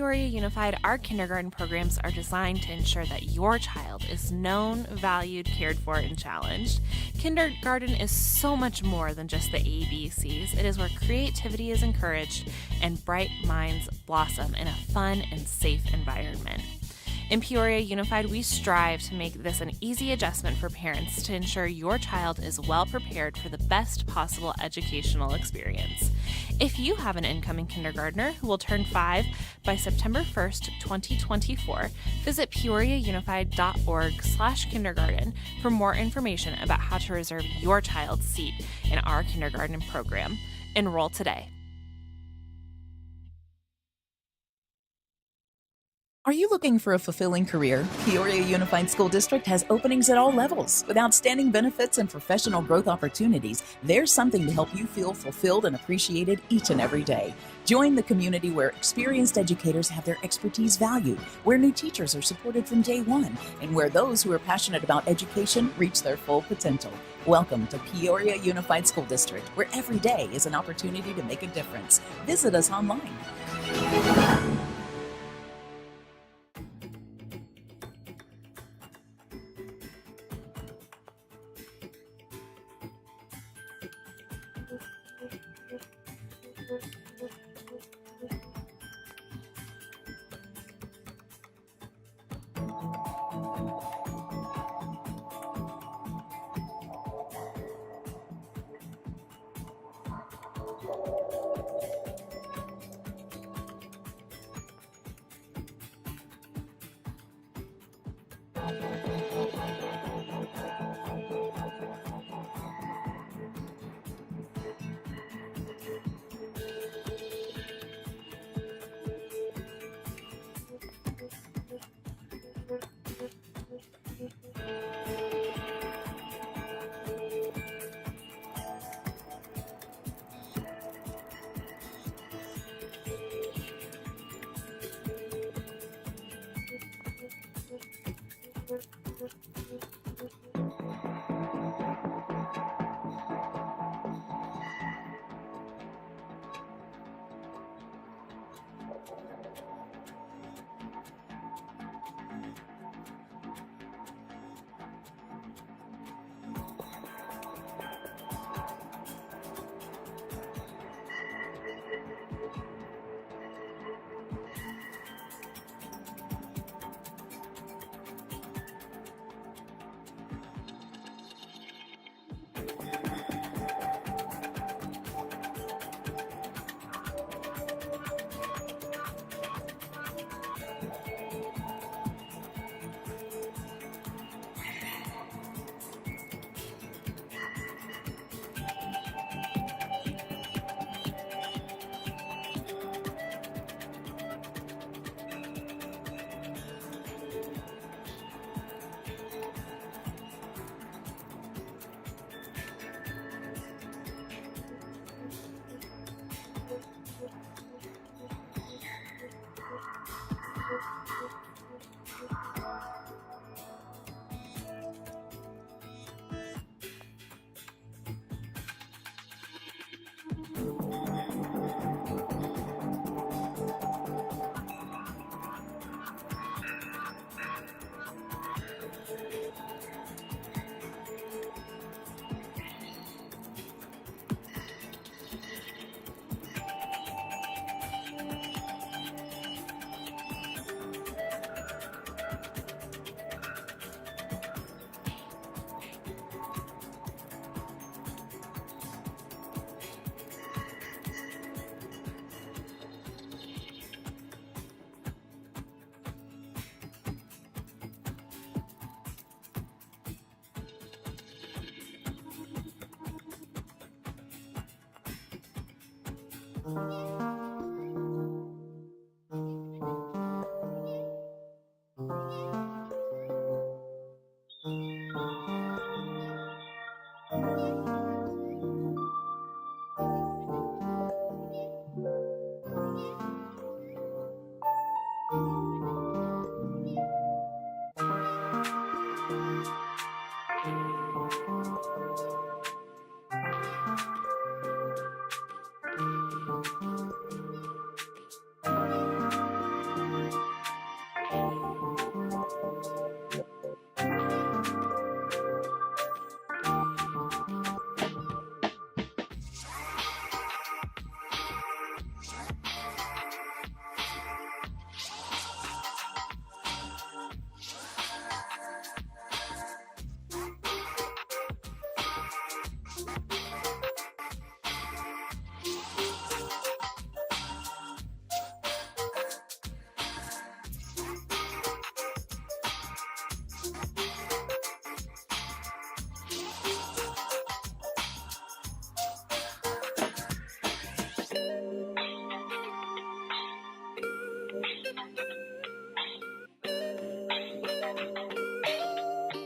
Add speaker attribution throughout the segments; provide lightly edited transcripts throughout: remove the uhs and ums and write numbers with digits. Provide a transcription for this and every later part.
Speaker 1: Peoria Unified, our kindergarten programs are designed to ensure that your child is known, valued, cared for, and challenged. Kindergarten is so much more than just the ABCs. It is where creativity is encouraged and bright minds blossom in a fun and safe environment. In Peoria Unified, we strive to make this an easy adjustment for parents to ensure your child is well prepared for the best possible educational experience. If you have an incoming kindergartner who will turn 5 by September 1st, 2024, visit peoriaunified.org/kindergarten for more information about how to reserve your child's seat in our kindergarten program. Enroll today.
Speaker 2: Are you looking for a fulfilling career? Peoria Unified School District has openings at all levels. With outstanding benefits and professional growth opportunities, there's something to help you feel fulfilled and appreciated each and every day. Join the community where experienced educators have their expertise valued, where new teachers are supported from day one, and where those who are passionate about education reach their full potential. Welcome to Peoria Unified School District, where every day is an opportunity to make a difference. Visit us online.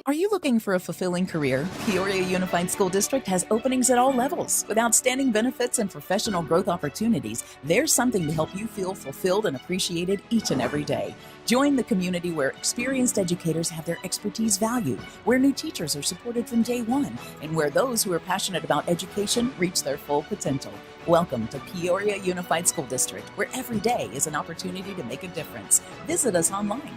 Speaker 2: Are you looking for a fulfilling career? Peoria Unified School District has openings at all levels. With outstanding benefits and professional growth opportunities, there's something to help you feel fulfilled and appreciated each and every day. Join the community where experienced educators have their expertise valued, where new teachers are supported from day one, and where those who are passionate about education reach their full potential. Welcome to Peoria Unified School District, where every day is an opportunity to make a difference. Visit us online.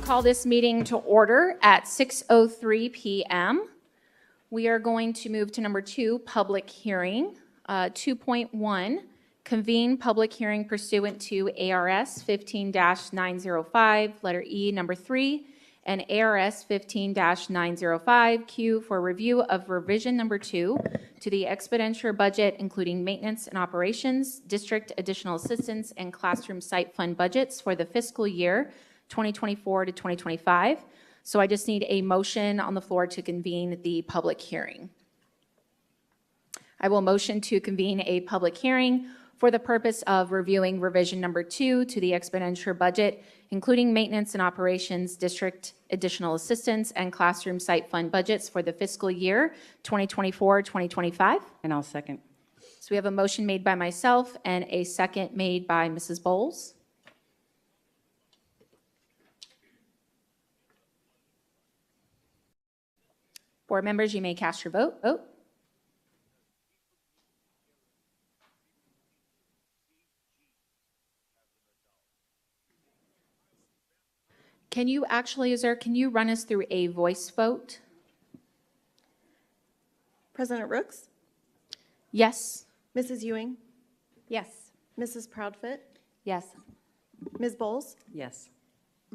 Speaker 3: Call this meeting to order at 6:03 p.m. We are going to move to number 2, public hearing. 2.1, convene public hearing pursuant to ARS 15-905, letter E, number 3, and ARS 15-905Q for review of revision number 2 to the expenditure budget, including maintenance and operations, district additional assistance, and classroom site fund budgets for the fiscal year 2024 to 2025. So I just need a motion on the floor to convene the public hearing. I will motion to convene a public hearing for the purpose of reviewing revision number 2 to the expenditure budget, including maintenance and operations, district additional assistance, and classroom site fund budgets for the fiscal year 2024-2025.
Speaker 4: And I'll second.
Speaker 3: So we have a motion made by myself and a second made by Mrs. Bowles. Board members, you may cast your vote. Can you actually, can you run us through a voice vote?
Speaker 5: President Rooks,
Speaker 3: Yes?
Speaker 5: Mrs. Ewing,
Speaker 3: Yes.
Speaker 5: Mrs. Proudfoot,
Speaker 3: Yes.
Speaker 5: Ms. Bowles,
Speaker 4: Yes.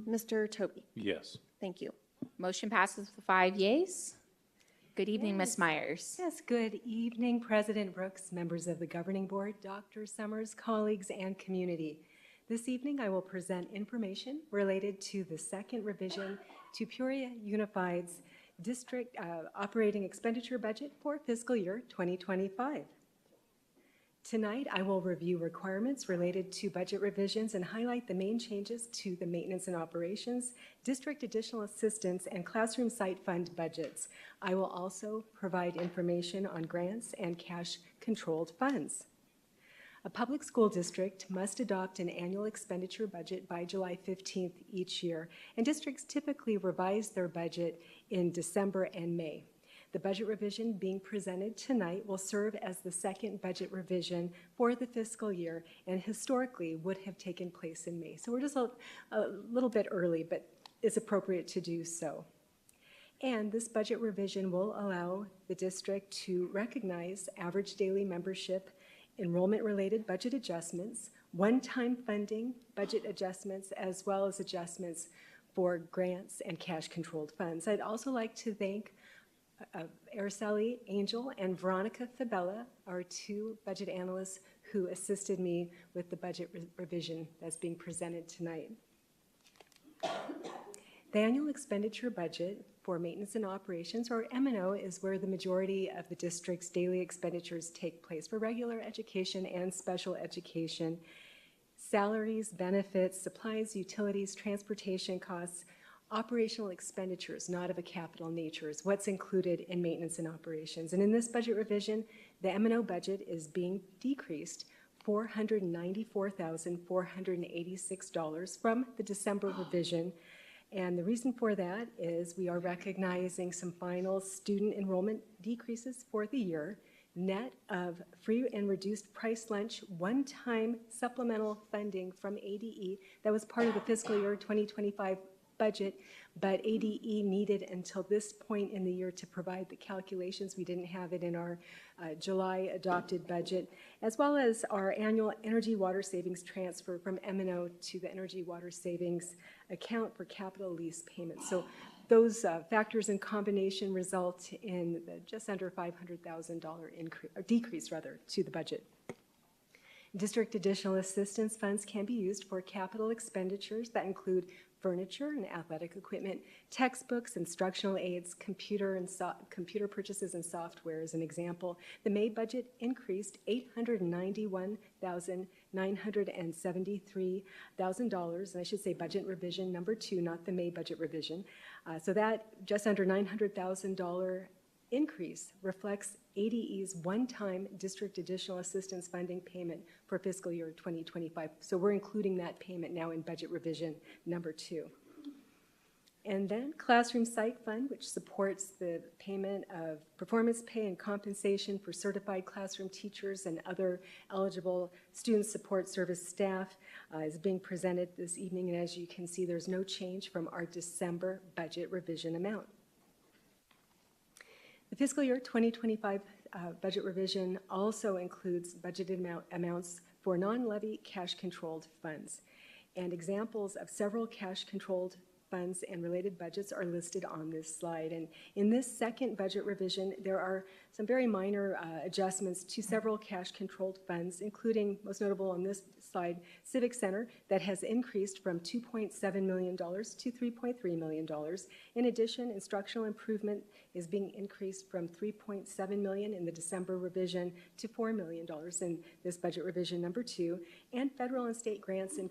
Speaker 5: Mr. Toby.
Speaker 6: Yes.
Speaker 5: Thank you.
Speaker 3: Motion passes with 5 yeas. Good evening, Ms. Myers.
Speaker 7: Yes, good evening, President Brooks, members of the Governing Board, Dr. Summers, colleagues, and community. This evening, I will present information related to the second revision to Peoria Unified's district operating expenditure budget for fiscal year 2025. Tonight, I will review requirements related to budget revisions and highlight the main changes to the maintenance and operations, district additional assistance, and classroom site fund budgets. I will also provide information on grants and cash-controlled funds. A public school district must adopt an annual expenditure budget by July 15th each year, and districts typically revise their budget in December and May. The budget revision being presented tonight will serve as the second budget revision for the fiscal year and historically would have taken place in May. So we're just a little bit early, but it's appropriate to do so. And this budget revision will allow the district to recognize average daily membership, enrollment-related budget adjustments, one-time funding budget adjustments, as well as adjustments for grants and cash-controlled funds. I'd also like to thank Araceli Angel and Veronica Fabella, our two budget analysts who assisted me with the budget revision that's being presented tonight. The annual expenditure budget for maintenance and operations, or M&O, is where the majority of the district's daily expenditures take place for regular education and special education. Salaries, benefits, supplies, utilities, transportation costs, operational expenditures not of a capital nature is what's included in maintenance and operations. And in this budget revision, the M&O budget is being decreased $494,486 from the December revision. And the reason for that is we are recognizing some final student enrollment decreases for the year, net of free and reduced price lunch, one-time supplemental funding from ADE that was part of the fiscal year 2025 budget, but ADE needed until this point in the year to provide the calculations. We didn't have it in our July adopted budget, as well as our annual energy water savings transfer from M&O to the energy water savings account for capital lease payments. So those factors in combination result in the just under $500,000 decrease to the budget. District additional assistance funds can be used for capital expenditures that include furniture and athletic equipment, textbooks, instructional aids, computer purchases and software as an example. The May budget increased $891,973,000, and I should say budget revision number 2, not the May budget revision. So that just under $900,000 increase reflects ADE's one-time district additional assistance funding payment for fiscal year 2025. So we're including that payment now in budget revision number 2. And then Classroom Site Fund, which supports the payment of performance pay and compensation for certified classroom teachers and other eligible student support service staff, is being presented this evening. And as you can see, there's no change from our December budget revision amount. The fiscal year 2025 budget revision also includes budgeted amounts for non-levy cash-controlled funds. And examples of several cash-controlled funds and related budgets are listed on this slide. And in this second budget revision, there are some very minor adjustments to several cash-controlled funds, including, most notable on this slide, Civic Center, that has increased from $2.7 million to $3.3 million. In addition, instructional improvement is being increased from $3.7 million in the December revision to $4 million in this budget revision number 2, and federal and state grants in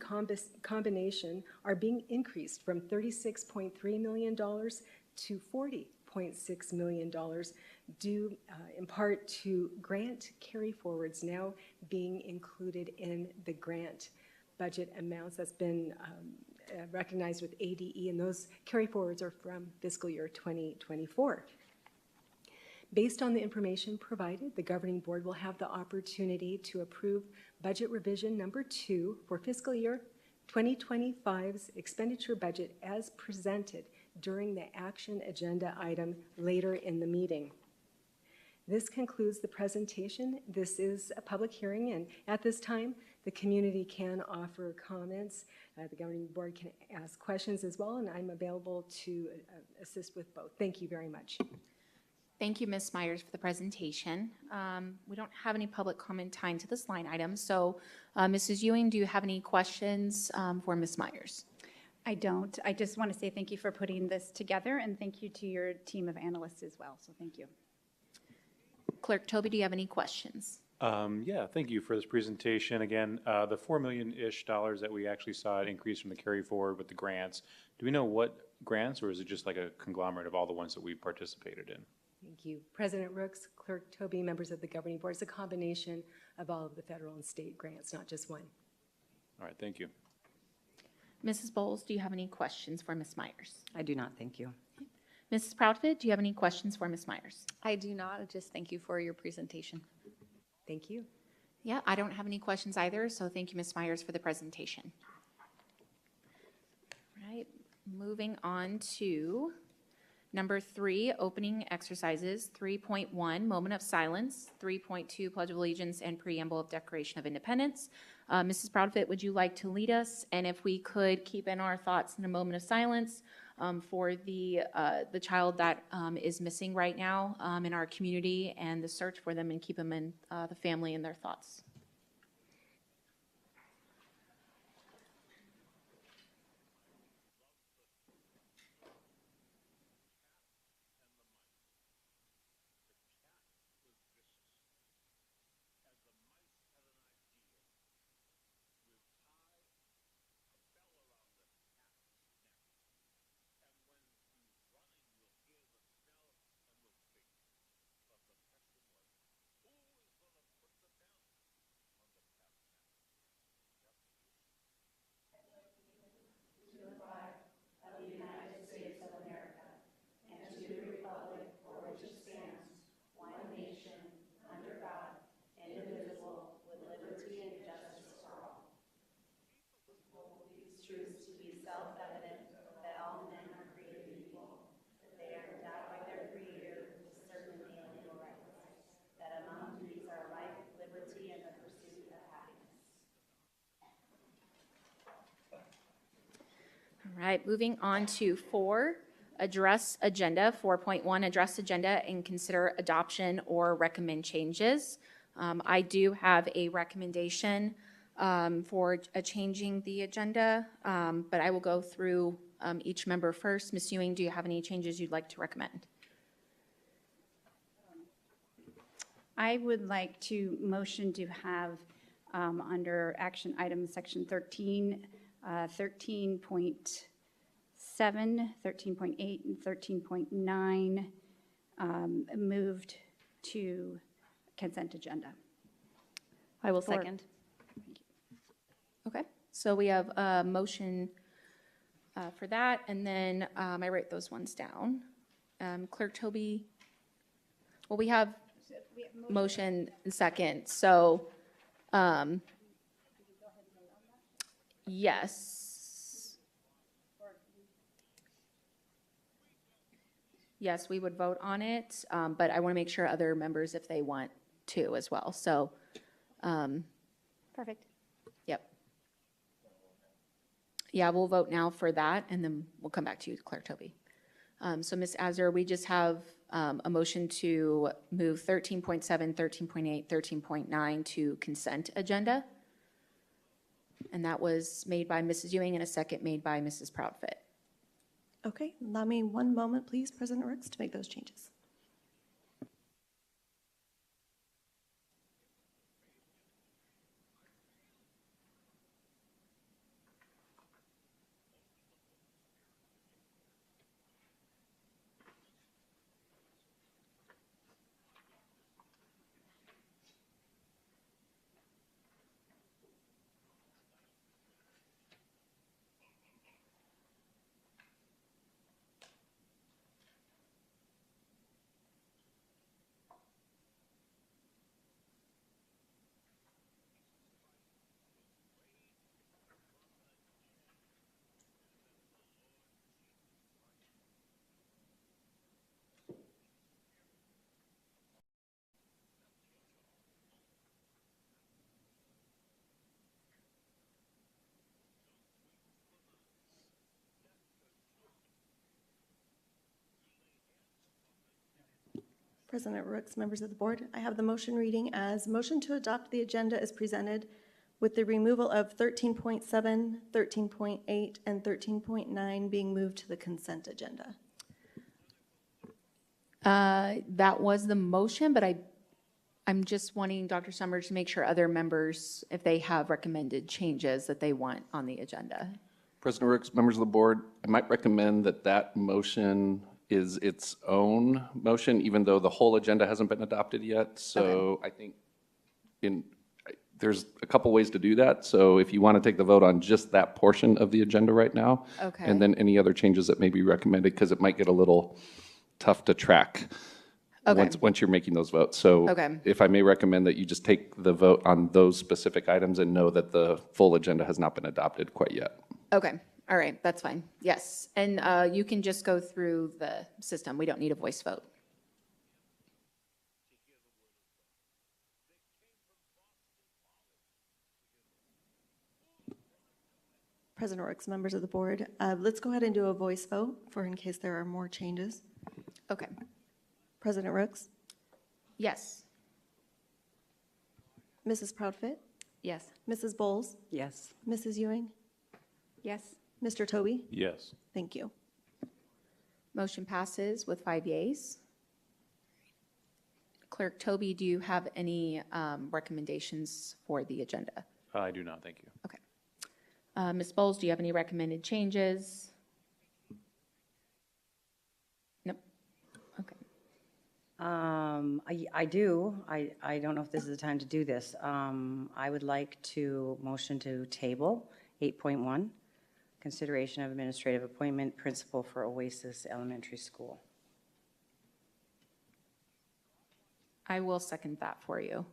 Speaker 7: combination are being increased from $36.3 million to $40.6 million, due in part to grant carry-forwards now being included in the grant budget amounts that's been recognized with ADE, and those carry-forwards are from fiscal year 2024. Based on the information provided, the governing board will have the opportunity to approve budget revision number 2 for fiscal year 2025's expenditure budget as presented during the action agenda item later in the meeting. This concludes the presentation. This is a public hearing, and at this time, the community can offer comments. The governing board can ask questions as well, and I'm available to assist with both. Thank you very much.
Speaker 3: Thank you, Ms. Myers, for the presentation. We don't have any public comment tied to this line item, so Mrs. Ewing, do you have any questions for Ms. Myers?
Speaker 4: I don't. I just want to say thank you for putting this together, and thank you to your team of analysts as well, so thank you.
Speaker 3: Clerk Toby, do you have any questions?
Speaker 6: Yeah, thank you for this presentation. Again, the $4 million-ish that we actually saw an increase from the carry forward with the grants. Do we know what grants, or is it just like a conglomerate of all the ones that we participated in?
Speaker 7: Thank you. President Rooks, Clerk Toby, members of the governing board. It's a combination of all of the federal and state grants, not just one.
Speaker 6: All right, thank you.
Speaker 3: Mrs. Bowles, do you have any questions for Ms. Myers?
Speaker 8: I do not, thank you.
Speaker 3: Mrs. Proudfit, do you have any questions for Ms. Myers?
Speaker 8: I do not, just thank you for your presentation.
Speaker 7: Thank you.
Speaker 3: Yeah, I don't have any questions either, so thank you, Ms. Myers, for the presentation. All right, moving on to number 3, opening exercises, 3.1, moment of silence, 3.2, pledge of allegiance and preamble of Declaration of Independence. Mrs. Proudfit, would you like to lead us? And if we could keep in our thoughts in a moment of silence for the child that is missing right now in our community and the search for them, and keep them in the family in their thoughts. All right, moving on to 4, address agenda, 4.1, address agenda and consider adoption or recommend changes. I do have a recommendation for changing the agenda, but I will go through each member first. Ms. Ewing, do you have any changes you'd like to recommend?
Speaker 4: I would like to motion to have under action item section 13, 13.7, 13.8, and 13.9 moved to consent agenda.
Speaker 8: I will second.
Speaker 3: Okay, so we have a motion for that, and then I write those ones down. Clerk Toby, well, we have motion and second, so yes. Yes, we would vote on it, but I want to make sure other members, if they want to as well, so.
Speaker 4: Perfect.
Speaker 3: Yep. Yeah, we'll vote now for that, and then we'll come back to you, Clerk Toby. So Ms. Azar, we just have a motion to move 13.7, 13.8, 13.9 to consent agenda. And that was made by Mrs. Ewing and a second made by Mrs. Proudfit.
Speaker 5: Okay, allow me one moment, please, President Rooks, to make those changes. President Rooks, members of the board, I have the motion reading as motion to adopt the agenda as presented with the removal of 13.7, 13.8, and 13.9 being moved to the consent agenda.
Speaker 3: That was the motion, but I'm just wanting Dr. Summers to make sure other members, if they have recommended changes that they want on the agenda.
Speaker 9: President Rooks, members of the board, I might recommend that that motion is its own motion, even though the whole agenda hasn't been adopted yet. So I think there's a couple ways to do that. So if you want to take the vote on just that portion of the agenda right now,
Speaker 3: Okay.
Speaker 9: and then any other changes that may be recommended, because it might get a little tough to track once you're making those votes. So if I may recommend that you just take the vote on those specific items and know that the full agenda has not been adopted quite yet.
Speaker 3: Okay, all right, that's fine, yes. And you can just go through the system. We don't need a voice vote.
Speaker 5: President Rooks, members of the board, let's go ahead and do a voice vote for in case there are more changes.
Speaker 3: Okay,
Speaker 5: President Rooks,
Speaker 3: yes.
Speaker 5: Mrs. Proudfit,
Speaker 8: Yes.
Speaker 5: Mrs. Bowles,
Speaker 8: Yes.
Speaker 5: Mrs. Ewing,
Speaker 4: Yes.
Speaker 5: Mr. Toby.
Speaker 6: Yes.
Speaker 5: Thank you.
Speaker 3: Motion passes with 5 yeas. Clerk Toby, do you have any recommendations for the agenda?
Speaker 6: I do not, thank you.
Speaker 3: Okay. Ms. Bowles, do you have any recommended changes? Nope. Okay.
Speaker 10: I do. I don't know if this is the time to do this. I would like to motion to table 8.1, consideration of administrative appointment, principal for Oasis Elementary School.
Speaker 3: I will second that for you.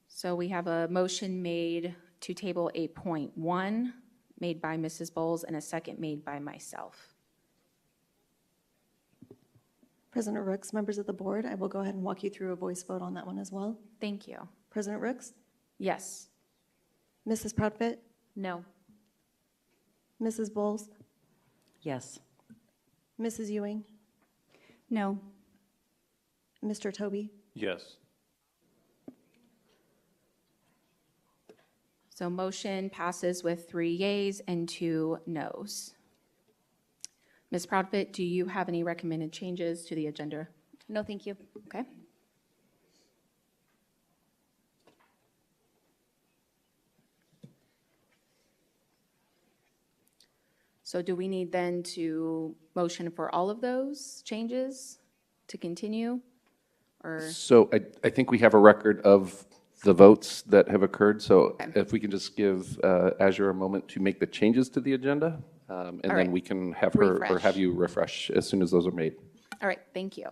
Speaker 3: So we have a motion made to table 8.1, made by Mrs. Bowles, and a second made by myself.
Speaker 5: President Rooks, members of the board, I will go ahead and walk you through a voice vote on that one as well.
Speaker 3: Thank you.
Speaker 5: President Rooks,
Speaker 3: Yes.
Speaker 5: Mrs. Proudfit,
Speaker 8: No.
Speaker 5: Mrs. Bowles,
Speaker 10: Yes.
Speaker 5: Mrs. Ewing,
Speaker 4: No.
Speaker 5: Mr. Toby.
Speaker 6: Yes.
Speaker 3: So motion passes with 3 yeas and 2 noes. Ms. Proudfit, do you have any recommended changes to the agenda?
Speaker 8: No, thank you.
Speaker 3: Okay. So do we need then to motion for all of those changes to continue? Or,
Speaker 9: So I think we have a record of the votes that have occurred. So if we can just give Azure a moment to make the changes to the agenda, and
Speaker 3: right.
Speaker 9: then we can have her or
Speaker 3: Refresh.
Speaker 9: have you refresh as soon as those are made.
Speaker 3: all right, thank you.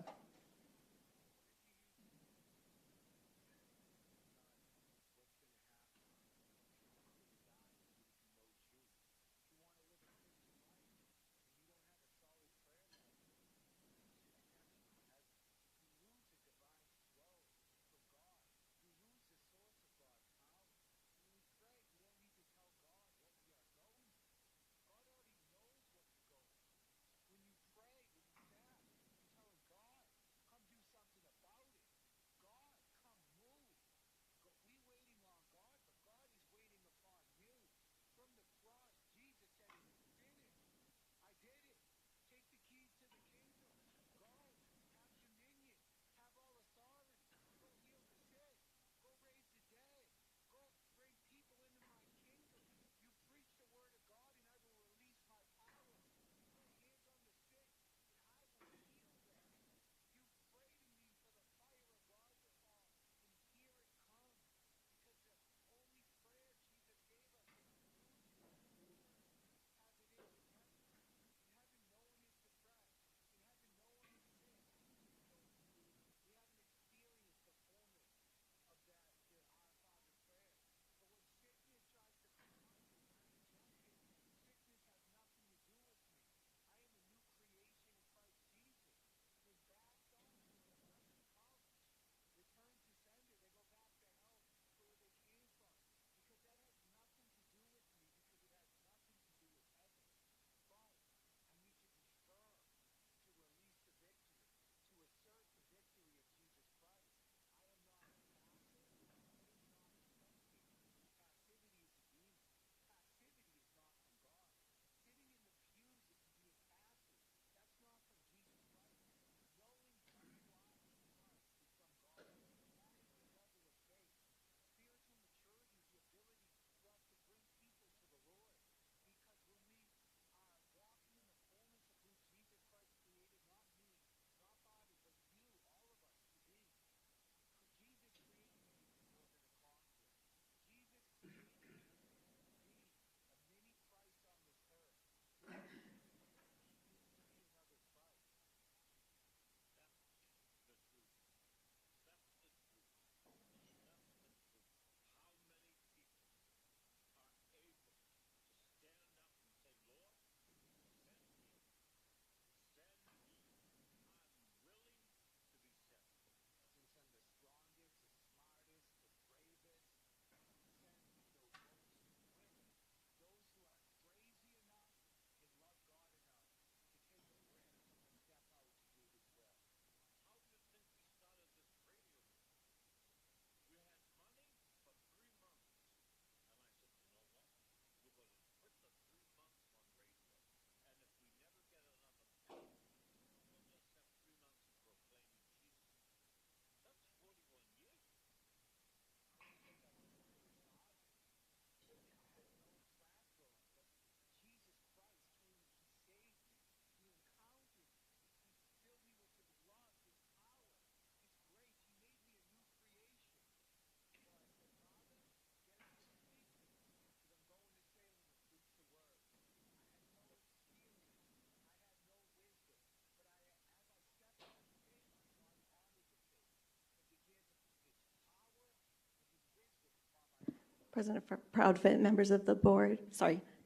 Speaker 5: President Proudfit, members of the board,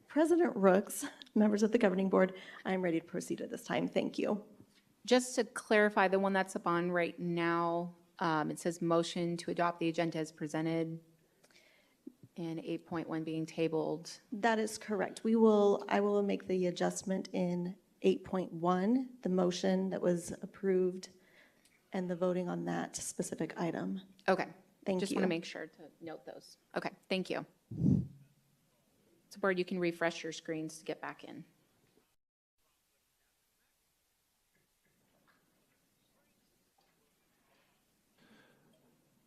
Speaker 5: President Rooks, members of the governing board, I'm ready to proceed at this time. Thank you.
Speaker 3: Just to clarify, the one that's up on right now, it says motion to adopt the agenda as presented and 8.1 being tabled.
Speaker 5: That is correct. I will make the adjustment in 8.1, the motion that was approved and the voting on that specific item.
Speaker 3: Okay.
Speaker 5: Thank
Speaker 3: Just
Speaker 5: you.
Speaker 3: want to make sure to note those. Okay, thank you. So board, you can refresh your screens to get back in.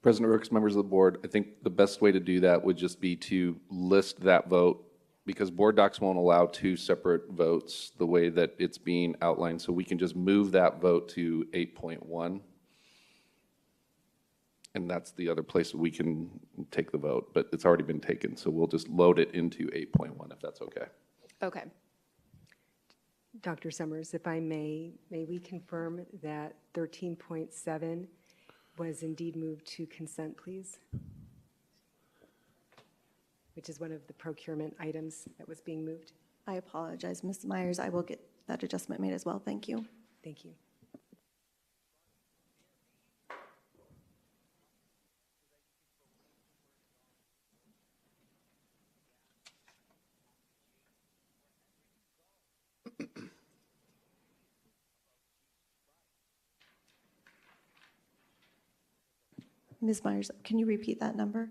Speaker 9: President Rooks, members of the board, I think the best way to do that would just be to list that vote, because board docs won't allow two separate votes the way that it's being outlined. So we can just move that vote to 8.1. And that's the other place that we can take the vote, but it's already been taken. So we'll just load it into 8.1 if that's okay.
Speaker 3: Okay.
Speaker 7: Dr. Summers, if I may we confirm that 13.7 was indeed moved to consent, please? Which is one of the procurement items that was being moved.
Speaker 5: I apologize, Ms. Myers. I will get that adjustment made as well. Thank you.
Speaker 7: Thank you.
Speaker 5: Ms. Myers, can you repeat that number?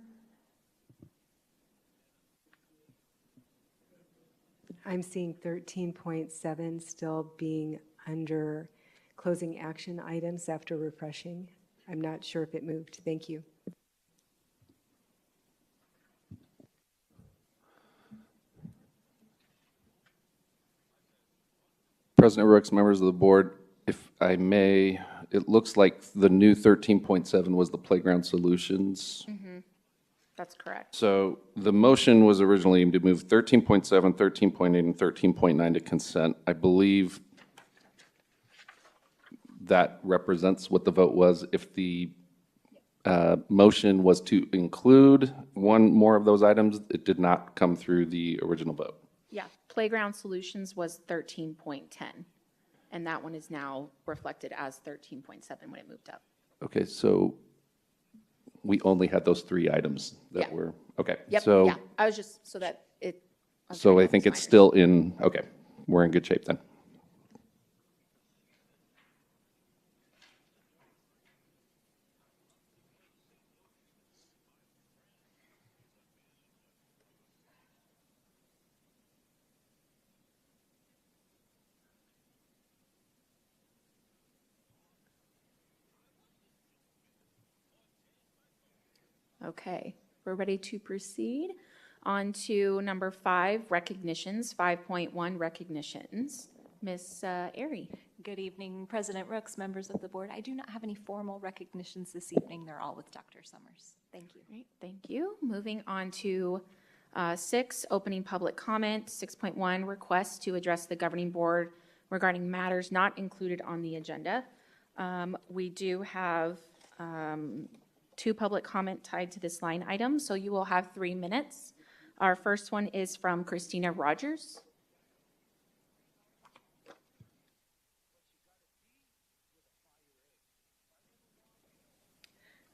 Speaker 7: I'm seeing 13.7 still being under closing action items after refreshing. I'm not sure if it moved. Thank you.
Speaker 9: President Rooks, members of the board, if I may, it looks like the new 13.7 was the playground solutions.
Speaker 3: That's correct.
Speaker 9: So the motion was originally to move 13.7, 13.8, and 13.9 to consent. I believe that represents what the vote was. If the motion was to include one more of those items, it did not come through the original vote.
Speaker 3: Yeah, playground solutions was 13.10, and that one is now reflected as 13.7 when it moved up.
Speaker 9: Okay, so we only had those three items that
Speaker 3: Yeah.
Speaker 9: were, okay.
Speaker 3: Yep,
Speaker 9: So,
Speaker 3: yeah, I was just, so that it.
Speaker 9: so I think it's still in, okay, we're in good shape then.
Speaker 3: Okay, we're ready to proceed on to number 5, recognitions, 5.1 recognitions. Ms. Airy.
Speaker 11: Good evening, President Rooks, members of the board. I do not have any formal recognitions this evening. They're all with Dr. Summers. Thank you.
Speaker 3: Great, thank you. Moving on to 6, opening public comment. 6.1, request to address the governing board regarding matters not included on the agenda. We do have 2 public comment tied to this line item, so you will have 3 minutes. Our first one is from Christina Rogers.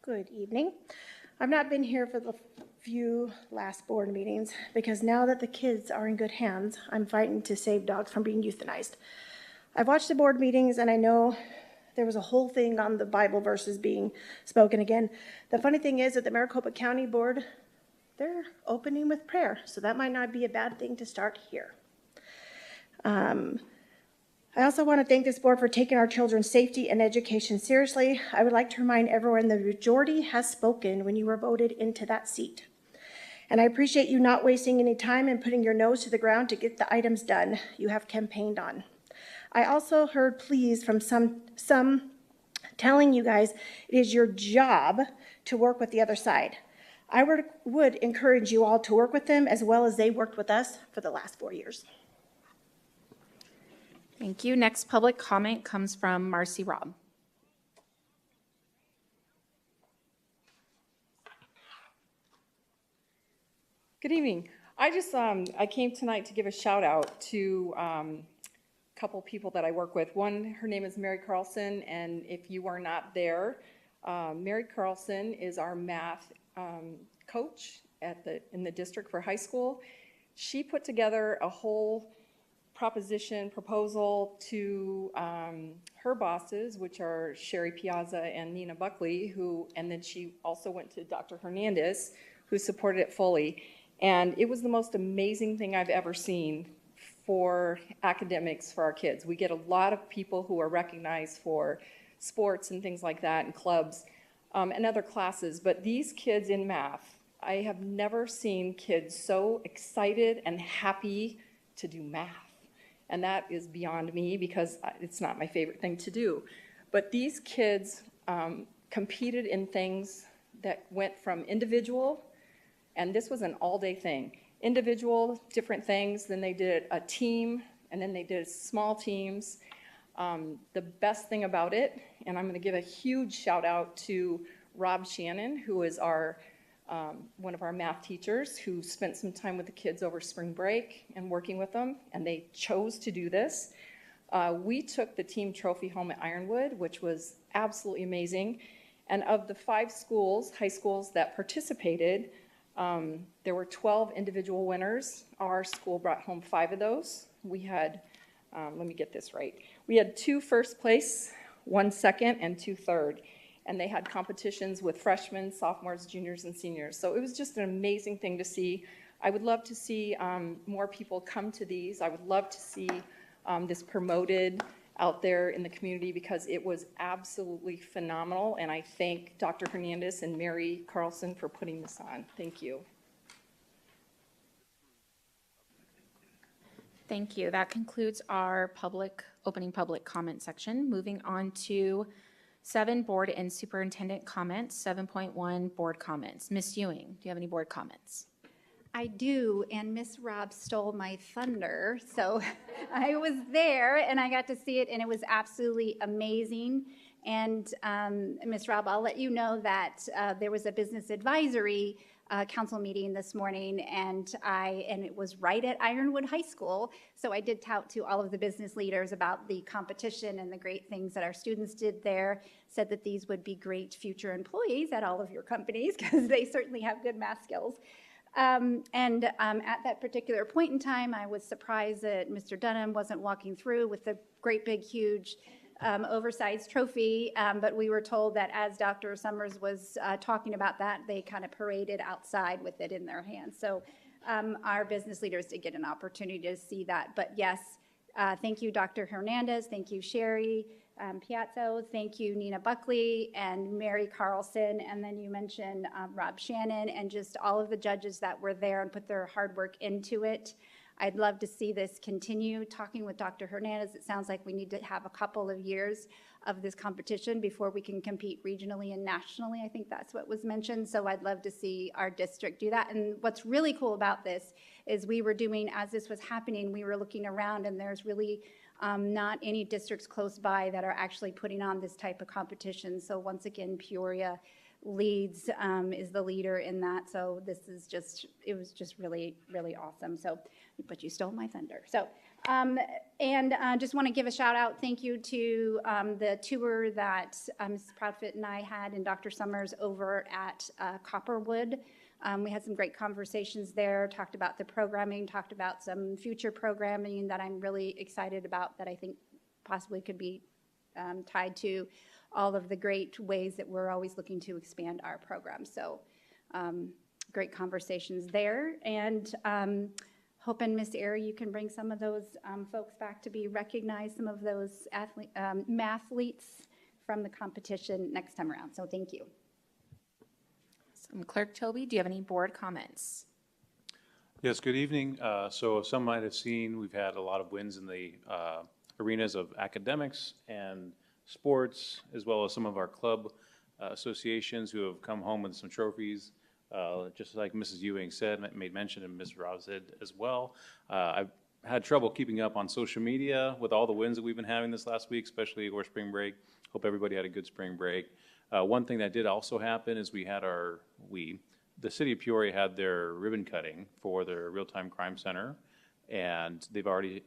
Speaker 12: Good evening. I've not been here for the few last board meetings because now that the kids are in good hands, I'm fighting to save dogs from being euthanized. I've watched the board meetings and I know there was a whole thing on the Bible verses being spoken again. The funny thing is that the Maricopa County Board, they're opening with prayer, so that might not be a bad thing to start here. I also want to thank this board for taking our children's safety and education seriously. I would like to remind everyone the majority has spoken when you were voted into that seat. And I appreciate you not wasting any time and putting your nose to the ground to get the items done you have campaigned on. I also heard pleas from some telling you guys it is your job to work with the other side. I would encourage you all to work with them as well as they worked with us for the last 4 years.
Speaker 3: Thank you. Next public comment comes from Marcy Robb.
Speaker 13: Good evening. I came tonight to give a shout out to a couple people that I work with. One, her name is Mary Carlson, and if you are not there, Mary Carlson is our math coach in the district for high school. She put together a whole proposal to her bosses, which are Sherry Piazza and Nina Buckley, and then she also went to Dr. Hernandez, who supported it fully. And it was the most amazing thing I've ever seen for academics for our kids. We get a lot of people who are recognized for sports and things like that, and clubs and other classes. But these kids in math, I have never seen kids so excited and happy to do math. And that is beyond me because it's not my favorite thing to do. But these kids competed in things that went from individual, and this was an all-day thing. Individual, different things, then they did a team, and then they did small teams. The best thing about it, and I'm going to give a huge shout out to Rob Shannon, who is one of our math teachers who spent some time with the kids over spring break and working with them, and they chose to do this. We took the team trophy home at Ironwood, which was absolutely amazing. And of the 5 schools, high schools that participated, there were 12 individual winners. Our school brought home 5 of those. We had, let me get this right, we had 2 first place, 1 second, and 2 third. And they had competitions with freshmen, sophomores, juniors, and seniors. So it was just an amazing thing to see. I would love to see more people come to these. I would love to see this promoted out there in the community because it was absolutely phenomenal. And I thank Dr. Hernandez and Mary Carlson for putting this on. Thank you.
Speaker 3: Thank you. That concludes our opening public comment section. Moving on to 7 board and superintendent comments, 7.1 board comments. Ms. Ewing, do you have any board comments?
Speaker 4: I do, and Miss Rob stole my thunder, so I was there and I got to see it, and it was absolutely amazing. And Miss Rob, I'll let you know that there was a business advisory council meeting this morning, and it was right at Ironwood High School. So I did tout to all of the business leaders about the competition and the great things that our students did there. Said that these would be great future employees at all of your companies because they certainly have good math skills. At that particular point in time, I was surprised that Mr. Dunham wasn't walking through with the great big huge oversized trophy, but we were told that as Dr. Summers was talking about that, they kind of paraded outside with it in their hands. So our business leaders did get an opportunity to see that. But yes, thank you, Dr. Hernandez. Thank you, Sherry Piazza. Thank you, Nina Buckley and Mary Carlson. And then you mentioned Rob Shannon and just all of the judges that were there and put their hard work into it. I'd love to see this continue. Talking with Dr. Hernandez, it sounds like we need to have a couple of years of this competition before we can compete regionally and nationally. I think that's what was mentioned. So I'd love to see our district do that. And what's really cool about this is we were doing, as this was happening, we were looking around and there's really not any districts close by that are actually putting on this type of competition. So once again, Peoria leads, is the leader in that. So this is just, it was just really, really awesome. So, but you stole my thunder. So, just want to give a shout out, thank you to the tour that Ms. Proudfit and I had and Dr. Summers over at Copperwood. We had some great conversations there, talked about the programming, talked about some future programming that I'm really excited about that I think possibly could be tied to all of the great ways that we're always looking to expand our program. So great conversations there. And hoping, Ms. Airy, you can bring some of those folks back to be recognized, some of those mathletes from the competition next time around. So thank you.
Speaker 3: Clerk Toby, do you have any board comments?
Speaker 6: Yes, good evening. So some might have seen we've had a lot of wins in the arenas of academics and sports, as well as some of our club associations who have come home with some trophies. Just like Mrs. Ewing said, made mention, and Ms. Rouse said as well. I've had trouble keeping up on social media with all the wins that we've been having this last week, especially over spring break. Hope everybody had a good spring break. One thing that did also happen is we had the city of Peoria had their ribbon cutting for their real-time crime center, and they've already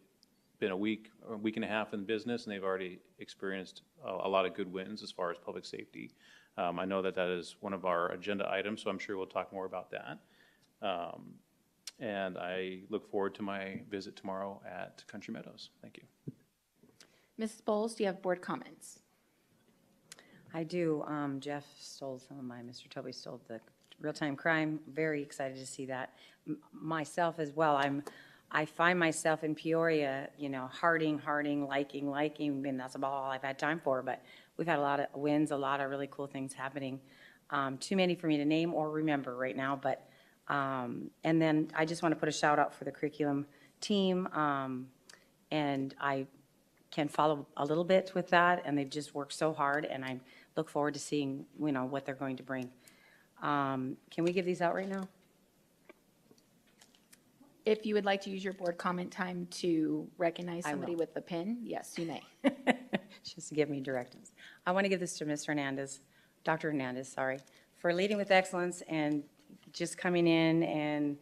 Speaker 6: been a week and a half in business, and they've already experienced a lot of good wins as far as public safety. I know that is one of our agenda items, so I'm sure we'll talk more about that. And I look forward to my visit tomorrow at Country Meadows. Thank you.
Speaker 3: Mrs. Bowles, do you have board comments?
Speaker 10: I do. Jeff stole some of mine. Mr. Toby stole the real-time crime. Very excited to see that. Myself as well. I find myself in Peoria, you know, hearting, liking, and that's about all I've had time for. But we've had a lot of wins, a lot of really cool things happening. Too many for me to name or remember right now. But and then I just want to put a shout out for the curriculum team. And I can follow a little bit with that, and they've just worked so hard, and I look forward to seeing, you know, what they're going to bring. Can we give these out right now?
Speaker 3: If you would like to use your board comment time to recognize somebody with the pin, yes, you may.
Speaker 10: Just to give me directives. I want to give this to Ms. Hernandez, Dr. Hernandez, sorry, for leading with excellence and just coming in and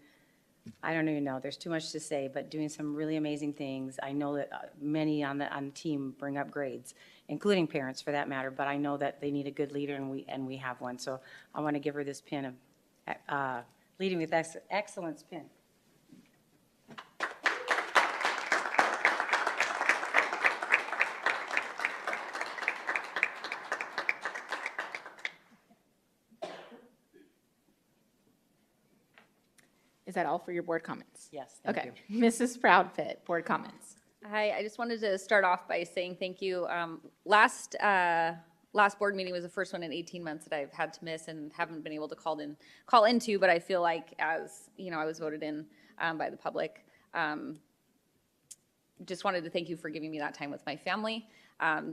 Speaker 10: I don't even know, there's too much to say, but doing some really amazing things. I know that many on the team bring up grades, including parents for that matter, but I know that they need a good leader, and we have one. So I want to give her this pin of leading with excellence pin.
Speaker 3: Is that all for your board comments?
Speaker 10: Yes, thank you.
Speaker 3: Mrs. Proudfit, board comments.
Speaker 8: Hi, I just wanted to start off by saying thank you. Last board meeting was the first one in 18 months that I've had to miss and haven't been able to call into, but I feel like, as you know, I was voted in by the public. Just wanted to thank you for giving me that time with my family.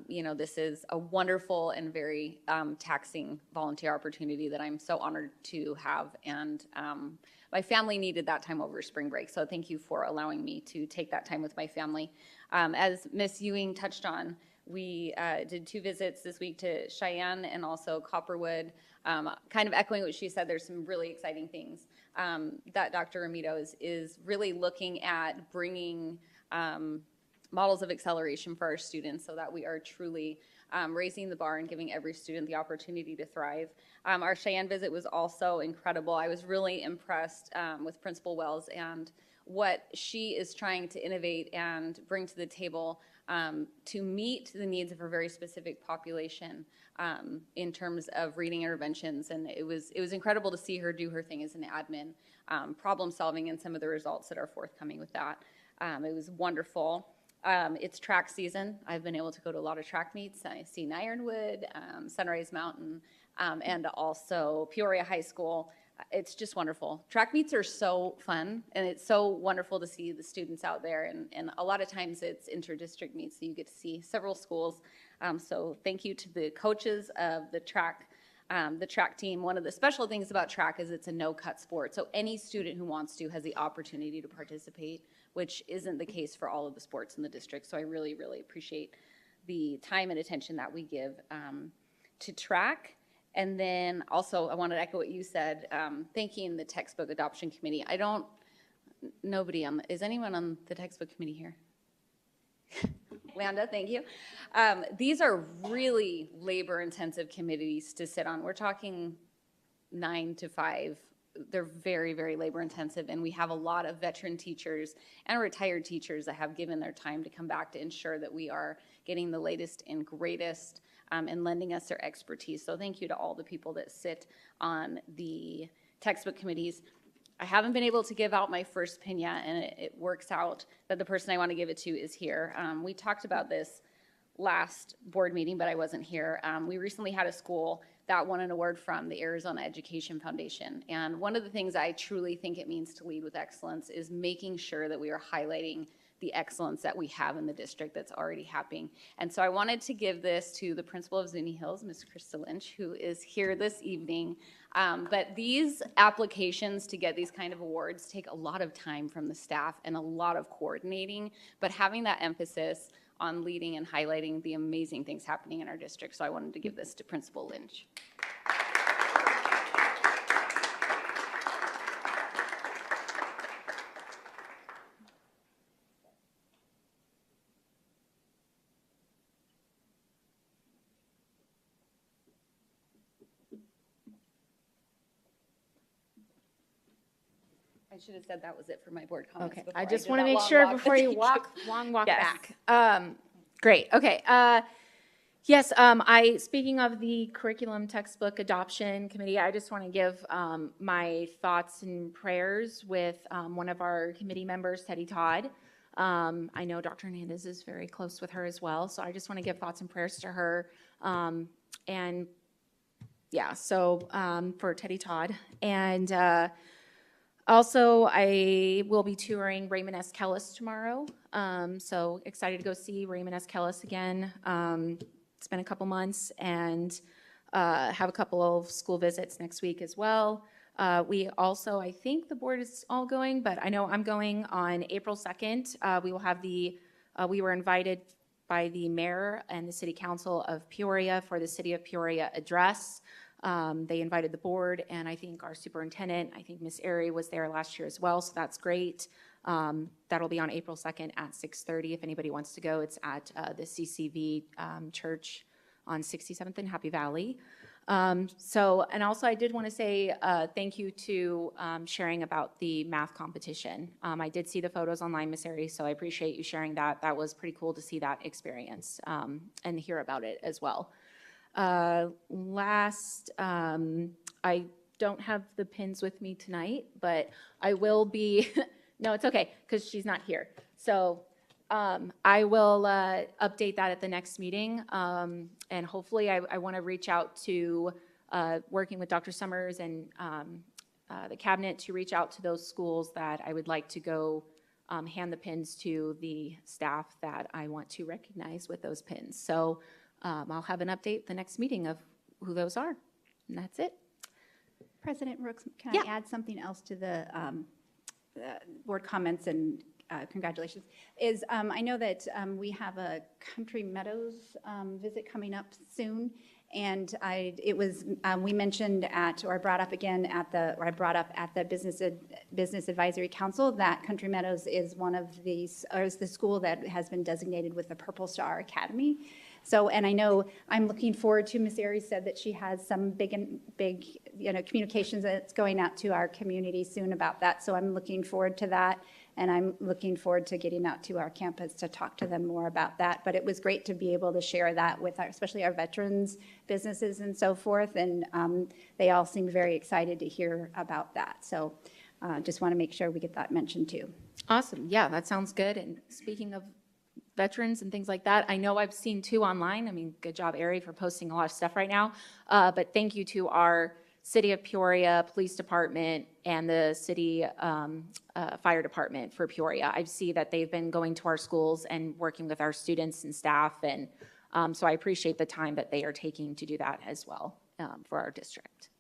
Speaker 8: You know, this is a wonderful and very taxing volunteer opportunity that I'm so honored to have, and my family needed that time over spring break, so thank you for allowing me to take that time with my family. As Ms. Ewing touched on, we did 2 visits this week to Cheyenne and also Copperwood. Kind of echoing what she said, there's some really exciting things that Dr. Ramito is really looking at bringing models of acceleration for our students so that we are truly raising the bar and giving every student the opportunity to thrive. Our Cheyenne visit was also incredible. I was really impressed with Principal Wells and what she is trying to innovate and bring to the table to meet the needs of her very specific population in terms of reading interventions. And it was incredible to see her do her thing as an admin, problem solving, and some of the results that are forthcoming with that. It was wonderful. It's track season. I've been able to go to a lot of track meets. I've seen Ironwood, Sunrise Mountain, and also Peoria High School. It's just wonderful. Track meets are so fun, and it's so wonderful to see the students out there. And a lot of times it's inter-district meets, so you get to see several schools. So thank you to the coaches of the track team. One of the special things about track is it's a no-cut sport, so any student who wants to has the opportunity to participate, which isn't the case for all of the sports in the district. So I really, really appreciate the time and attention that we give to track. And then also I wanted to echo what you said, thanking the textbook adoption committee. Is anyone on the textbook committee here? Landa, thank you. These are really labor-intensive committees to sit on. We're talking 9 to 5. They're very, very labor-intensive, and we have a lot of veteran teachers and retired teachers that have given their time to come back to ensure that we are getting the latest and greatest and lending us their expertise. So thank you to all the people that sit on the textbook committees. I haven't been able to give out my first pin yet, and it works out that the person I want to give it to is here. We talked about this last board meeting, but I wasn't here. We recently had a school that won an award from the Arizona Education Foundation. And one of the things I truly think it means to lead with excellence is making sure that we are highlighting the excellence that we have in the district that's already happening. And so I wanted to give this to the principal of Zuni Hills, Ms. Krista Lynch, who is here this evening. But these applications to get these kind of awards take a lot of time from the staff and a lot of coordinating, but having that emphasis on leading and highlighting the amazing things happening in our district. So I wanted to give this to Principal Lynch. I should have said that was it for my board comments.
Speaker 3: Okay,
Speaker 8: before
Speaker 3: I just
Speaker 8: did
Speaker 3: want to
Speaker 8: that
Speaker 3: make
Speaker 8: long
Speaker 3: sure
Speaker 8: walk.
Speaker 3: before you
Speaker 8: Thank
Speaker 3: long walk
Speaker 8: Yes.
Speaker 3: back. Great, okay. Yes, speaking of the curriculum textbook adoption committee, I just want to give my thoughts and prayers with one of our committee members, Teddy Todd. I know Dr. Hernandez is very close with her as well, so I just want to give thoughts and prayers to her. And yeah, so for Teddy Todd. And also, I will be touring Raymond S. Kellis tomorrow. So excited to go see Raymond S. Kellis again. It's been a couple months, and have a couple of school visits next week as well. We also, I think the board is all going, but I know I'm going on April 2nd. We will have we were invited by the mayor and the city council of Peoria for the City of Peoria address. They invited the board, and I think our superintendent, I think Miss Airy was there last year as well, so that's great. That'll be on April 2nd at 6:30 if anybody wants to go. It's at the CCV Church on 67th and Happy Valley. And also I did want to say thank you to sharing about the math competition. I did see the photos online, Miss Airy, so I appreciate you sharing that. That was pretty cool to see that experience and hear about it as well. I don't have the pins with me tonight, but I will be, no, it's okay, because she's not here. So I will update that at the next meeting, and hopefully I want to reach out to, working with Dr. Summers and the cabinet to reach out to those schools that I would like to go hand the pins to the staff that I want to recognize with those pins. So I'll have an update the next meeting of who those are, and that's it.
Speaker 4: President Rooks, can I add something else to the board comments and congratulations? I know that we have a Country Meadows visit coming up soon, and we mentioned I brought up at the Business Advisory Council that Country Meadows is one of these, or is the school that has been designated with the Purple Star Academy. So, and I know I'm looking forward to, Ms. Aries said that she has some big communications that's going out to our community soon about that. So I'm looking forward to that. And I'm looking forward to getting out to our campus to talk to them more about that. But it was great to be able to share that with especially our veterans businesses and so forth. And they all seemed very excited to hear about that. So just want to make sure we get that mentioned too.
Speaker 3: Awesome. Yeah, that sounds good. And speaking of veterans and things like that, I know I've seen two online. I mean, good job, Ari, for posting a lot of stuff right now. But thank you to our City of Peoria Police Department and the City Fire Department for Peoria. I see that they've been going to our schools and working with our students and staff, and so I appreciate the time that they are taking to do that as well for our district.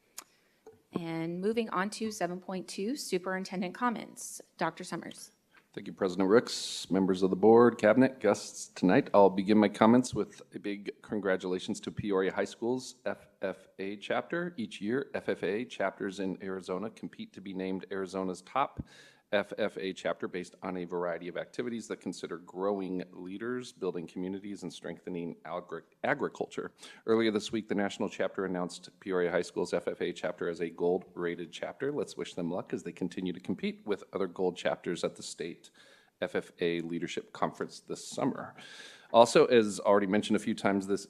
Speaker 3: And moving on to 7.2, Superintendent comments. Dr. Summers.
Speaker 9: Thank you, President Rooks, members of the board, cabinet, guests tonight. I'll begin my comments with a big congratulations to Peoria High School's FFA chapter. Each year, FFA chapters in Arizona compete to be named Arizona's top FFA chapter based on a variety of activities that consider growing leaders, building communities, and strengthening agriculture. Earlier this week, the national chapter announced Peoria High School's FFA chapter as a gold-rated chapter. Let's wish them luck as they continue to compete with other gold chapters at the state FFA Leadership Conference this summer. Also, as already mentioned a few times this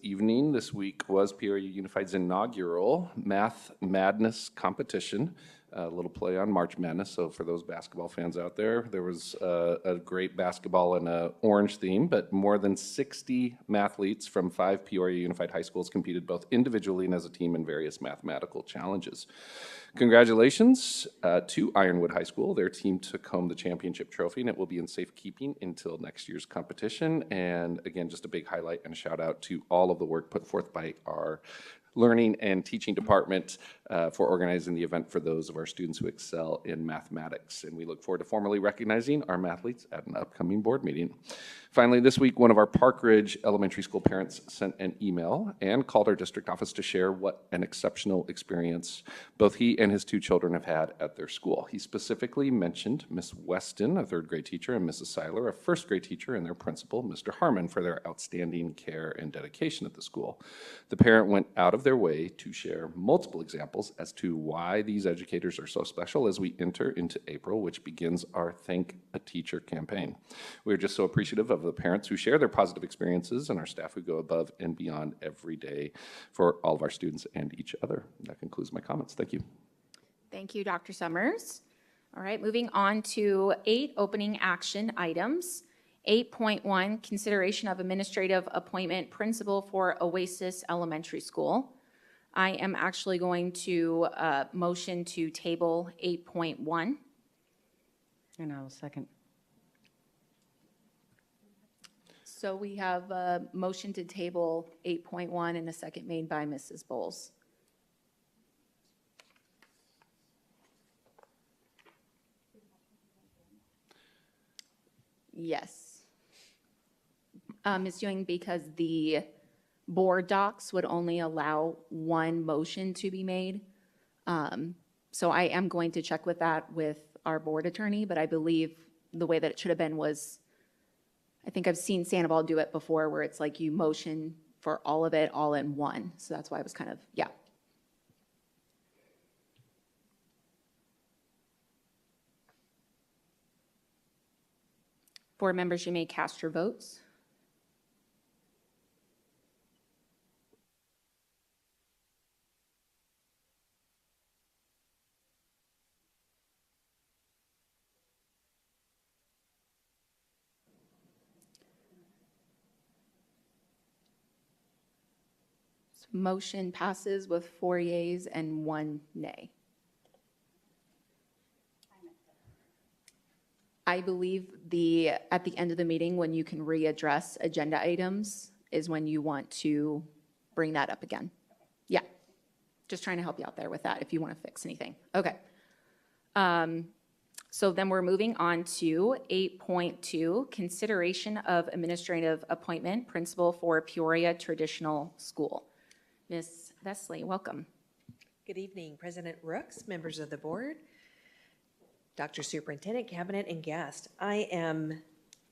Speaker 9: week was Peoria Unified's inaugural Math Madness competition. A little play on March Madness, so for those basketball fans out there, there was a great basketball and an orange theme, but more than 60 mathletes from 5 Peoria Unified High Schools competed both individually and as a team in various mathematical challenges. Congratulations to Ironwood High School. Their team took home the championship trophy, and it will be in safekeeping until next year's competition. And again, just a big highlight and a shout out to all of the work put forth by our learning and teaching department for organizing the event for those of our students who excel in mathematics. And we look forward to formally recognizing our mathletes at an upcoming board meeting. Finally, this week, one of our Park Ridge Elementary School parents sent an email and called our district office to share what an exceptional experience both he and his 2 children have had at their school. He specifically mentioned Miss Weston, a 3rd grade teacher, and Mrs. Seiler, a 1st grade teacher, and their principal, Mr. Harmon, for their outstanding care and dedication at the school. The parent went out of their way to share multiple examples examples as to why these educators are so special as we enter into April, which begins our Thank a Teacher campaign. We're just so appreciative of the parents who share their positive experiences and our staff who go above and beyond every day for all of our students and each other. That concludes my comments. Thank you.
Speaker 3: Thank you, Dr. Summers. All right, moving on to 8 opening action items. 8.1, consideration of administrative appointment principal for Oasis Elementary School. I am actually going to motion to table 8.1.
Speaker 10: And I will second.
Speaker 3: So we have a motion to table 8.1 and a second made by Mrs. Bowles. Yes. Ms. Ewing, because the board docs would only allow one motion to be made. So I am going to check with that with our board attorney, but I believe the way that it should have been was, I think I've seen Sandoval do it before where it's like you motion for all of it all in one. So that's why I was kind of, yeah. Board members, you may cast your votes. Motion passes with 4 yeas and 1 nay. I believe at the end of the meeting, when you can readdress agenda items, is when you want to bring that up again. Yeah, just trying to help you out there with that if you want to fix anything. Okay. So then we're moving on to 8.2, consideration of administrative appointment principal for Peoria Traditional School. Ms. Vesley, welcome.
Speaker 14: Good evening, President Rooks, members of the board, Dr. Superintendent, Cabinet, and guest. I am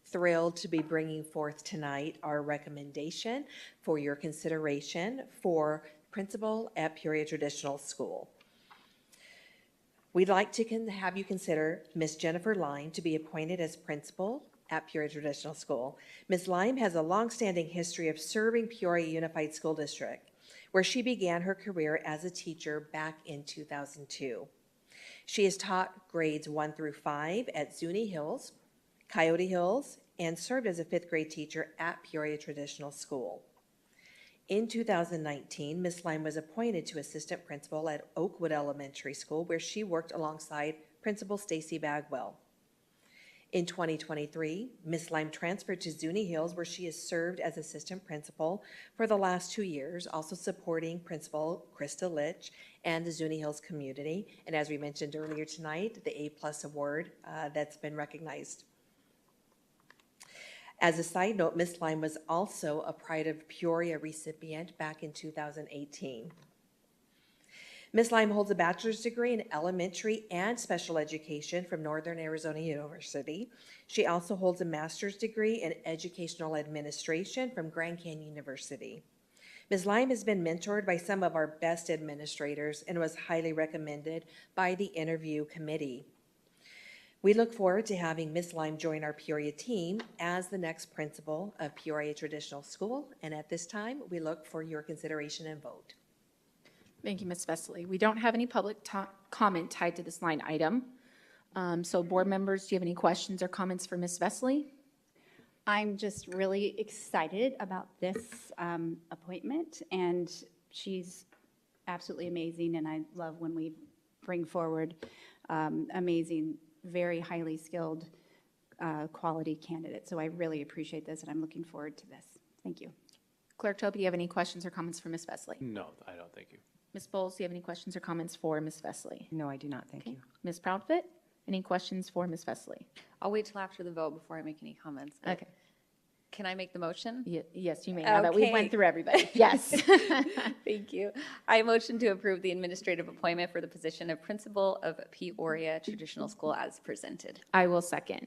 Speaker 14: thrilled to be bringing forth tonight our recommendation for your consideration for principal at Peoria Traditional School. We'd like to have you consider Ms. Jennifer Lime to be appointed as principal at Peoria Traditional School. Ms. Lime has a longstanding history of serving Peoria Unified School District, where she began her career as a teacher back in 2002. She has taught grades 1 through 5 at Zuni Hills, Coyote Hills, and served as a 5th grade teacher at Peoria Traditional School. In 2019, Ms. Lime was appointed to assistant principal at Oakwood Elementary School, where she worked alongside Principal Stacy Bagwell. In 2023, Ms. Lime transferred to Zuni Hills, where she has served as assistant principal for the last 2 years, also supporting Principal Krista Litch and the Zuni Hills community. And as we mentioned earlier tonight, the A+ award that's been recognized. As a side note, Ms. Lime was also a Pride of Peoria recipient back in 2018. Ms. Lime holds a bachelor's degree in elementary and special education from Northern Arizona University. She also holds a master's degree in educational administration from Grand Canyon University. Ms. Lime has been mentored by some of our best administrators and was highly recommended by the interview committee. We look forward to having Ms. Lime join our Peoria team as the next principal of Peoria Traditional School, and at this time, we look for your consideration and vote.
Speaker 3: Thank you, Ms. Vesley. We don't have any public comment tied to this line item. So board members, do you have any questions or comments for Ms. Vesley?
Speaker 4: I'm just really excited about this appointment, and she's absolutely amazing, and I love when we bring forward amazing, very highly skilled, quality candidates. So I really appreciate this, and I'm looking forward to this. Thank you.
Speaker 3: Clerk Toby, do you have any questions or comments for Ms. Vesley?
Speaker 6: No, I don't. Thank you.
Speaker 3: Ms. Bowles, do you have any questions or comments for Ms. Vesley?
Speaker 10: No, I do not. Thank you.
Speaker 3: Ms. Proudfit, any questions for Ms. Vesley?
Speaker 8: I'll wait till after the vote before I make any comments.
Speaker 3: Okay.
Speaker 8: Can I make the motion?
Speaker 3: Yes, you may, now that we went through everybody. Yes.
Speaker 8: Thank you. I motion to approve the administrative appointment for the position of principal of Peoria Traditional School as presented.
Speaker 3: I will second.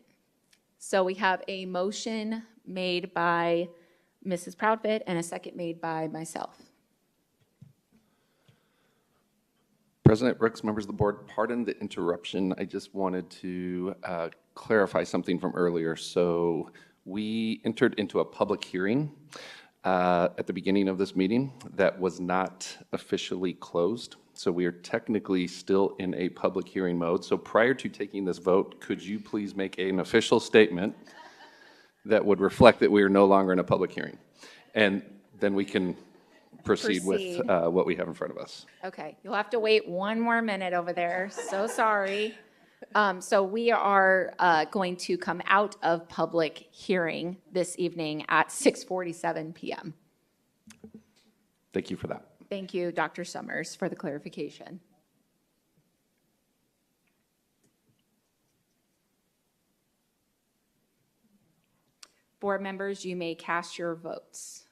Speaker 3: So we have a motion made by Mrs. Proudfit and a second made by myself.
Speaker 9: President Brooks, members of the board, pardon the interruption. I just wanted to clarify something from earlier. So we entered into a public hearing at the beginning of this meeting that was not officially closed. So we are technically still in a public hearing mode. So prior to taking this vote, could you please make an official statement that would reflect that we are no longer in a public hearing? And then we can proceed with what we have in front of us.
Speaker 3: Okay, you'll have to wait one more minute over there. So sorry. So we are going to come out of public hearing this evening at 6:47 p.m.
Speaker 9: Thank you for that.
Speaker 3: Thank you, Dr. Summers, for the clarification. Board members, you may cast your votes.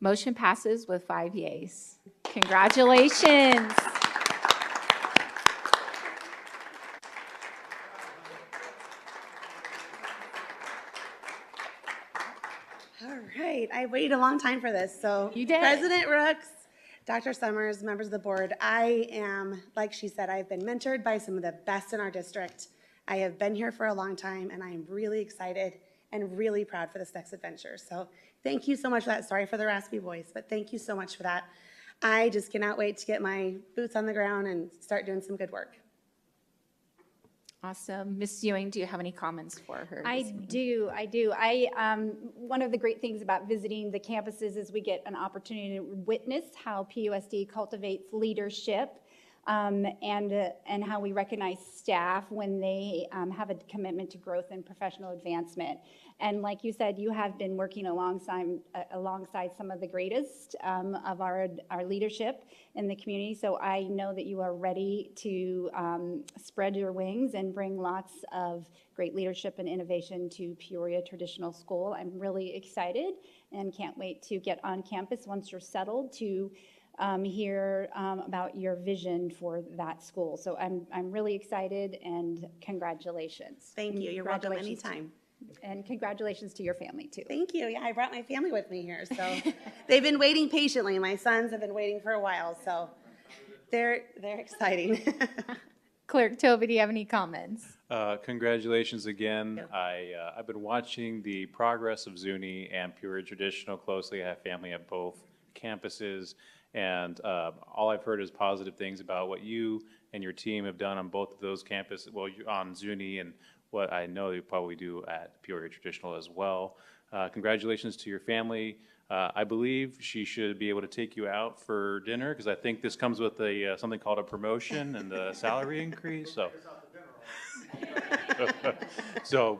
Speaker 3: Motion passes with 5 yeas. Congratulations.
Speaker 15: All right, I waited a long time for this. So
Speaker 3: you did.
Speaker 15: President Rooks, Dr. Summers, members of the board, I am, like she said, I've been mentored by some of the best in our district. I have been here for a long time, and I am really excited and really proud for this next adventure. So thank you so much for that. Sorry for the raspy voice, but thank you so much for that. I just cannot wait to get my boots on the ground and start doing some good work.
Speaker 3: Awesome. Ms. Ewing, do you have any comments for her?
Speaker 4: I do. One of the great things about visiting the campuses is we get an opportunity to witness how PUSD cultivates leadership and how we recognize staff when they have a commitment to growth and professional advancement. And like you said, you have been working alongside some of the greatest of our leadership in the community. So I know that you are ready to spread your wings and bring lots of great leadership and innovation to Peoria Traditional School. I'm really excited and can't wait to get on campus once you're settled to hear about your vision for that school. So I'm really excited, and congratulations.
Speaker 15: Thank you. You're welcome anytime.
Speaker 4: And congratulations to your family too.
Speaker 15: Thank you. Yeah, I brought my family with me here, so they've been waiting patiently. My sons have been waiting for a while, so they're exciting.
Speaker 3: Clerk Toby, do you have any comments?
Speaker 6: Congratulations again. I've been watching the progress of Zuni and Peoria Traditional closely. I have family at both campuses, and all I've heard is positive things about what you and your team have done on both of those campuses, well, on Zuni and what I know you probably do at Peoria Traditional as well. Congratulations to your family. I believe she should be able to take you out for dinner, because I think this comes with a something called a promotion and a salary increase.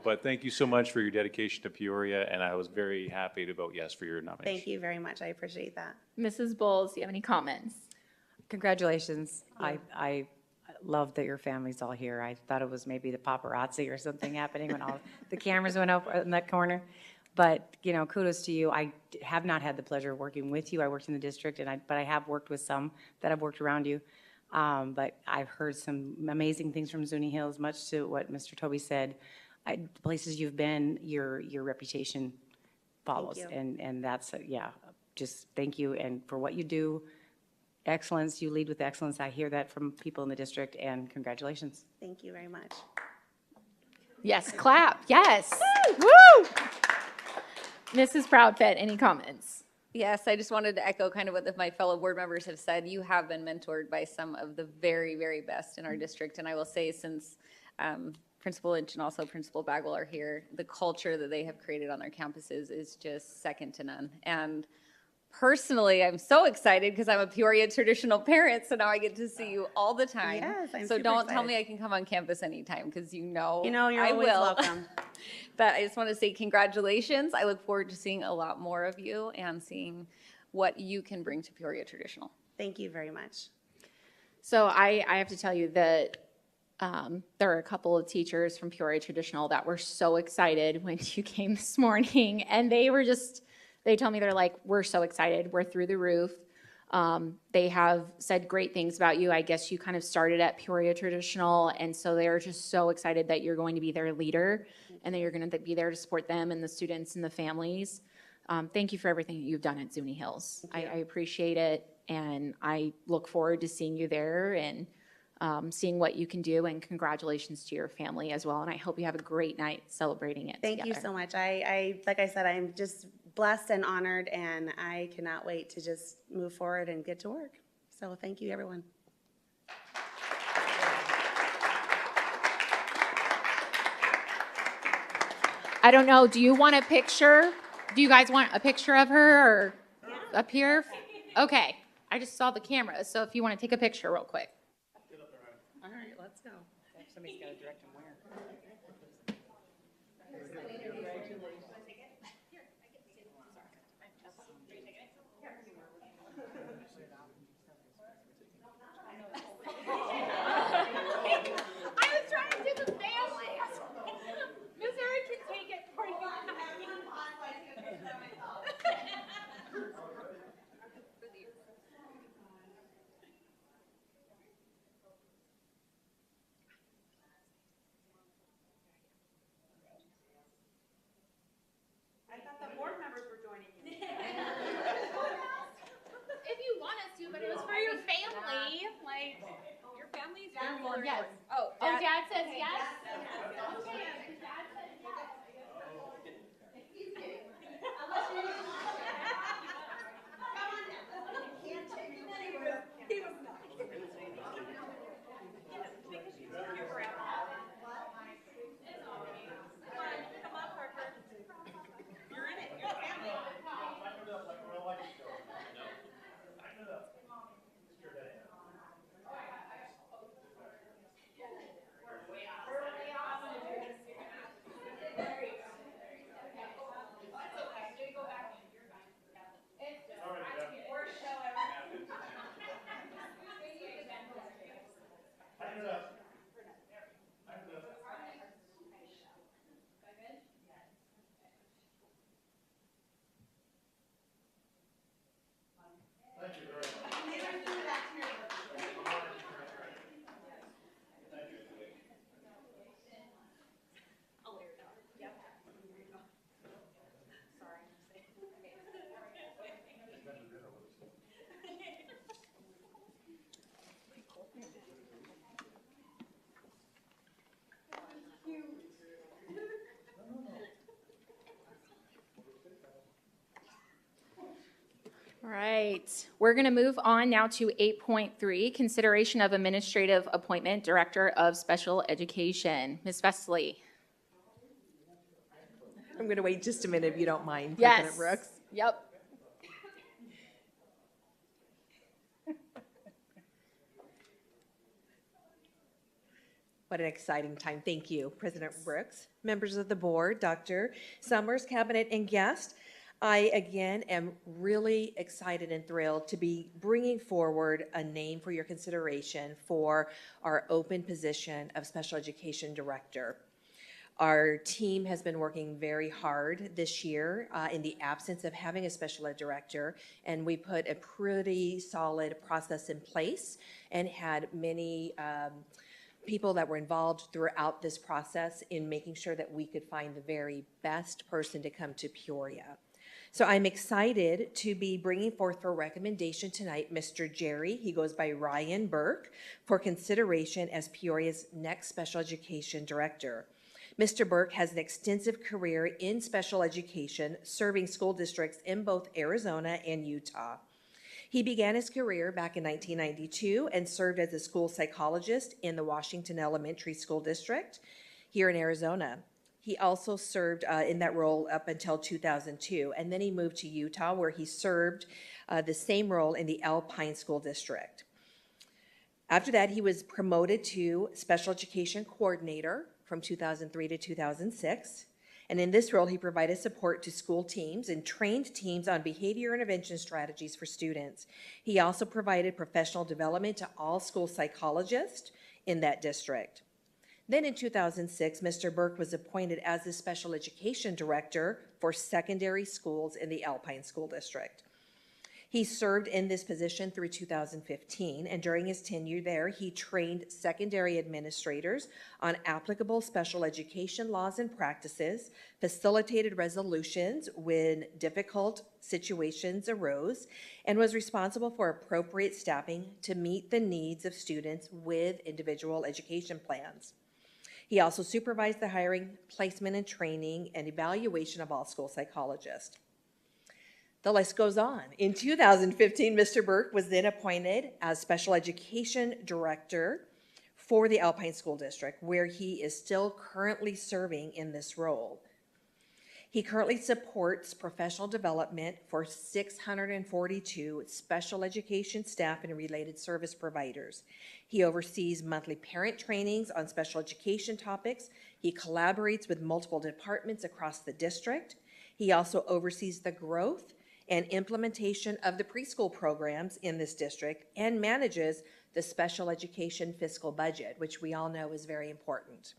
Speaker 6: But thank you so much for your dedication to Peoria, and I was very happy to vote yes for your nomination.
Speaker 15: Thank you very much. I appreciate that.
Speaker 3: Mrs. Bowles, do you have any comments?
Speaker 10: Congratulations. I love that your family's all here. I thought it was maybe the paparazzi or something happening when all the cameras went up in that corner. But, you know, kudos to you. I have not had the pleasure of working with you. I worked in the district, but I have worked with some that have worked around you. But I've heard some amazing things from Zuni Hills, much to what Mr. Toby said. The places you've been, your reputation follows. And that's, just thank you. And for what you do, excellence, you lead with excellence. I hear that from people in the district, and congratulations.
Speaker 15: Thank you very much.
Speaker 3: Yes, clap. Yes. Woo! Mrs. Proudfit, any comments?
Speaker 8: Yes, I just wanted to echo kind of what my fellow board members have said. You have been mentored by some of the very, very best in our district. And I will say, since Principal Lynch and also Principal Bagwell are here, the culture that they have created on their campuses is just second to none. And personally, I'm so excited because I'm a Peoria Traditional parent, so now I get to see you all the time.
Speaker 15: Yes, I'm
Speaker 8: so
Speaker 15: super
Speaker 8: don't
Speaker 15: excited.
Speaker 8: tell me I can come on campus anytime, because you know
Speaker 15: you're
Speaker 8: I
Speaker 15: always
Speaker 8: will.
Speaker 15: welcome.
Speaker 8: But I just want to say congratulations. I look forward to seeing a lot more of you and seeing what you can bring to Peoria Traditional.
Speaker 15: Thank you very much.
Speaker 3: So I have to tell you that there are a couple of teachers from Peoria Traditional that were so excited when you came this morning, and they told me, they're like, we're so excited, we're through the roof. They have said great things about you. I guess you kind of started at Peoria Traditional, and so they're just so excited that you're going to be their leader and that you're going to be there to support them and the students and the families. Thank you for everything that you've done at Zuni Hills. I appreciate it, and I look forward to seeing you there and seeing what you can do, and congratulations to your family as well. And I hope you have a great night celebrating it
Speaker 15: Thank you so much. Like I said, I'm just blessed and honored, and I cannot wait to just move forward and get to work. So thank you, everyone.
Speaker 3: I don't know, do you want a picture? Do you guys want a picture of her or up here? Okay, I just saw the camera, so if you want to take a picture real quick.
Speaker 10: All right, let's go. Somebody's got to direct them where.
Speaker 3: I was trying to do the family. Miss Erin can take it for you.
Speaker 15: I thought the board members were joining you.
Speaker 3: If you want us to, but it was for your family. Like,
Speaker 8: Your family's
Speaker 3: yes.
Speaker 8: Oh,
Speaker 3: Dad says yes? All right, we're going to move on now to 8.3, consideration of administrative appointment, Director of Special Education. Ms. Vesely.
Speaker 14: I'm going to wait just a minute if you don't mind,
Speaker 3: Yes.
Speaker 14: President Brooks.
Speaker 3: Yep.
Speaker 14: What an exciting time. Thank you, President Brooks, members of the board, Dr. Summers, cabinet, and guest. I, again, am really excited and thrilled to be bringing forward a name for your consideration for our open position of Special Education Director. Our team has been working very hard this year in the absence of having a special ed director, and we put a pretty solid process in place and had many people that were involved throughout this process in making sure that we could find the very best person to come to Peoria. So I'm excited to be bringing forth for recommendation tonight Mr. Jerry, he goes by Ryan Burke, for consideration as Peoria's next special education director. Mr. Burke has an extensive career in special education, serving school districts in both Arizona and Utah. He began his career back in 1992 and served as a school psychologist in the Washington Elementary School District here in Arizona. He also served in that role up until 2002, and then he moved to Utah, where he served the same role in the Alpine School District. After that, he was promoted to Special Education Coordinator from 2003 to 2006. And in this role, he provided support to school teams and trained teams on behavior intervention strategies for students. He also provided professional development to all school psychologists in that district. Then in 2006, Mr. Burke was appointed as the Special Education Director for secondary schools in the Alpine School District. He served in this position through 2015, and during his tenure there, he trained secondary administrators on applicable special education laws and practices, facilitated resolutions when difficult situations arose, and was responsible for appropriate staffing to meet the needs of students with individual education plans. He also supervised the hiring, placement, and training and evaluation of all school psychologists. The list goes on. In 2015, Mr. Burke was then appointed as Special Education Director for the Alpine School District, where he is still currently serving in this role. He currently supports professional development for 642 special education staff and related service providers. He oversees monthly parent trainings on special education topics. He collaborates with multiple departments across the district. He also oversees the growth and implementation of the preschool programs in this district and manages the special education fiscal budget, which we all know is very important.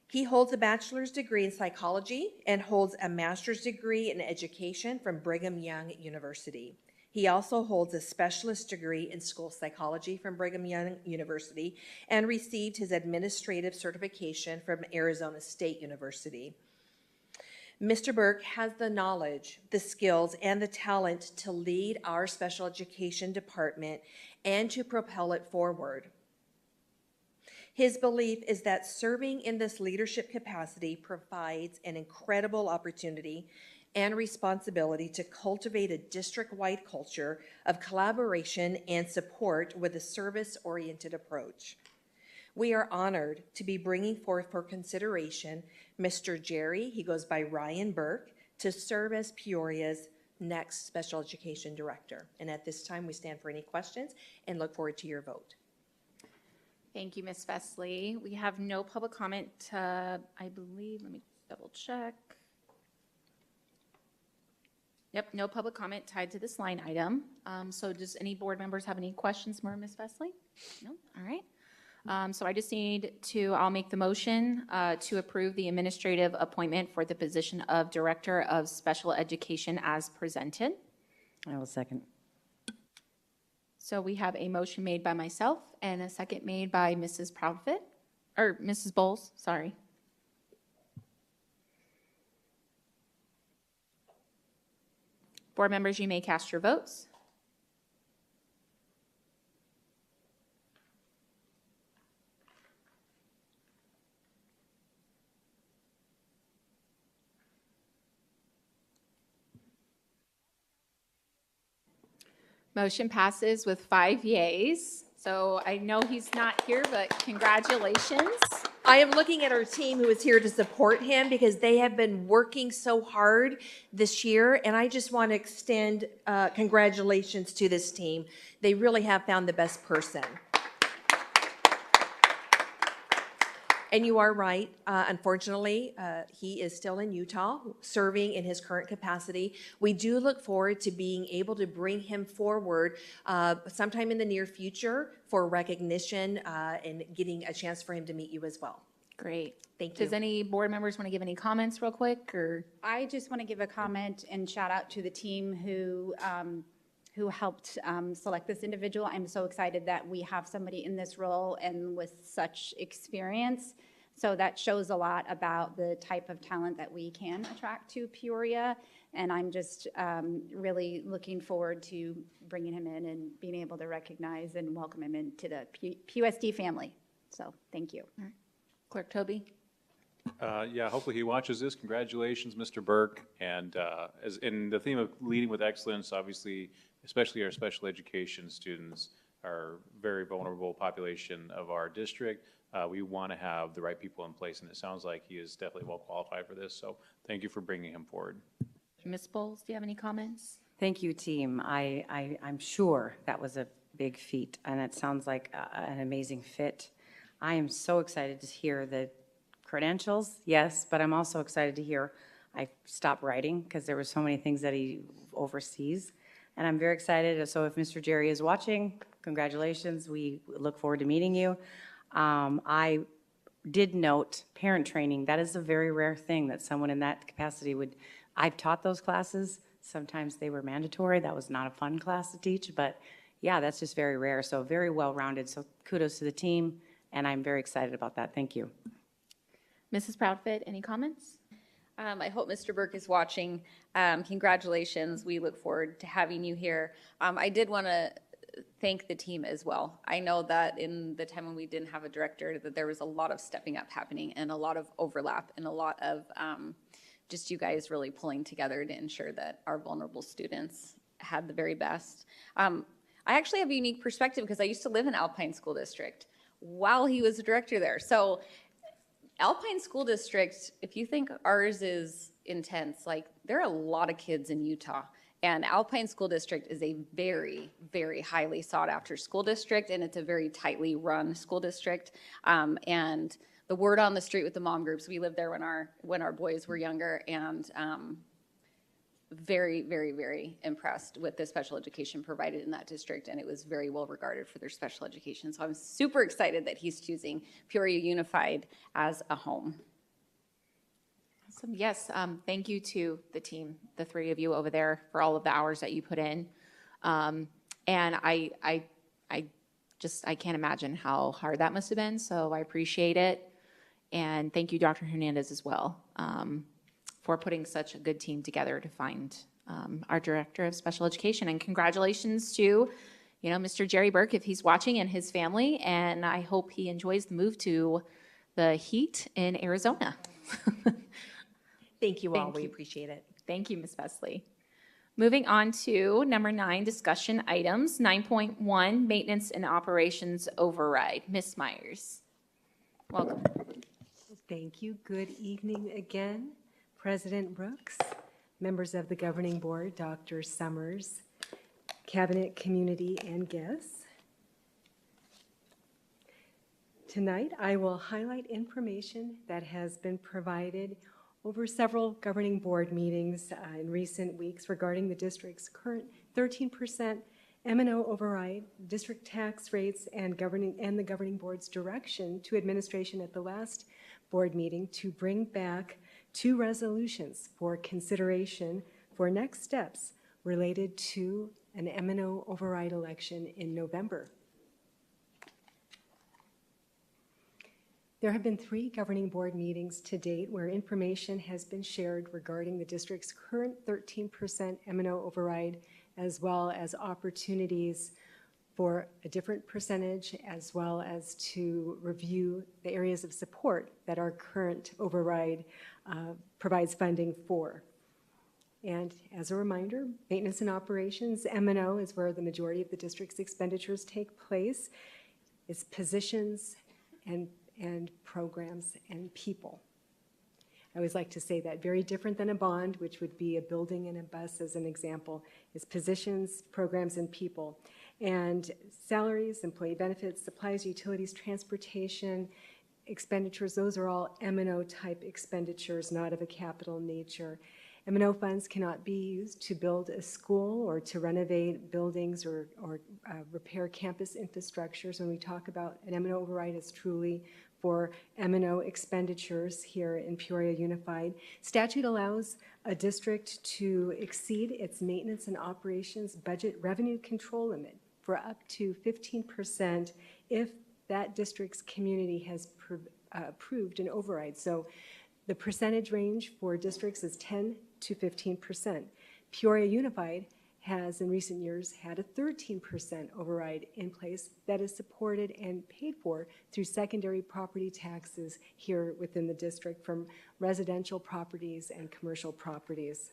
Speaker 14: He holds a bachelor's degree in psychology and holds a master's degree in education from Brigham Young University. He also holds a specialist degree in school psychology from Brigham Young University and received his administrative certification from Arizona State University. Mr. Burke has the knowledge, the skills, and the talent to lead our special education department and to propel it forward. His belief is that serving in this leadership capacity provides an incredible opportunity and responsibility to cultivate a district-wide culture of collaboration and support with a service-oriented approach. We are honored to be bringing forth for consideration Mr. Jerry, he goes by Ryan Burke, to serve as Peoria's next Special Education Director. And at this time, we stand for any questions and look forward to your vote.
Speaker 3: Thank you, Ms. Fesley. We have no public comment, I believe. Let me double check. Yep, no public comment tied to this line item. So does any board members have any questions for Ms. Fesley? No? All right. So I just need to, I'll make the motion to approve the administrative appointment for the position of Director of Special Education as presented.
Speaker 10: I will second.
Speaker 3: So we have a motion made by myself and a second made by Mrs. Proudfit, or Mrs. Bowles, sorry. Board members, you may cast your votes. Motion passes with 5 yeas. So I know he's not here, but congratulations.
Speaker 14: I am looking at our team who is here to support him because they have been working so hard this year, and I just want to extend congratulations to this team. They really have found the best person. And you are right. Unfortunately, he is still in Utah, serving in his current capacity. We do look forward to being able to bring him forward sometime in the near future for recognition and getting a chance for him to meet you as well.
Speaker 3: Great.
Speaker 14: Thank you.
Speaker 3: Does any board members want to give any comments real quick? Or
Speaker 4: I just want to give a comment and shout out to the team who helped select this individual. I'm so excited that we have somebody in this role and with such experience. So that shows a lot about the type of talent that we can attract to Peoria. And I'm just really looking forward to bringing him in and being able to recognize and welcome him into the PUSD family. So thank you.
Speaker 3: All right. Clerk Toby.
Speaker 6: Yeah, hopefully he watches this. Congratulations, Mr. Burke. And as in the theme of leading with excellence, obviously, especially our special education students are a very vulnerable population of our district. We want to have the right people in place, and it sounds like he is definitely well qualified for this. So thank you for bringing him forward.
Speaker 3: Ms. Bowles, do you have any comments?
Speaker 10: Thank you, team. I'm sure that was a big feat, and it sounds like an amazing fit. I am so excited to hear the credentials, yes, but I'm also excited to hear I stopped writing because there were so many things that he oversees, and I'm very excited. So if Mr. Jerry is watching, congratulations. We look forward to meeting you. I did note parent training. That is a very rare thing that someone in that capacity would. I've taught those classes, Sometimes they were mandatory. That was not a fun class to teach, but yeah, that's just very rare. So very well-rounded. So kudos to the team, and I'm very excited about that. Thank you.
Speaker 3: Mrs. Proudfit, any comments?
Speaker 8: I hope Mr. Burke is watching. Congratulations. We look forward to having you here. I did want to thank the team as well. I know that in the time when we didn't have a director, that there was a lot of stepping up happening and a lot of overlap and a lot of just you guys really pulling together to ensure that our vulnerable students had the very best. I actually have a unique perspective because I used to live in Alpine School District while he was a director there. So Alpine School District, if you think ours is intense, like there are a lot of kids in Utah, and Alpine School District is a very, very highly sought after school district, and it's a very tightly run school district. And the word on the street with the mom groups, we lived there when our boys were younger, and very, very, very impressed with the special education provided in that district, and it was very well regarded for their special education. So I'm super excited that he's choosing Peoria Unified as a home.
Speaker 3: Awesome. Yes, thank you to the team, the three of you over there, for all of the hours that you put in. And I can't imagine how hard that must have been, so I appreciate it. And thank you, Dr. Hernandez, as well, for putting such a good team together to find our Director of Special Education. And congratulations to, Mr. Jerry Burke, if he's watching, and his family. And I hope he enjoys the move to the heat in Arizona.
Speaker 14: Thank you all. We appreciate it.
Speaker 3: Thank you, Ms. Besley. Moving on to number 9, discussion items. 9.1, maintenance and operations override. Ms. Myers, welcome.
Speaker 7: Thank you. Good evening again. President Brooks, members of the Governing Board, Dr. Summers, Cabinet, community, and guests. Tonight, I will highlight information that has been provided over several Governing Board meetings in recent weeks regarding the district's current 13% M&O override, district tax rates, and the Governing Board's direction to administration at the last board meeting to bring back 2 resolutions for consideration for next steps related to an M&O override election in November. There have been 3 Governing Board meetings to date where information has been shared regarding the district's current 13% M&O override, as well as opportunities for a different percentage, as well as to review the areas of support that our current override provides funding for. And as a reminder, maintenance and operations, M&O, is where the majority of the district's expenditures take place. It's positions and programs and people. I always like to say that very different than a bond, which would be a building and a bus as an example, is positions, programs, and people. And salaries, employee benefits, supplies, utilities, transportation, expenditures, those are all M&O type expenditures, not of a capital nature. M&O funds cannot be used to build a school or to renovate buildings or repair campus infrastructures. When we talk about an M&O override, it's truly for M&O expenditures here in Peoria Unified. Statute allows a district to exceed its maintenance and operations budget revenue control limit for up to 15% if that district's community has approved an override. So the percentage range for districts is 10 to 15%. Peoria Unified has in recent years had a 13% override in place that is supported and paid for through secondary property taxes here within the district from residential properties and commercial properties.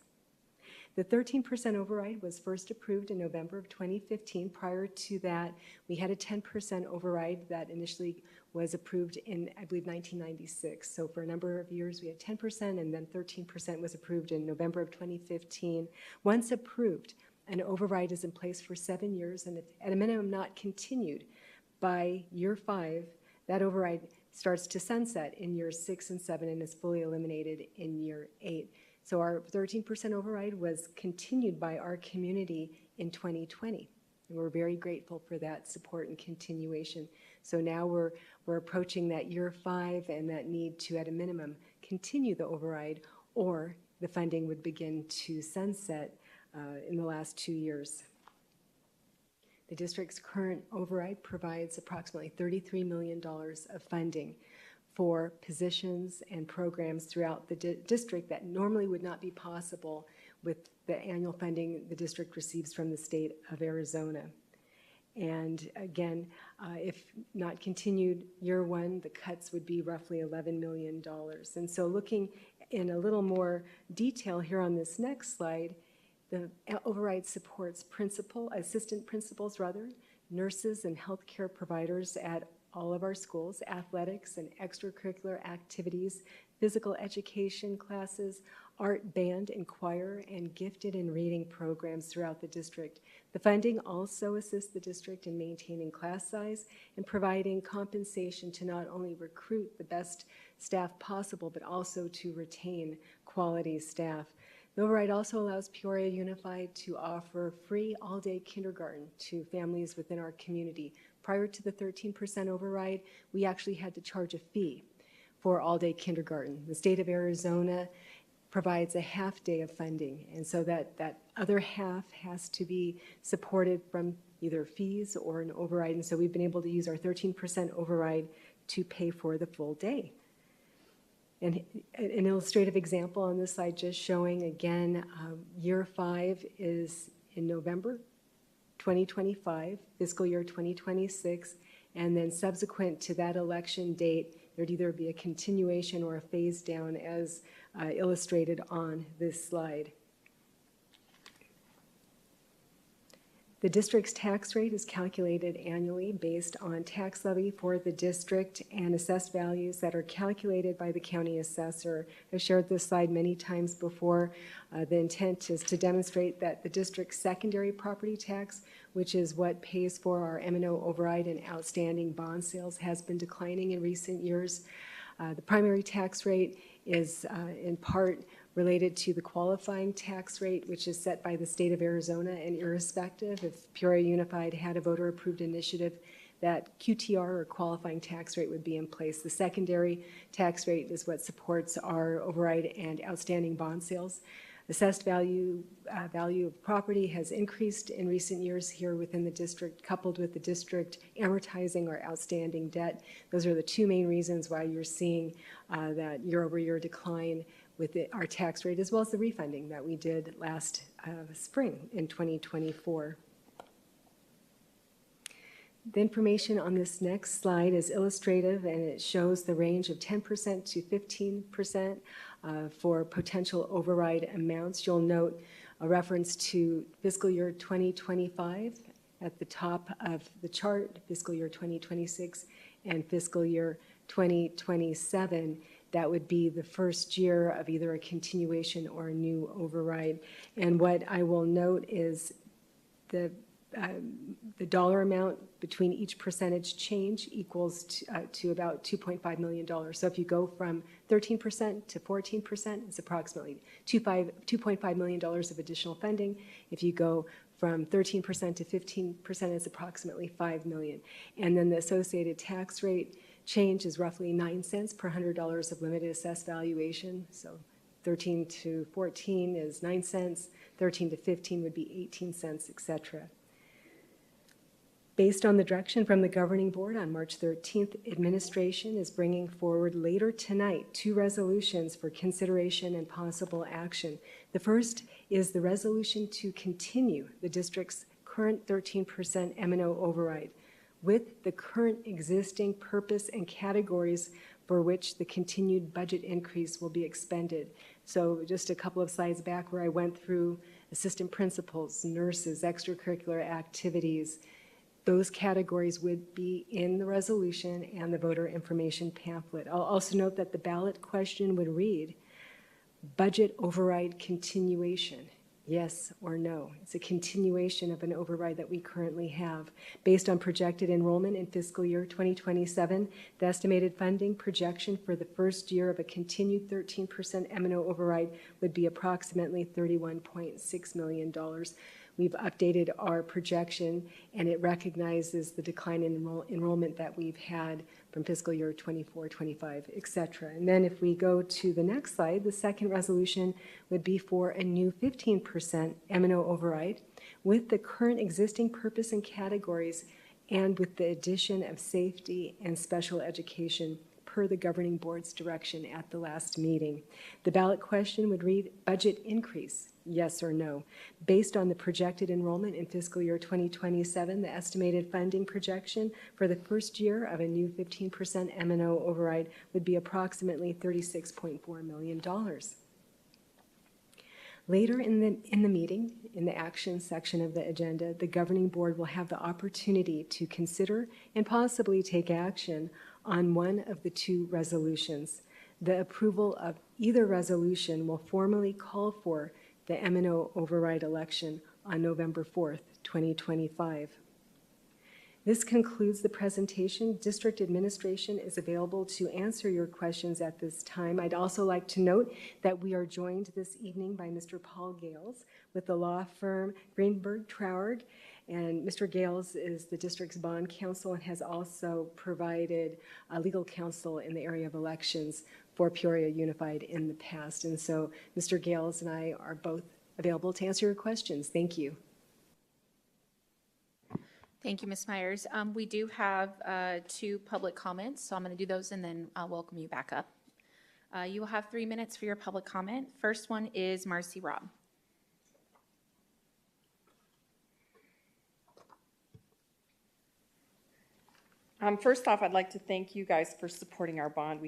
Speaker 7: The 13% override was first approved in November of 2015. Prior to that, we had a 10% override that initially was approved in, I believe, 1996. So for a number of years, we had 10%, and then 13% was approved in November of 2015. Once approved, an override is in place for 7 years, and if at a minimum not continued by year 5, that override starts to sunset in years 6 and 7 and is fully eliminated in year 8. So our 13% override was continued by our community in 2020. And we're very grateful for that support and continuation. So now we're approaching that year 5 and that need to, at a minimum, continue the override, or the funding would begin to sunset in the last 2 years. The district's current override provides approximately $33 million of funding for positions and programs throughout the district that normally would not be possible with the annual funding the district receives from the state of Arizona. And again, if not continued year one, the cuts would be roughly $11 million. And so looking in a little more detail here on this next slide, the override supports assistant principals, nurses and healthcare providers at all of our schools, athletics and extracurricular activities, physical education classes, art, band, and choir, and gifted and reading programs throughout the district. The funding also assists the district in maintaining class size and providing compensation to not only recruit the best staff possible, but also to retain quality staff. The override also allows Peoria Unified to offer free all-day kindergarten to families within our community. Prior to the 13% override, we actually had to charge a fee for all-day kindergarten. The state of Arizona provides a half day of funding, and so that other half has to be supported from either fees or an override, and so we've been able to use our 13% override to pay for the full day. And an illustrative example on this slide just showing, again, year 5 is in November 2025, fiscal year 2026, and then subsequent to that election date, there'd either be a continuation or a phase down as illustrated on this slide. The district's tax rate is calculated annually based on tax levy for the district and assessed values that are calculated by the county assessor. I've shared this slide many times before. The intent is to demonstrate that the district's secondary property tax, which is what pays for our M&O override and outstanding bond sales, has been declining in recent years. The primary tax rate is in part related to the qualifying tax rate, which is set by the state of Arizona, and irrespective if Peoria Unified had a voter-approved initiative, that QTR or qualifying tax rate would be in place. The secondary tax rate is what supports our override and outstanding bond sales. Assessed value of property has increased in recent years here within the district, coupled with the district amortizing our outstanding debt. Those are the two main reasons why you're seeing that year-over-year decline with our tax rate, as well as the refunding that we did last spring in 2024. The information on this next slide is illustrative, and it shows the range of 10% to 15% for potential override amounts. You'll note a reference to fiscal year 2025 at the top of the chart, fiscal year 2026, and fiscal year 2027. That would be the first year of either a continuation or a new override. And what I will note is the dollar amount between each percentage change equals to about $2.5 million. So if you go from 13% to 14%, it's approximately $2.5 million of additional funding. If you go from 13% to 15%, it's approximately $5 million. And then the associated tax rate change is roughly 9 cents per $100 of limited assessed valuation. So 13 to 14 is 9 cents, 13 to 15 would be 18 cents, etc. Based on the direction from the governing board on March 13th, administration is bringing forward later tonight 2 resolutions for consideration and possible action. The first is the resolution to continue the district's current 13% M&O override with the current existing purpose and categories for which the continued budget increase will be expended. So just a couple of slides back where I went through assistant principals, nurses, extracurricular activities, those categories would be in the resolution and the voter information pamphlet. I'll also note that the ballot question would read, budget override continuation, yes or no. It's a continuation of an override that we currently have. Based on projected enrollment in fiscal year 2027, the estimated funding projection for the first year of a continued 13% M&O override would be approximately $31.6 million. We've updated our projection, and it recognizes the decline in enrollment that we've had from fiscal year 24, 25, et cetera. And then if we go to the next slide, the second resolution would be for a new 15% M&O override with the current existing purpose and categories and with the addition of safety and special education per the governing board's direction at the last meeting. The ballot question would read, budget increase, yes or no. Based on the projected enrollment in fiscal year 2027, the estimated funding projection for the first year of a new 15% M&O override would be approximately $36.4 million. Later in the meeting, in the action section of the agenda, the governing board will have the opportunity to consider and possibly take action on one of the two resolutions. The approval of either resolution will formally call for the M&O override election on November 4th, 2025. This concludes the presentation. District administration is available to answer your questions at this time. I'd also like to note that we are joined this evening by Mr. Paul Gales with the law firm Greenberg Traurig, and Mr. Gales is the district's bond counsel and has also provided legal counsel in the area of elections for Peoria Unified in the past. And so Mr. Gales and I are both available to answer your questions. Thank you.
Speaker 3: Thank you, Ms. Myers. We do have two public comments, so I'm going to do those and then I'll welcome you back up. You will have 3 minutes for your public comment. First one is Marcy Robb.
Speaker 13: First off, I'd like to thank you guys for supporting our bond.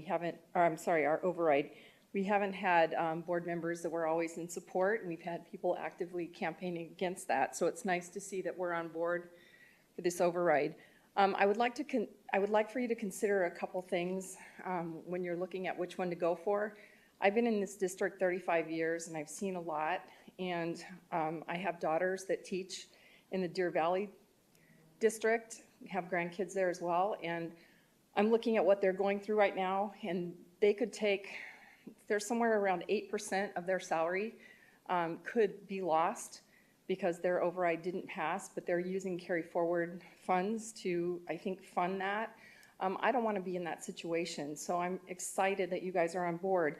Speaker 13: Our override. We haven't had board members that were always in support, and we've had people actively campaigning against that. So it's nice to see that we're on board for this override. I would like for you to consider a couple things when you're looking at which one to go for. I've been in this district 35 years, and I've seen a lot. And I have daughters that teach in the Deer Valley district. Have grandkids there as well, and I'm looking at what they're going through right now, and they could take, there's somewhere around 8% of their salary could be lost because their override didn't pass, but they're using carry forward funds to, I think, fund that. I don't want to be in that situation, so I'm excited that you guys are on board.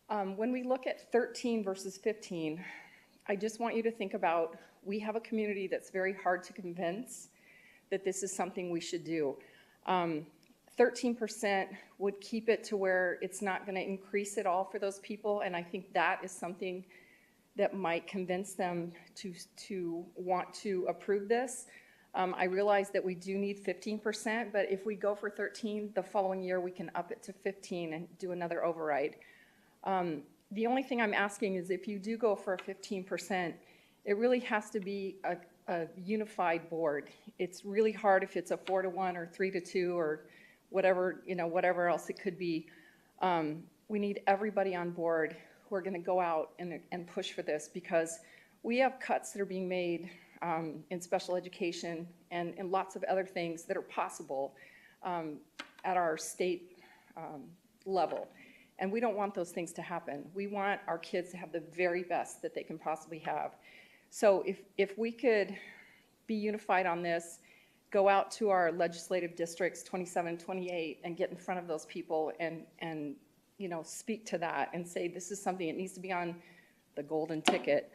Speaker 13: When we look at 13 versus 15, I just want you to think about, we have a community that's very hard to convince that this is something we should do. 13% would keep it to where it's not going to increase at all for those people, and I think that is something that might convince them to want to approve this. I realize that we do need 15%, but if we go for 13, the following year we can up it to 15 and do another override. The only thing I'm asking is if you do go for a 15%, it really has to be a unified board. It's really hard if it's a 4-to-1 or 3-to-2 or whatever, whatever else it could be. We need everybody on board who are going to go out and push for this, because we have cuts that are being made in special education and lots of other things that are possible at our state level. And we don't want those things to happen. We want our kids to have the very best that they can possibly have. So if we could be unified on this, go out to our legislative districts, 27, 28, and get in front of those people and speak to that and say this is something that needs to be on the golden ticket.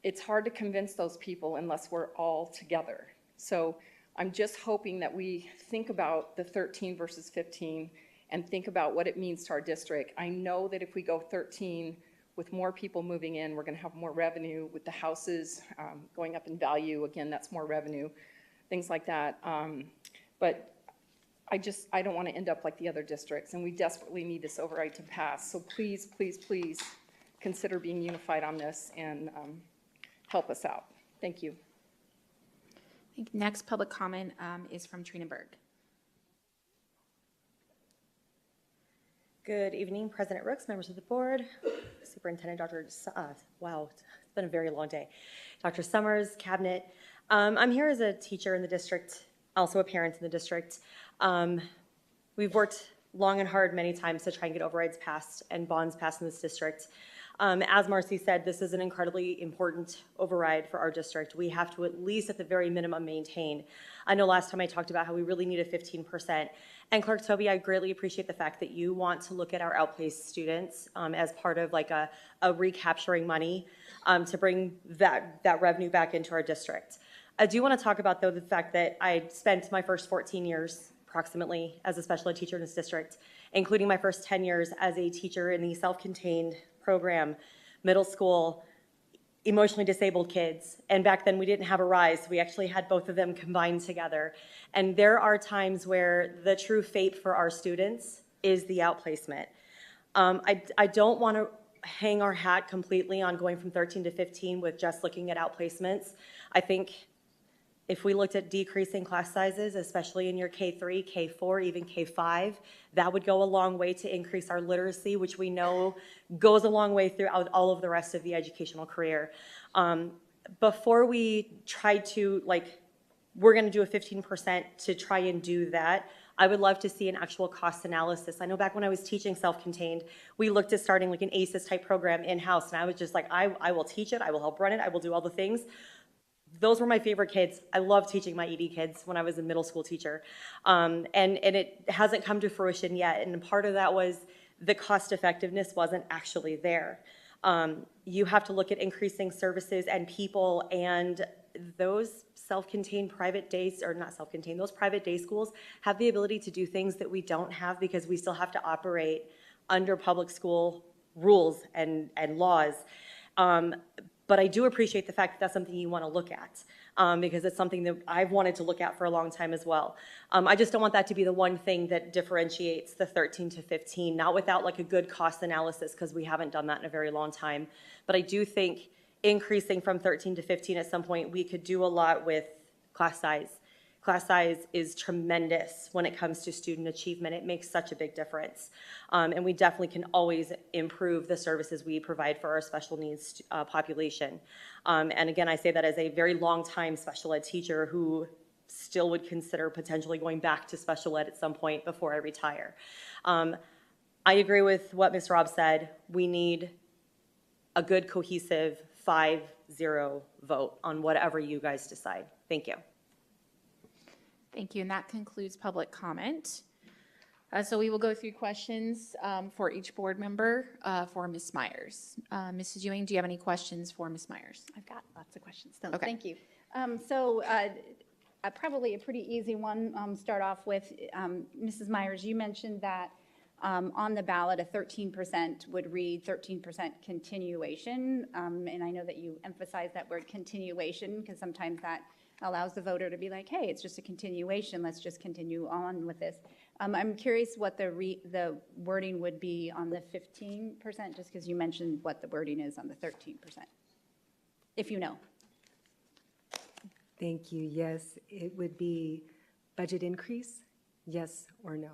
Speaker 13: It's hard to convince those people unless we're all together. So I'm just hoping that we think about the 13 versus 15 and think about what it means to our district. I know that if we go 13, with more people moving in, we're going to have more revenue with the houses going up in value. Again, that's more revenue, things like that. But I don't want to end up like the other districts, and we desperately need this override to pass. So please, please, please consider being unified on this and help us out. Thank you.
Speaker 3: Next public comment is from Trina Berg.
Speaker 16: Good evening, President Rooks, members of the board, Superintendent Dr. Wow, it's been a very long day. Dr. Summers, Cabinet. I'm here as a teacher in the district, also a parent in the district. We've worked long and hard many times to try and get overrides passed and bonds passed in this district. As Marcy said, this is an incredibly important override for our district. We have to at least at the very minimum maintain. I know last time I talked about how we really need a 15%, And Clerk Toby, I greatly appreciate the fact that you want to look at our outplaced students as part of like a recapturing money to bring that revenue back into our district. I do want to talk about, though, the fact that I spent my first 14 years approximately as a special ed teacher in this district, including my first 10 years as a teacher in the self-contained program, middle school, emotionally disabled kids. And back then we didn't have a RISE. We actually had both of them combined together. And there are times where the true fate for our students is the outplacement. I don't want to hang our hat completely on going from 13 to 15 with just looking at outplacements. I think if we looked at decreasing class sizes, especially in your K3, K4, even K5, that would go a long way to increase our literacy, which we know goes a long way throughout all of the rest of the educational career. Before we try to, like, we're going to do a 15% to try and do that, I would love to see an actual cost analysis. I know back when I was teaching self-contained, we looked at starting like an ACES type program in-house, and I was just like, I will teach it, I will help run it, I will do all the things. Those were my favorite kids. I loved teaching my ED kids when I was a middle school teacher. And it hasn't come to fruition yet. And part of that was the cost effectiveness wasn't actually there. You have to look at increasing services and people, and those self-contained private days, or not self-contained, those private day schools have the ability to do things that we don't have because we still have to operate under public school rules and laws. But I do appreciate the fact that that's something you want to look at because it's something that I've wanted to look at for a long time as well. I just don't want that to be the one thing that differentiates the 13 to 15, not without like a good cost analysis, because we haven't done that in a very long time. But I do think increasing from 13 to 15 at some point, we could do a lot with class size. Class size is tremendous when it comes to student achievement. It makes such a big difference. And we definitely can always improve the services we provide for our special needs population. And again, I say that as a very long time special ed teacher who still would consider potentially going back to special ed at some point before I retire. I agree with what Ms. Robb said. We need a good cohesive 5-0 vote on whatever you guys decide. Thank you.
Speaker 3: Thank you, and that concludes public comment. So we will go through questions for each board member for Ms. Myers. Mrs. Ewing, do you have any questions for Ms. Myers?
Speaker 4: I've got lots of questions. So
Speaker 3: Okay.
Speaker 4: Thank you. Probably a pretty easy one. Start off with Mrs. Myers. You mentioned that on the ballot, a 13% would read 13% continuation, and I know that you emphasize that word continuation because sometimes that allows the voter to be like, hey, it's just a continuation, let's just continue on with this. I'm curious what the wording would be on the 15%, just because you mentioned what the wording is on the 13%, if you know.
Speaker 7: Thank you. Yes, it would be budget increase, yes or no.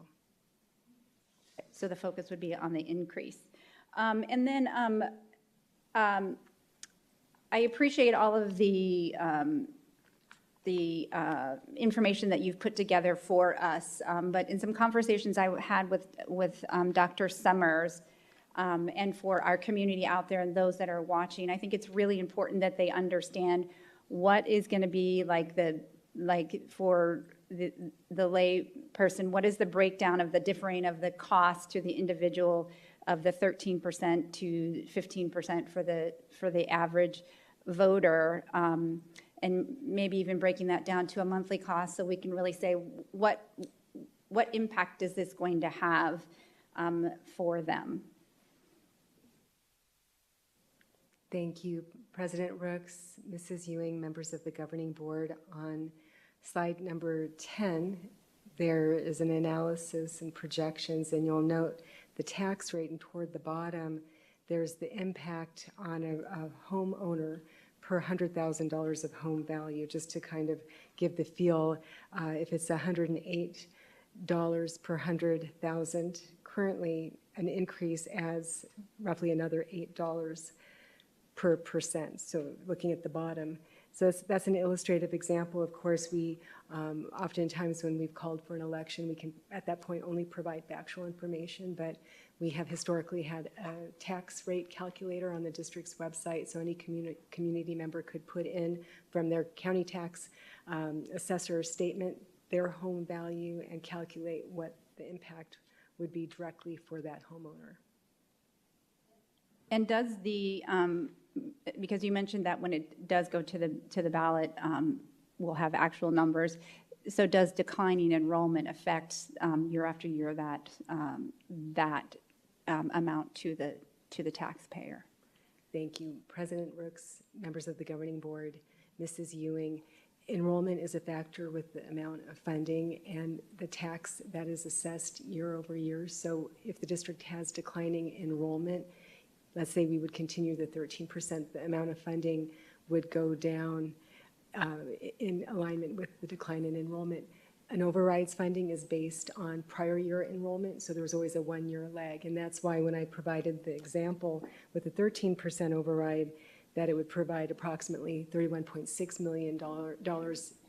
Speaker 4: So the focus would be on the increase. And then I appreciate all of the information that you've put together for us. But in some conversations I had with Dr. Summers and for our community out there and those that are watching, I think it's really important that they understand what is going to be for the lay person, what is the breakdown of the differing of the cost to the individual of the 13% to 15% for the average voter. And maybe even breaking that down to a monthly cost so we can really say what impact is this going to have for them.
Speaker 7: Thank you, President Rooks, Mrs. Ewing, members of the governing board. On slide number 10, there is an analysis and projections, and you'll note the tax rate, and toward the bottom, there's the impact on a homeowner per $100,000 of home value, just to kind of give the feel. If it's $108 per 100,000, currently an increase as roughly another $8 per percent. So looking at the bottom. So that's an illustrative example. Of course, we oftentimes when we've called for an election, we can at that point only provide factual information, but we have historically had a tax rate calculator on the district's website, so any community member could put in from their county tax assessor statement their home value and calculate what the impact would be directly for that homeowner.
Speaker 4: And does the, because you mentioned that when it does go to the ballot, we'll have actual numbers. So does declining enrollment affect year after year that amount to the taxpayer?
Speaker 7: Thank you. President Rooks, members of the governing board, Mrs. Ewing. Enrollment is a factor with the amount of funding and the tax that is assessed year over year. So if the district has declining enrollment, let's say we would continue the 13%, the amount of funding would go down in alignment with the decline in enrollment. An override's funding is based on prior year enrollment, so there's always a 1-year lag. And that's why when I provided the example with the 13% override, that it would provide approximately $31.6 million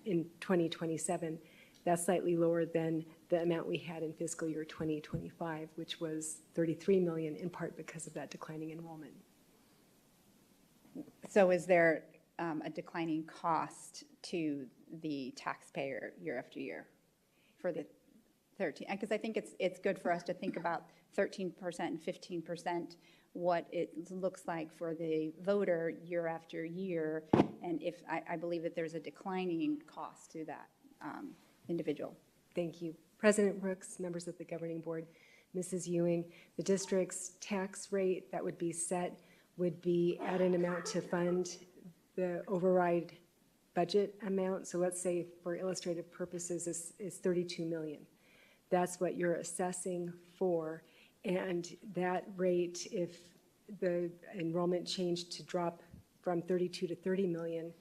Speaker 7: in 2027. That's slightly lower than the amount we had in fiscal year 2025, which was $33 million, in part because of that declining enrollment.
Speaker 4: So is there a declining cost to the taxpayer year after year for the 13? Because I think it's good for us to think about 13% and 15%, what it looks like for the voter year after year, and if I believe that there's a declining cost to that individual.
Speaker 7: Thank you. President Brooks, members of the governing board, Mrs. Ewing, the district's tax rate that would be set would be at an amount to fund the override budget amount. So let's say for illustrative purposes is $32 million. That's what you're assessing for. And that rate, if the enrollment changed to drop from 32 to 30 million,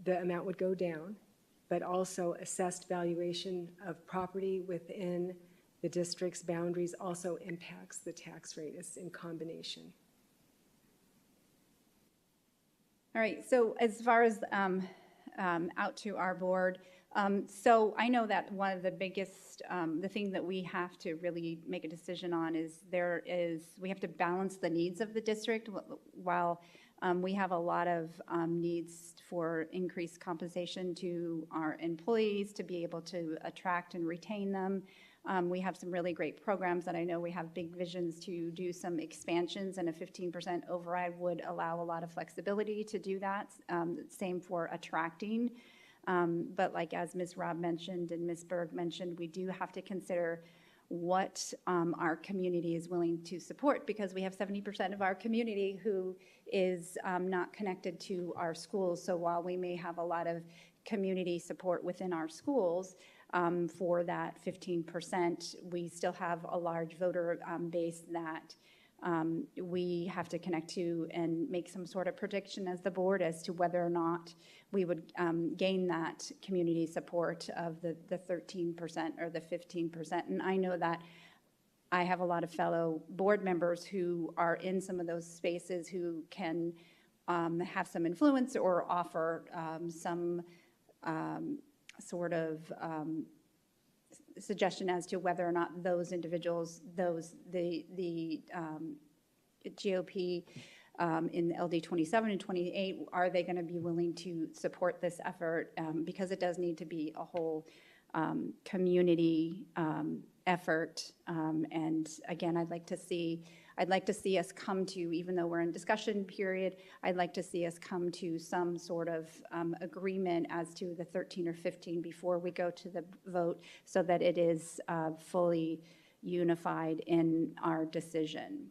Speaker 7: the amount would go down, but also assessed valuation of property within the district's boundaries also impacts the tax rate. It's in combination.
Speaker 4: All right, so as far as out to our board, so I know that one of the biggest, the thing that we have to really make a decision on is we have to balance the needs of the district while we have a lot of needs for increased compensation to our employees to be able to attract and retain them. We have some really great programs that I know we have big visions to do some expansions, and a 15% override would allow a lot of flexibility to do that. Same for attracting. But like as Ms. Robb mentioned and Ms. Berg mentioned, we do have to consider what our community is willing to support, because we have 70% of our community who is not connected to our schools. So while we may have a lot of community support within our schools, for that 15%, we still have a large voter base that we have to connect to and make some sort of prediction as the board as to whether or not we would gain that community support of the 13% or the 15%. And I know that I have a lot of fellow board members who are in some of those spaces who can have some influence or offer some sort of suggestion as to whether or not those individuals, the GOP in the LD 27 and 28, are they going to be willing to support this effort? Because it does need to be a whole community effort. And again, I'd like to see us come to, even though we're in discussion period, I'd like to see us come to some sort of agreement as to the 13 or 15 before we go to the vote, so that it is fully unified in our decision.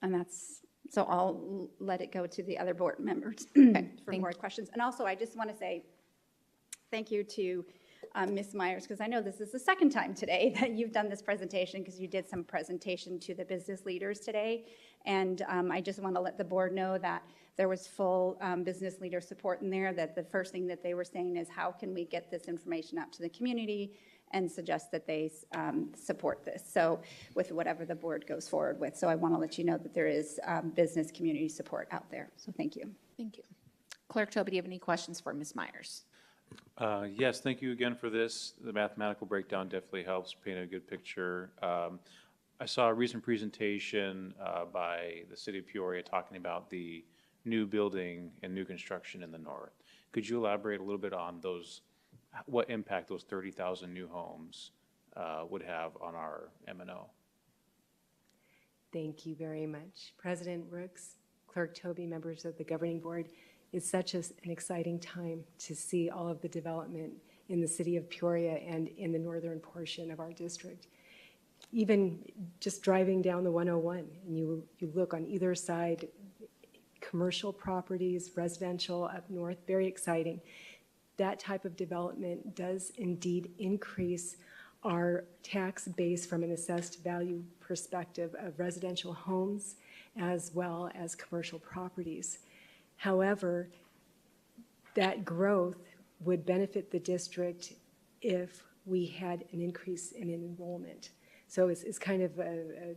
Speaker 4: And that's, so I'll let it go to the other board members for more questions. And also, I just want to say thank you to Ms. Myers, because I know this is the second time today that you've done this presentation, because you did some presentation to the business leaders today. And I just want to let the board know that there was full business leader support in there, that the first thing that they were saying is, how can we get this information out to the community, and suggest that they support this, so with whatever the board goes forward with. So I want to let you know that there is business community support out there. So thank you.
Speaker 17: Thank you. Clerk Toby, do you have any questions for Ms. Myers?
Speaker 6: Yes, thank you again for this. The mathematical breakdown definitely helps paint a good picture. I saw a recent presentation by the city of Peoria talking about the new building and new construction in the north. Could you elaborate a little bit on those, what impact those 30,000 new homes would have on our M&O.
Speaker 7: Thank you very much. President Rooks, Clerk Toby, members of the Governing Board, it's such an exciting time to see all of the development in the city of Peoria and in the northern portion of our district. Even just driving down the 101, and you look on either side, commercial properties, residential up north, very exciting. That type of development does indeed increase our tax base from an assessed value perspective of residential homes as well as commercial properties. However, that growth would benefit the district if we had an increase in enrollment. So it's kind of a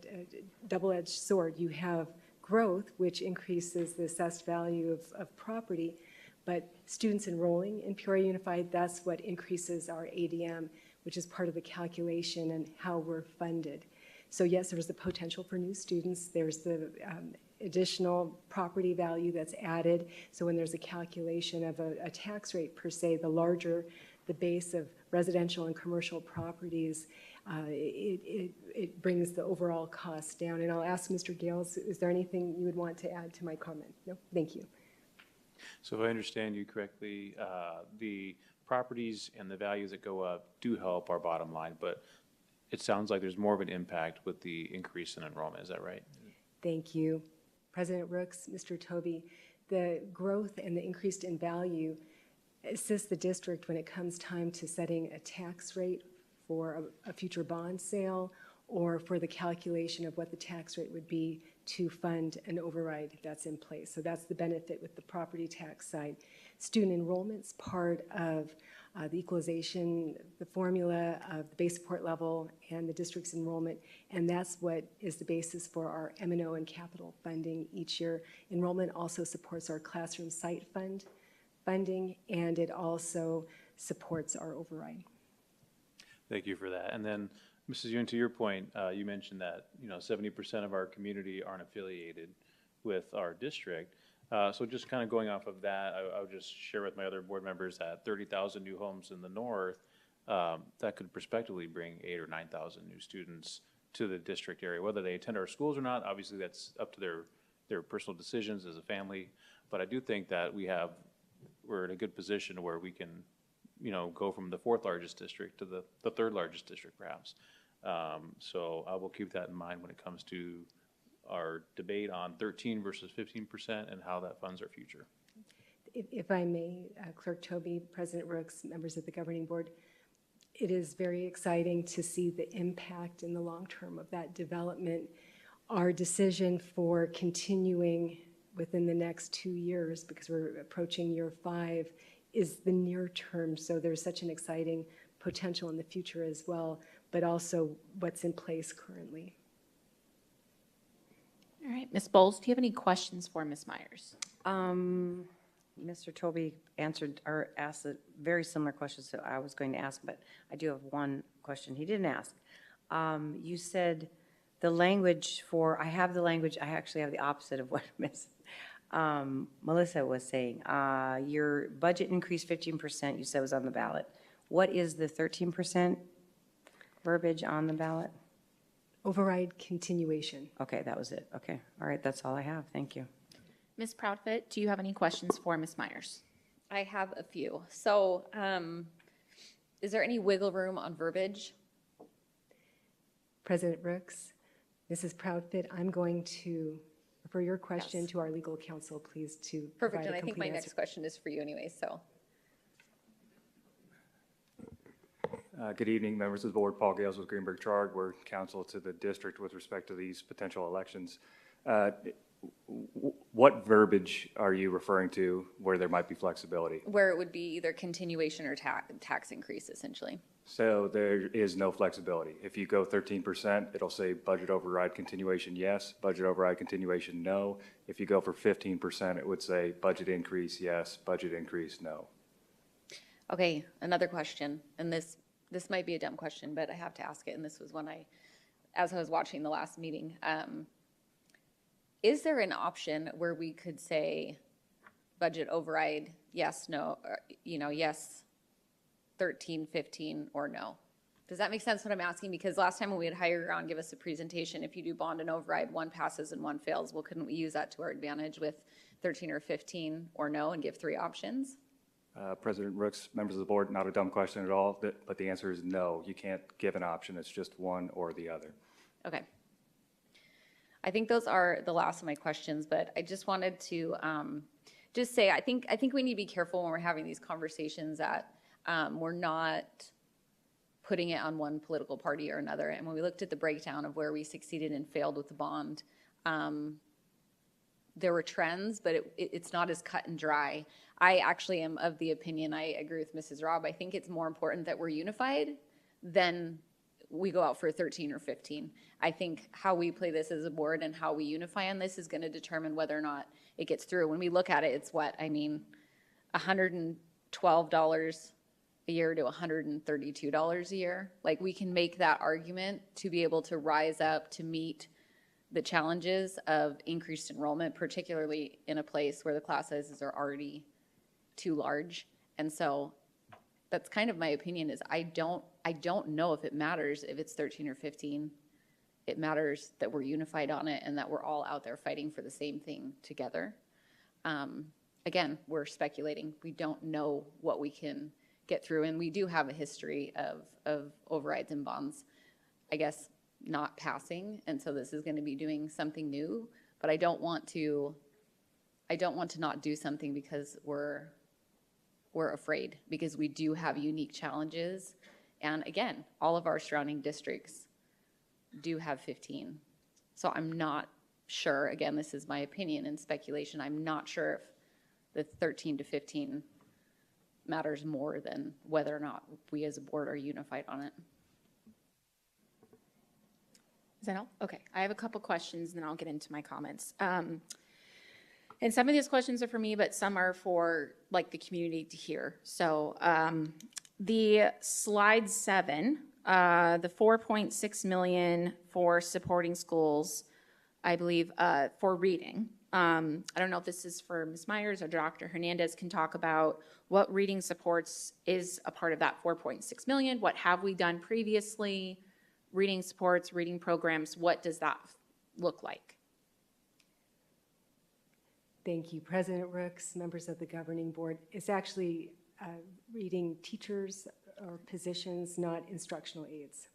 Speaker 7: double-edged sword. You have growth, which increases the assessed value of property, but students enrolling in Peoria Unified, that's what increases our ADM, which is part of the calculation and how we're funded. So yes, there's the potential for new students. There's the additional property value that's added. So when there's a calculation of a tax rate per se, the larger the base of residential and commercial properties, it brings the overall cost down. And I'll ask Mr. Gales, is there anything you would want to add to my comment? No? Thank you.
Speaker 6: So if I understand you correctly, the properties and the values that go up do help our bottom line, but it sounds like there's more of an impact with the increase in enrollment. Is that right?
Speaker 7: Thank you. President Rooks, Mr. Toby, the growth and the increase in value assists the district when it comes time to setting a tax rate for a future bond sale or for the calculation of what the tax rate would be to fund an override that's in place. So that's the benefit with the property tax side. Student enrollment's part of the equalization, the formula of the base support level and the district's enrollment, and that's what is the basis for our M&O and capital funding each year. Enrollment also supports our classroom site funding, and it also supports our override.
Speaker 6: Thank you for that. And then, Mrs. Yuen, to your point, you mentioned that 70% of our community aren't affiliated with our district. So just kind of going off of that, I would just share with my other board members that 30,000 new homes in the north, that could prospectively bring 8,000 or 9,000 new students to the district area. Whether they attend our schools or not, obviously that's up to their personal decisions as a family. But I do think that we're in a good position where we can go from the fourth largest district to the third largest district, perhaps. So I will keep that in mind when it comes to our debate on 13 versus 15% and how that funds our future.
Speaker 7: If I may, Clerk Toby, President Rooks, members of the Governing Board, it is very exciting to see the impact in the long term of that development. Our decision for continuing within the next 2 years, because we're approaching year 5, is the near term. So there's such an exciting potential in the future as well, but also what's in place currently.
Speaker 17: All right, Ms. Bowles, do you have any questions for Ms. Myers?
Speaker 10: Mr. Toby answered or asked a very similar questions that I was going to ask, but I do have one question he didn't ask. You said the language I have the language, I actually have the opposite of what Ms. Melissa was saying. Your budget increase 15%, you said was on the ballot. What is the 13% verbiage on the ballot?
Speaker 7: Override continuation.
Speaker 10: Okay, that was it. Okay, all right, that's all I have. Thank you.
Speaker 17: Ms. Proudfoot, do you have any questions for Ms. Myers?
Speaker 8: I have a few. So is there any wiggle room on verbiage?
Speaker 7: President Rooks, Mrs. Proudfoot, I'm going to refer your question to our legal counsel, please, to
Speaker 8: Perfect,
Speaker 7: provide
Speaker 8: and
Speaker 7: a
Speaker 8: I think my
Speaker 7: complete
Speaker 8: next
Speaker 7: answer.
Speaker 8: question is for you anyway, so.
Speaker 18: Good evening, members of the board. Paul Gales with Greenberg Trard. We're counsel to the district with respect to these potential elections. What verbiage are you referring to where there might be flexibility?
Speaker 8: Where it would be either continuation or tax increase, essentially.
Speaker 18: So there is no flexibility. If you go 13%, it'll say budget override continuation, yes. Budget override continuation, no. If you go for 15%, it would say budget increase, yes. Budget increase, no.
Speaker 8: Okay, another question, and this might be a dumb question, but I have to ask it, and this was when as I was watching the last meeting. Is there an option where we could say budget override, yes, no, yes, 13, 15, or no? Does that make sense what I'm asking? Because last time when we had Higher Ground give us a presentation, if you do bond and override, one passes and one fails. Well, couldn't we use that to our advantage with 13 or 15 or no and give 3 options?
Speaker 18: President Rooks, members of the board, not a dumb question at all, but the answer is no. You can't give an option. It's just one or the other.
Speaker 8: Okay. I think those are the last of my questions, but I just wanted to just say I think we need to be careful when we're having these conversations that we're not putting it on one political party or another. And when we looked at the breakdown of where we succeeded and failed with the bond, there were trends, but it's not as cut and dry. I actually am of the opinion, I agree with Mrs. Robb, I think it's more important that we're unified than we go out for 13 or 15. I think how we play this as a board and how we unify on this is going to determine whether or not it gets through. When we look at it, it's what, I mean, $112 a year to $132 a year. Like, we can make that argument to be able to rise up to meet the challenges of increased enrollment, particularly in a place where the class sizes are already too large. And so that's kind of my opinion is I don't know if it matters if it's 13 or 15. It matters that we're unified on it and that we're all out there fighting for the same thing together. Again, we're speculating. We don't know what we can get through, and we do have a history of overrides and bonds, I guess, not passing, and so this is going to be doing something new, but I don't want to not do something because we're afraid, because we do have unique challenges. And again, all of our surrounding districts do have 15. So I'm not sure, again, this is my opinion and speculation, I'm not sure if the 13 to 15 matters more than whether or not we as a board are unified on it.
Speaker 3: Is that all? Okay, I have a couple questions and then I'll get into my comments. And some of these questions are for me, but some are for like the community to hear. So the slide 7, the 4.6 million for supporting schools, I believe, for reading. I don't know if this is for Ms. Myers or Dr. Hernandez can talk about what reading supports is a part of that 4.6 million. What have we done previously? Reading supports, reading programs, what does that look like?
Speaker 7: Thank you, President Rooks, members of the governing board. It's actually reading teachers or positions, not instructional aides,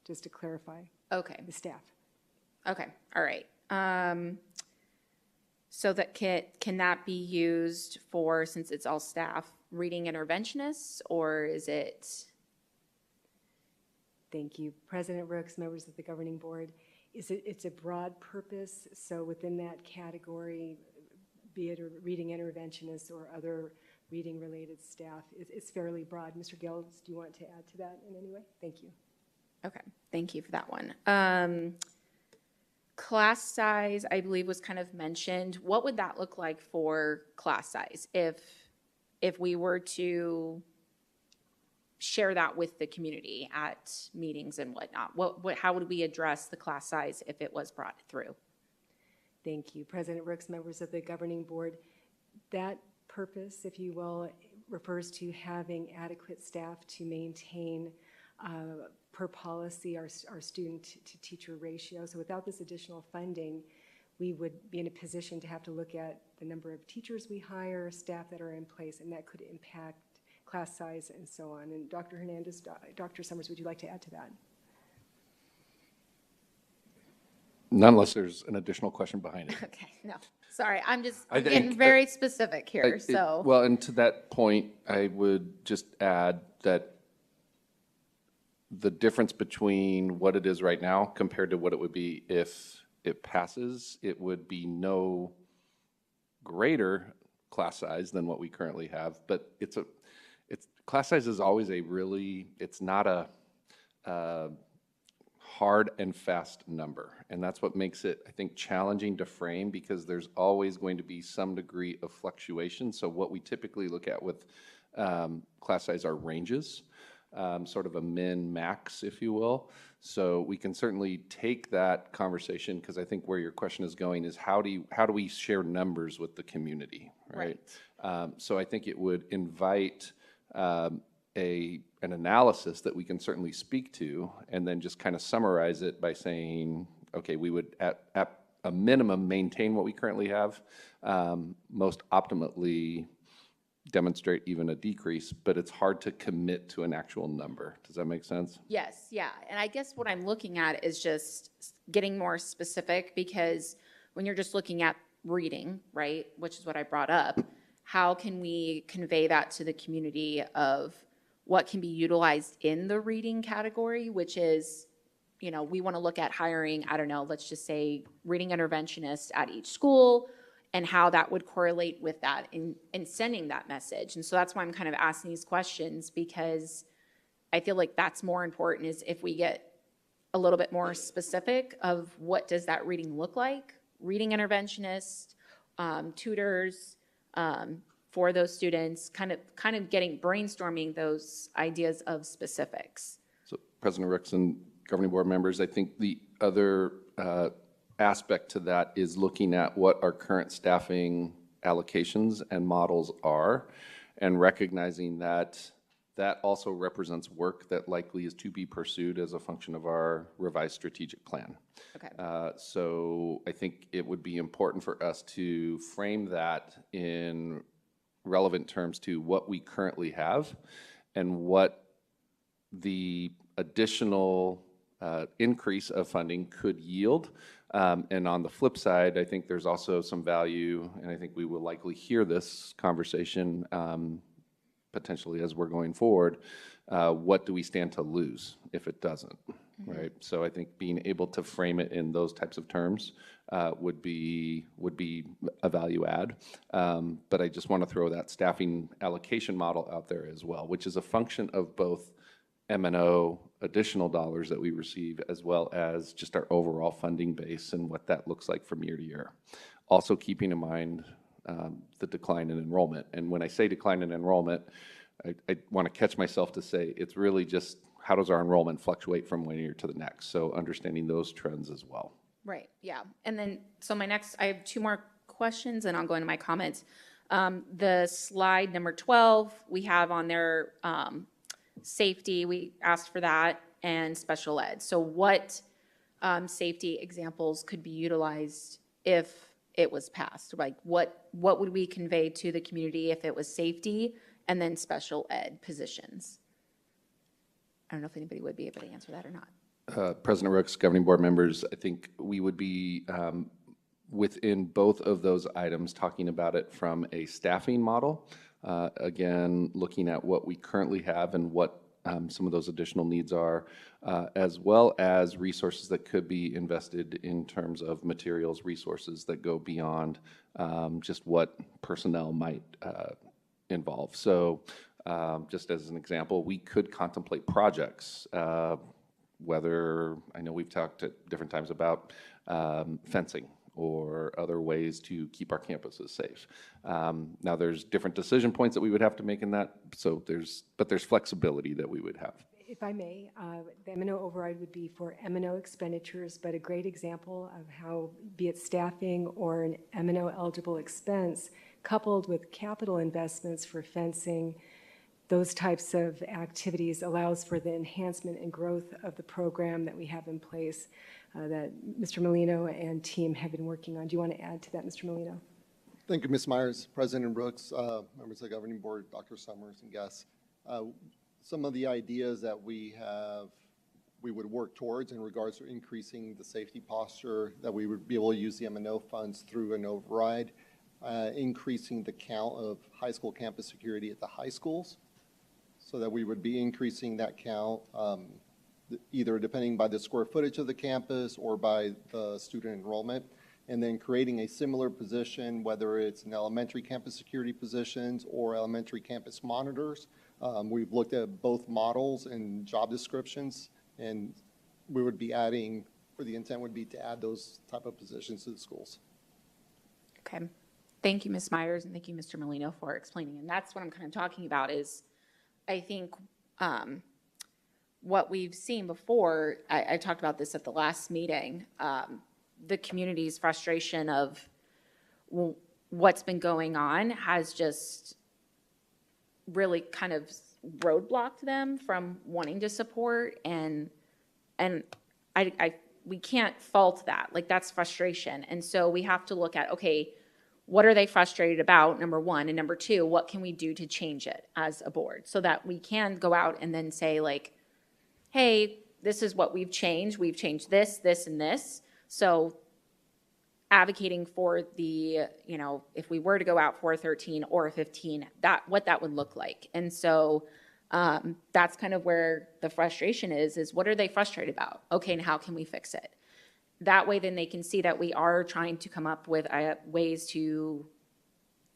Speaker 7: just to clarify.
Speaker 3: Okay.
Speaker 7: The staff.
Speaker 3: Okay, all right. So that can that be used for, since it's all staff, reading interventionists, or is it?
Speaker 7: Thank you. President Rooks, members of the governing board. It's a broad purpose, so within that category, be it a reading interventionist or other reading-related staff, it's fairly broad. Mr. Gills, do you want to add to that in any way? Thank you.
Speaker 3: Okay, thank you for that one. Class size, I believe, was kind of mentioned. What would that look like for class size if we were to share that with the community at meetings and whatnot? How would we address the class size if it was brought through?
Speaker 7: Thank you. President Rooks, members of the governing board, that purpose, if you will, refers to having adequate staff to maintain per policy our student to teacher ratio. So without this additional funding, we would be in a position to have to look at the number of teachers we hire, staff that are in place, and that could impact class size and so on. And Dr. Hernandez, Dr. Summers, would you like to add to that?
Speaker 9: Not unless there's an additional question behind it.
Speaker 3: Okay, no, sorry, I'm getting very specific here,
Speaker 9: Well, and to that point, I would just add that the difference between what it is right now compared to what it would be if it passes, it would be no greater class size than what we currently have, but class size is always it's not a hard and fast number. And that's what makes it, I think, challenging to frame, because there's always going to be some degree of fluctuation. So what we typically look at with class size are ranges, sort of a min-max, if you will. So we can certainly take that conversation, because I think where your question is going is how do we share numbers with the community, right? So I think it would invite an analysis that we can certainly speak to, and then just kind of summarize it by saying, okay, we would at a minimum maintain what we currently have, most optimally demonstrate even a decrease, but it's hard to commit to an actual number. Does that make sense?
Speaker 17: Yes, yeah. And I guess what I'm looking at is just getting more specific, because when you're just looking at reading, right, which is what I brought up, how can we convey that to the community of what can be utilized in the reading category, which is, you know, we want to look at hiring, I don't know, let's just say reading interventionists at each school, and how that would correlate with that in sending that message. And so that's why I'm kind of asking these questions, because I feel like that's more important, is if we get a little bit more specific of what does that reading look like, reading interventionists, tutors, for those students, kind of brainstorming those ideas of specifics.
Speaker 9: So President Rooks and governing board members, I think the other aspect to that is looking at what our current staffing allocations and models are, and recognizing that that also represents work that likely is to be pursued as a function of our revised strategic plan.
Speaker 17: Okay.
Speaker 9: So I think it would be important for us to frame that in relevant terms to what we currently have and what the additional increase of funding could yield. And on the flip side, I think there's also some value, and I think we will likely hear this conversation potentially as we're going forward. What do we stand to lose if it doesn't, right? So I think being able to frame it in those types of terms would be a value add. But I just want to throw that staffing allocation model out there as well, which is a function of both M&O additional dollars that we receive, as well as just our overall funding base and what that looks like from year to year. Also keeping in mind the decline in enrollment. And when I say decline in enrollment, I want to catch myself to say it's really just how does our enrollment fluctuate from one year to the next. So understanding those trends as well.
Speaker 17: Right, yeah. And then, so I have two more questions, and I'll go into my comments. The slide number 12, we have on there safety, we asked for that, and special ed. So what safety examples could be utilized if it was passed? Like what would we convey to the community if it was safety and then special ed positions? I don't know if anybody would be able to answer that or not.
Speaker 9: President Rooks, governing board members, I think we would be within both of those items talking about it from a staffing model. Again, looking at what we currently have and what some of those additional needs are, as well as resources that could be invested in terms of materials, resources that go beyond just what personnel might involve. So just as an example, we could contemplate projects, whether, I know we've talked at different times about fencing or other ways to keep our campuses safe. Now there's different decision points that we would have to make in that, so there's flexibility that we would have.
Speaker 7: If I may, the M&O override would be for M&O expenditures, but a great example of how, be it staffing or an M&O eligible expense, coupled with capital investments for fencing, those types of activities allows for the enhancement and growth of the program that we have in place that Mr. Molino and team have been working on. Do you want to add to that, Mr. Molino?
Speaker 19: Thank you, Ms. Myers, President Brooks, members of the governing board, Dr. Summers, and guests. Some of the ideas that we would work towards in regards to increasing the safety posture, that we would be able to use the M&O funds through an override, increasing the count of high school campus security at the high schools, so that we would be increasing that count either depending by the square footage of the campus or by the student enrollment, and then creating a similar position, whether it's an elementary campus security positions or elementary campus monitors. We've looked at both models and job descriptions, and we would be adding, or the intent would be to add those type of positions to the schools.
Speaker 17: Okay. Thank you, Ms. Myers, and thank you, Mr. Molino, for explaining. And that's what I'm kind of talking about is, I think what we've seen before, I talked about this at the last meeting, the community's frustration of what's been going on has just really kind of roadblocked them from wanting to support, and we can't fault that. Like, that's frustration. And so we have to look at, okay, what are they frustrated about, number one, and number two, what can we do to change it as a board so that we can go out and then say, like, hey, this is what we've changed this, this, and this. So advocating for the, you know, if we were to go out for a 13 or a 15, what that would look like. And so that's kind of where the frustration is what are they frustrated about? Okay, and how can we fix it? That way, then they can see that we are trying to come up with ways to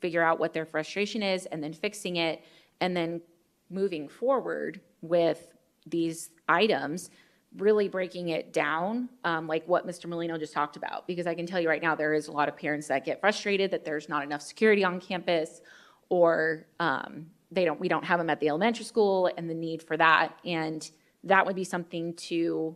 Speaker 17: figure out what their frustration is and then fixing it, and then moving forward with these items, really breaking it down, like what Mr. Molino just talked about. Because I can tell you right now, there is a lot of parents that get frustrated that there's not enough security on campus, or we don't have them at the elementary school, and the need for that. And that would be something to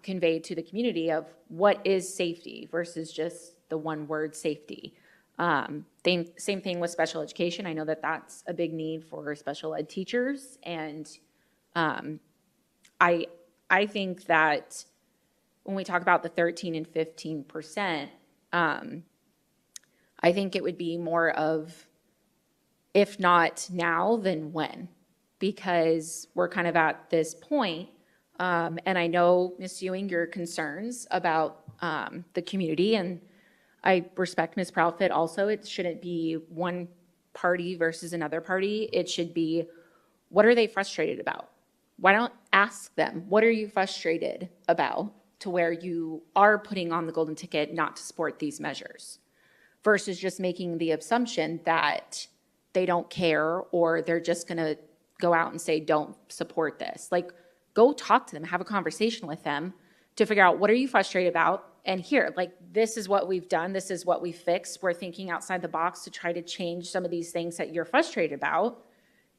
Speaker 17: convey to the community of what is safety versus just the one word safety. Same thing with special education. I know that that's a big need for special ed teachers. And I think that when we talk about the 13 and 15%, I think it would be more of, if not now, then when? Because we're kind of at this point. And I know, Ms. Ewing, your concerns about the community, and I respect Ms. Proudfit also. It shouldn't be one party versus another party. It should be, what are they frustrated about? Why don't ask them, what are you frustrated about, to where you are putting on the golden ticket not to support these measures, versus just making the assumption that they don't care, or they're just going to go out and say, don't support this. Like, go talk to them, have a conversation with them to figure out, what are you frustrated about? And here, like, this is what we've done. This is what we fixed. We're thinking outside the box to try to change some of these things that you're frustrated about.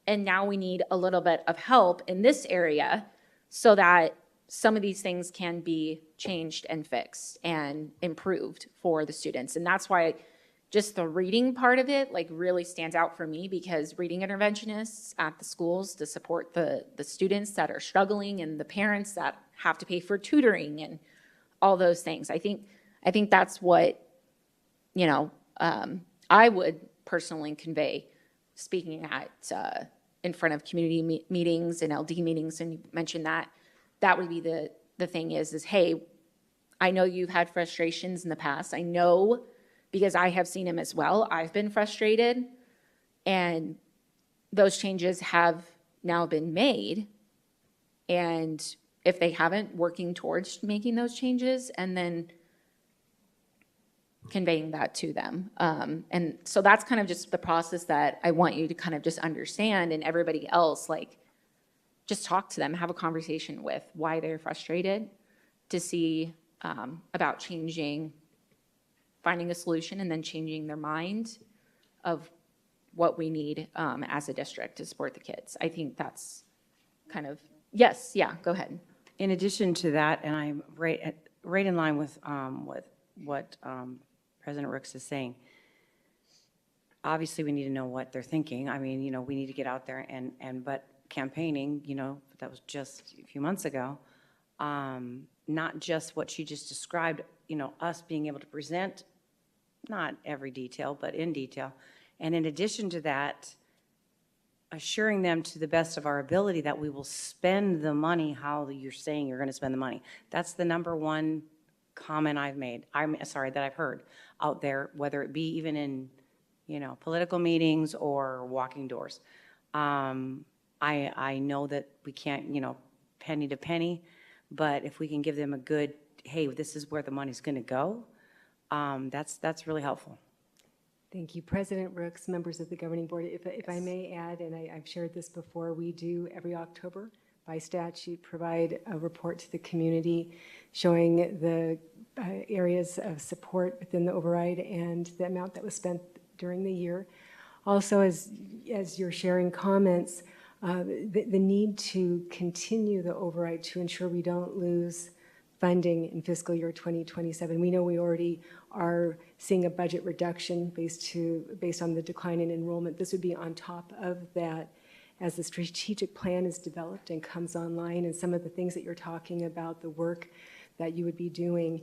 Speaker 17: And now we need a little bit of help in this area so that some of these things can be changed and fixed and improved for the students. And that's why just the reading part of it, like, really stands out for me, because reading interventionists at the schools to support the students that are struggling and the parents that have to pay for tutoring and all those things. I think that's what, I would personally convey speaking at in front of community meetings and LD meetings, and you mentioned that would be the thing is, hey, I know you've had frustrations in the past. I know, because I have seen them as well. I've been frustrated, and those changes have now been made. And if they haven't, working towards making those changes, and then conveying that to them. And so that's kind of just the process that I want you to kind of just understand, and everybody else, like, just talk to them, have a conversation with why they're frustrated, to see about finding a solution, and then changing their mind of what we need as a district to support the kids. I think that's kind of, yes, yeah, go ahead.
Speaker 10: In addition to that, and I'm right in line with what President Rooks is saying, obviously we need to know what they're thinking. I mean, we need to get out there but campaigning, that was just a few months ago, not just what she just described, us being able to present, not every detail, but in detail. And in addition to that, assuring them to the best of our ability that we will spend the money how you're saying you're going to spend the money. That's the number one comment that I've heard out there, whether it be even in, political meetings or walking doors. I know that we can't, penny to penny, but if we can give them a good, hey, this is where the money's going to go, that's really helpful.
Speaker 7: Thank you, President Rooks, members of the Governing Board. If I may add, and I've shared this before, we do every October by statute provide a report to the community showing the areas of support within the override and the amount that was spent during the year. Also, as you're sharing comments, the need to continue the override to ensure we don't lose funding in fiscal year 2027. We know we already are seeing a budget reduction based on the decline in enrollment. This would be on top of that. as the strategic plan is developed and comes online, and some of the things that you're talking about, the work that you would be doing,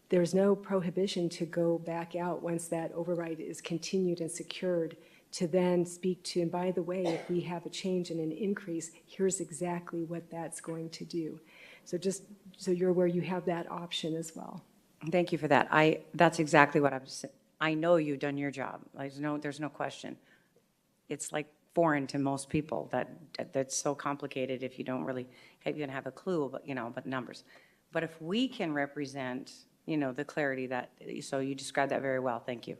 Speaker 7: there's no prohibition to go back out once that override is continued and secured to then speak to, and by the way, if we have a change and an increase, here's exactly what that's going to do. So just so you're aware, you have that option as well.
Speaker 10: Thank you for that. That's exactly what I'm saying. I know you've done your job. There's no question. It's like foreign to most people that's so complicated if you don't really even have a clue, but numbers. But if we can represent, the clarity so you described that very well. Thank you.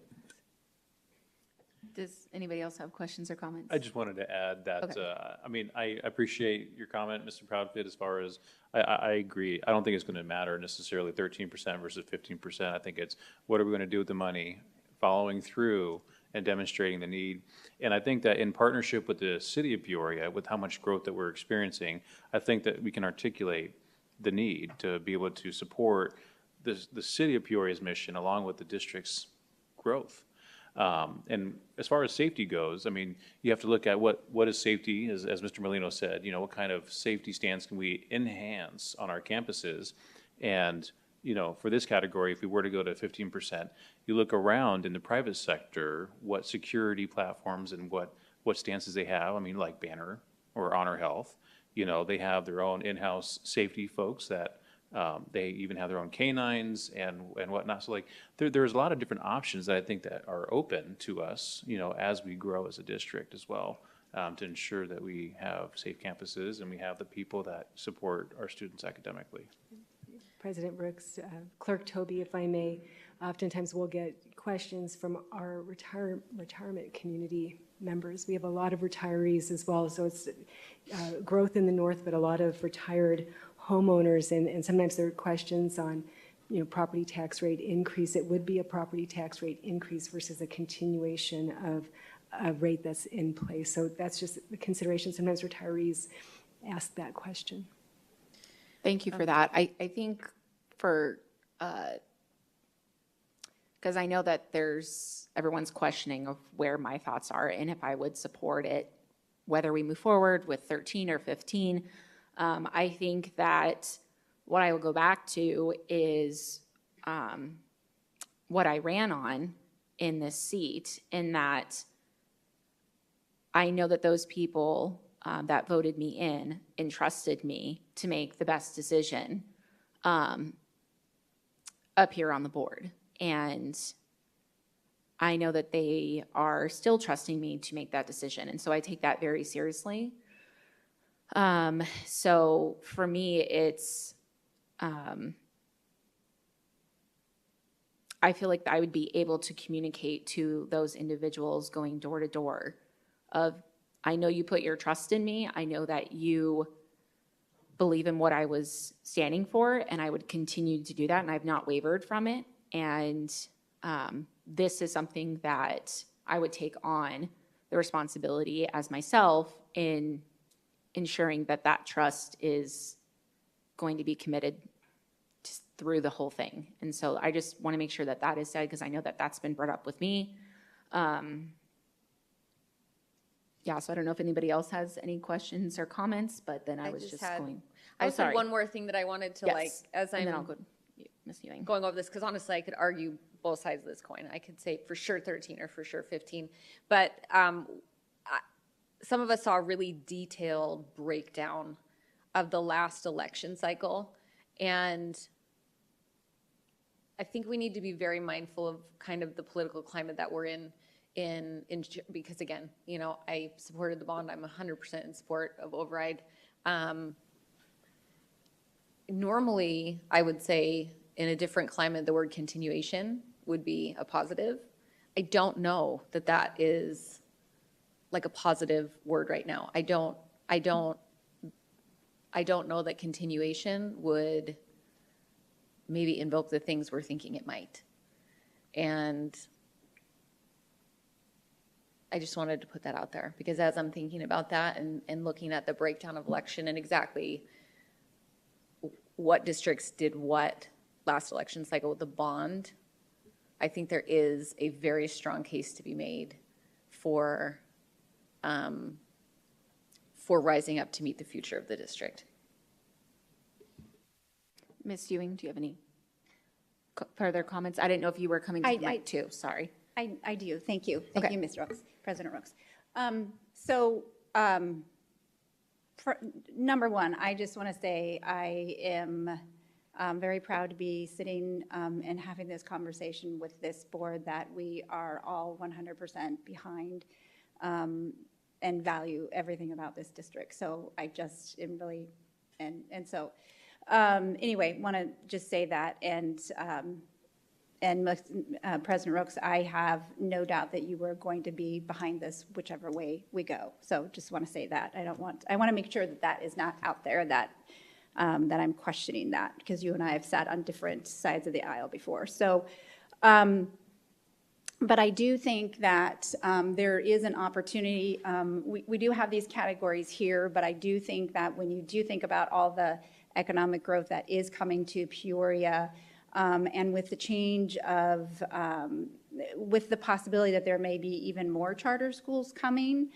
Speaker 17: Does anybody else have questions or comments?
Speaker 6: I just wanted to add that,
Speaker 17: Okay.
Speaker 6: I appreciate your comment, Mr. Proudfit, as far as, I agree. I don't think it's going to matter necessarily 13% versus 15%. I think it's what are we going to do with the money, following through and demonstrating the need. And I think that in partnership with the city of Peoria, with how much growth that we're experiencing, I think that we can articulate the need to be able to support the city of Peoria's mission along with the district's growth. And as far as safety goes, you have to look at what is safety, as Mr. Molino said, what kind of safety stands can we enhance on our campuses? And, for this category, if we were to go to 15%, you look around in the private sector, what security platforms and what stances they have. Like Banner or Honor Health, they have their own in-house safety folks that they even have their own canines and whatnot. So there's a lot of different options that I think that are open to us, as we grow as a district as well, to ensure that we have safe campuses and we have the people that support our students academically.
Speaker 7: President Brooks, Clerk Toby, if I may, oftentimes we'll get questions from our retirement community members. We have a lot of retirees as well, so it's growth in the north, but a lot of retired homeowners, and sometimes there are questions on, property tax rate increase. It would be a property tax rate increase versus a continuation of a rate that's in place. So that's just the consideration. Sometimes retirees ask that question.
Speaker 17: Thank you for that. I think because I know that everyone's questioning of where my thoughts are and if I would support it, whether we move forward with 13 or 15. I think that what I will go back to is what I ran on in this seat, in that I know that those people that voted me in entrusted me to make the best decision up here on the board. And I know that they are still trusting me to make that decision. And so I take that very seriously. So for me, it's, I feel like I would be able to communicate to those individuals going door to door of, I know you put your trust in me. I know that you believe in what I was standing for, and I would continue to do that, and I've not wavered from it. And this is something that I would take on the responsibility as myself in ensuring that that trust is going to be committed through the whole thing. And so I just want to make sure that that is said, because I know that that's been brought up with me. Yeah, so I don't know if anybody else has any questions or comments, but then I was just going.
Speaker 8: I just had one more thing that I wanted to as I'm
Speaker 17: then I'll go, Ms. Ewing.
Speaker 8: going over this, because honestly, I could argue both sides of this coin. I could say for sure 13 or for sure 15, but some of us saw a really detailed breakdown of the last election cycle, and I think we need to be very mindful of kind of the political climate that we're in because again, I supported the bond. I'm 100% in support of override. Normally, I would say in a different climate, the word continuation would be a positive. I don't know that that is like a positive word right now. I don't know that continuation would maybe invoke the things we're thinking it might. And I just wanted to put that out there, because as I'm thinking about that and looking at the breakdown of election and exactly what districts did what last election cycle with the bond, I think there is a very strong case to be made for for rising up to meet the future of the district.
Speaker 17: Ms. Ewing, do you have any further comments? I didn't know if you were coming to the mic too, sorry.
Speaker 4: I do, thank you. Thank you, Ms. Rooks, President Rooks. Number one, I just want to say I am very proud to be sitting and having this conversation with this board that we are all 100% behind and value everything about this district. So I just am really, anyway, want to just say that. And President Rooks, I have no doubt that you were going to be behind this whichever way we go. So just want to say that. I want to make sure that that is not out there, that that I'm questioning that, because you and I have sat on different sides of the aisle before. So, but I do think that there is an opportunity. We do have these categories here, but I do think that when you do think about all the economic growth that is coming to Peoria, and with the change of, with the possibility that there may be even more charter schools coming,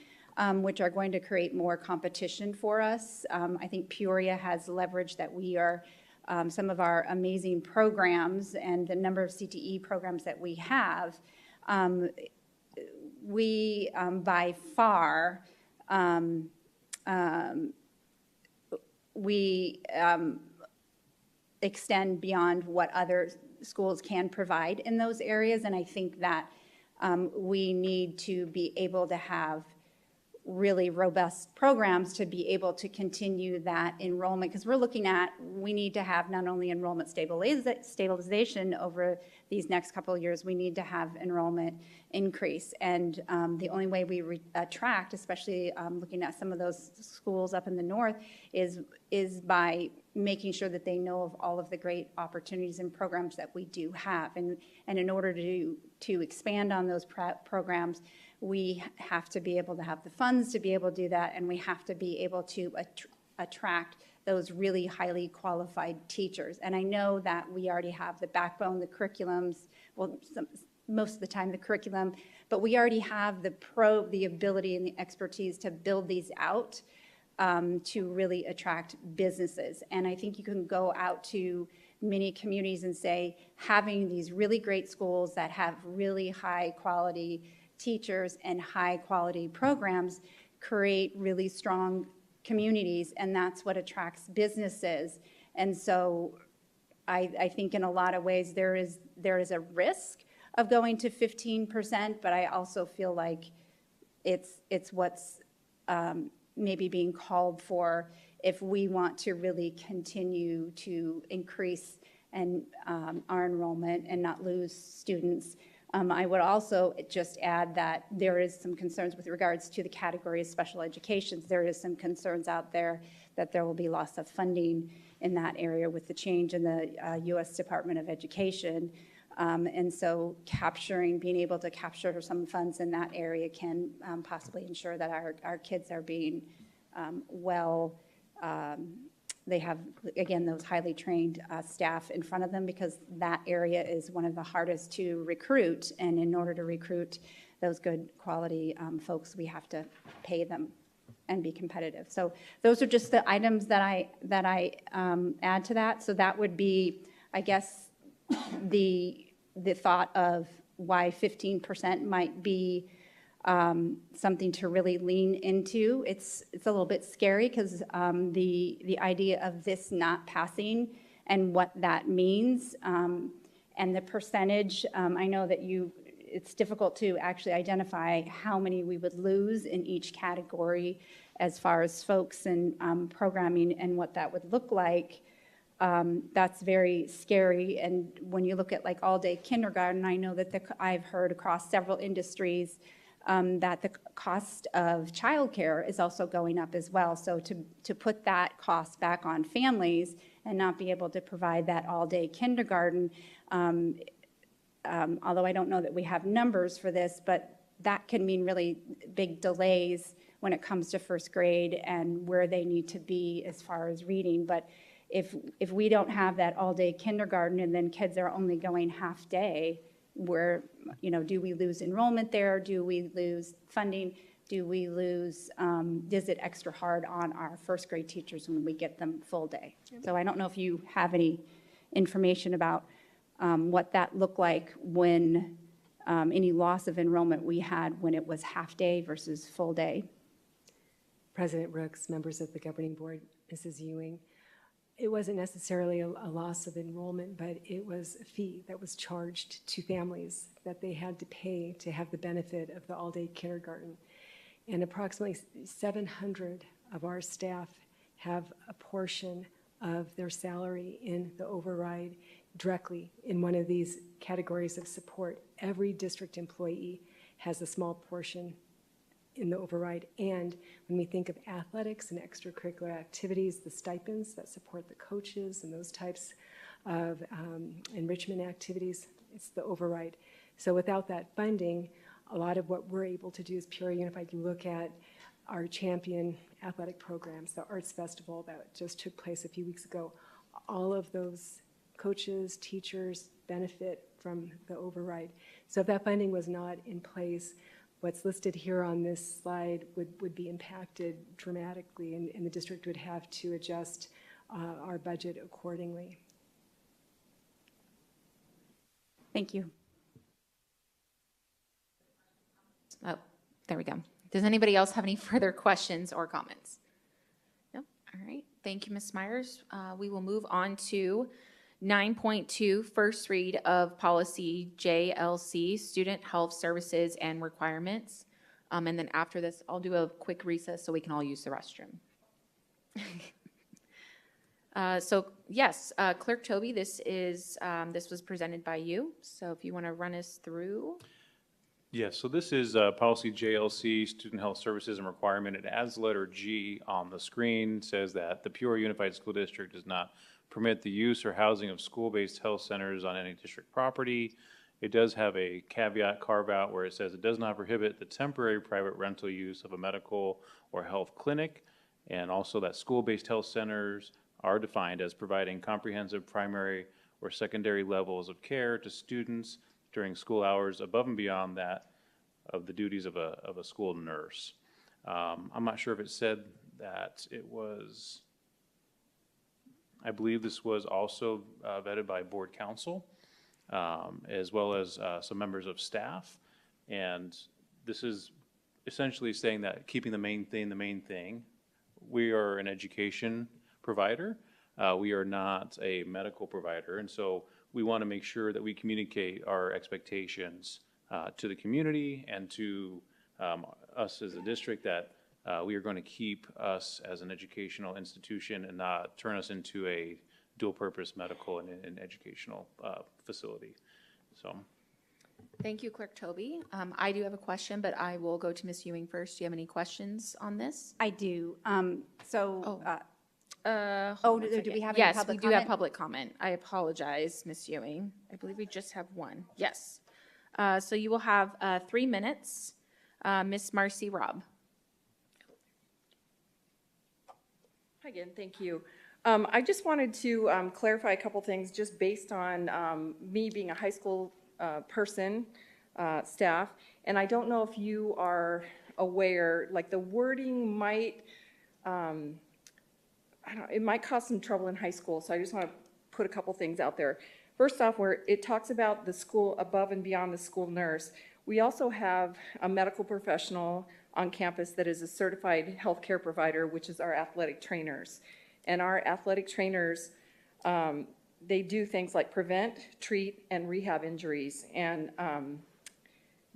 Speaker 4: which are going to create more competition for us. I think Peoria has leveraged that we are, some of our amazing programs and the number of CTE programs that we have, we by far, we extend beyond what other schools can provide in those areas. And I think that we need to be able to have really robust programs to be able to continue that enrollment, because we're looking at, we need to have not only enrollment stabilization over these next couple of years, we need to have enrollment increase. And the only way we attract, especially looking at some of those schools up in the north, is by making sure that they know of all of the great opportunities and programs that we do have. And in order to expand on those programs, we have to be able to have the funds to be able to do that, and we have to be able to attract those really highly qualified teachers. And I know that we already have the backbone, the curriculums, well, most of the time the curriculum, but we already have the ability and the expertise to build these out to really attract businesses. And I think you can go out to many communities and say, having these really great schools that have really high quality teachers and high quality programs create really strong communities, and that's what attracts businesses. And so I think in a lot of ways there is a risk of going to 15%, but I also feel like it's what's maybe being called for if we want to really continue to increase and our enrollment and not lose students. I would also just add that there is some concerns with regards to the category of special education. There is some concerns out there that there will be loss of funding in that area with the change in the U.S. Department of Education. And so being able to capture some funds in that area can possibly ensure that our kids are being they have, again, those highly trained staff in front of them, because that area is one of the hardest to recruit. And in order to recruit those good quality folks, we have to pay them and be competitive. So those are just the items that I add to that. So that would be, I guess, the thought of why 15% might be something to really lean into. It's a little bit scary, because the idea of this not passing and what that means, and the percentage, I know that it's difficult to actually identify how many we would lose in each category as far as folks and programming and what that would look like. That's very scary. And when you look at like all-day kindergarten, I know that I've heard across several industries that the cost of childcare is also going up as well. So to put that cost back on families and not be able to provide that all-day kindergarten, although I don't know that we have numbers for this, but that can mean really big delays when it comes to first grade and where they need to be as far as reading. But if we don't have that all-day kindergarten and then kids are only going half day, where, do we lose enrollment there? Do we lose funding? do we lose, is it extra hard on our first grade teachers when we get them full day? So I don't know if you have any information about what that looked like when any loss of enrollment we had when it was half day versus full day.
Speaker 7: President Brooks, members of the governing board, Mrs. Ewing, it wasn't necessarily a loss of enrollment, but it was a fee that was charged to families that they had to pay to have the benefit of the all-day kindergarten. And approximately 700 of our staff have a portion of their salary in the override directly in one of these categories of support. Every district employee has a small portion in the override. And when we think of athletics and extracurricular activities, the stipends that support the coaches and those types of enrichment activities, it's the override. So without that funding, a lot of what we're able to do is Peoria Unified. You look at our champion athletic programs, the Arts Festival that just took place a few weeks ago, all of those coaches, teachers benefit from the override. So if that funding was not in place, what's listed here on this slide would be impacted dramatically, and the district would have to adjust our budget accordingly.
Speaker 4: Thank you.
Speaker 17: Oh, there we go. Does anybody else have any further questions or comments? No? All right. Thank you, Ms. Myers. We will move on to 9.2, first read of policy JLC, student health services and requirements. And then after this, I'll do a quick recess so we can all use the restroom. So yes, Clerk Toby, this was presented by you. So if you want to run us through.
Speaker 6: Yes, so this is policy JLC, student health services and requirement. It adds letter G on the screen, says that the Peoria Unified School District does not permit the use or housing of school-based health centers on any district property. It does have a caveat carve-out where it says it does not prohibit the temporary private rental use of a medical or health clinic, and also that school-based health centers are defined as providing comprehensive primary or secondary levels of care to students during school hours above and beyond that of the duties of a school nurse. I'm not sure if it said that it was, I believe this was also vetted by board council, as well as some members of staff. And this is essentially saying that keeping the main thing. We are an education provider. We are not a medical provider. And so we want to make sure that we communicate our expectations to the community and to us as a district that we are going to keep us as an educational institution and not turn us into a dual-purpose medical and educational facility. So,
Speaker 17: thank you, Clerk Toby. I do have a question, but I will go to Ms. Ewing first. Do you have any questions on this?
Speaker 4: I do.
Speaker 17: Do
Speaker 4: we have any
Speaker 17: yes,
Speaker 4: public
Speaker 17: we do
Speaker 4: comment?
Speaker 17: have public comment. I apologize, Ms. Ewing. I believe we just have one. Yes. So you will have 3 minutes. Ms. Marcy Robb.
Speaker 13: Hi again, thank you. I just wanted to clarify a couple things just based on me being a high school person, staff, and I don't know if you are aware, like the wording might, it might cause some trouble in high school, so I just want to put a couple things out there. First off, where it talks about the school above and beyond the school nurse, we also have a medical professional on campus that is a certified healthcare provider, which is our athletic trainers. And our athletic trainers, they do things like prevent, treat, and rehab injuries. And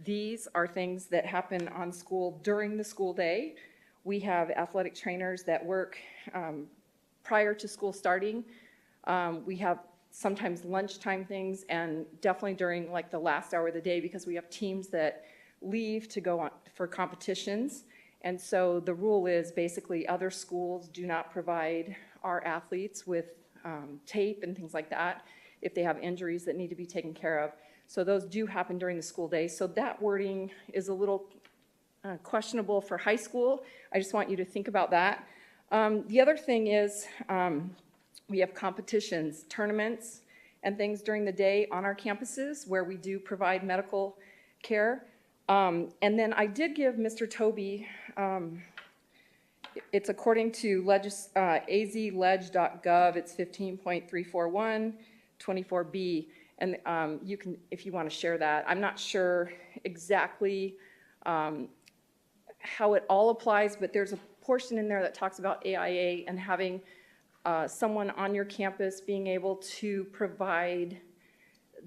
Speaker 13: these are things that happen on school during the school day. We have athletic trainers that work prior to school starting. We have sometimes lunchtime things, and definitely during like the last hour of the day, because we have teams that leave to go on for competitions. And so the rule is basically other schools do not provide our athletes with tape and things like that if they have injuries that need to be taken care of. So those do happen during the school day. So that wording is a little questionable for high school. I just want you to think about that. The other thing is we have competitions, tournaments, and things during the day on our campuses where we do provide medical care. And then I did give Mr. Toby, it's according to azleg.gov, it's 15.341, 24B. And you can, if you want to share that. I'm not sure exactly how it all applies, but there's a portion in there that talks about AIA and having someone on your campus being able to provide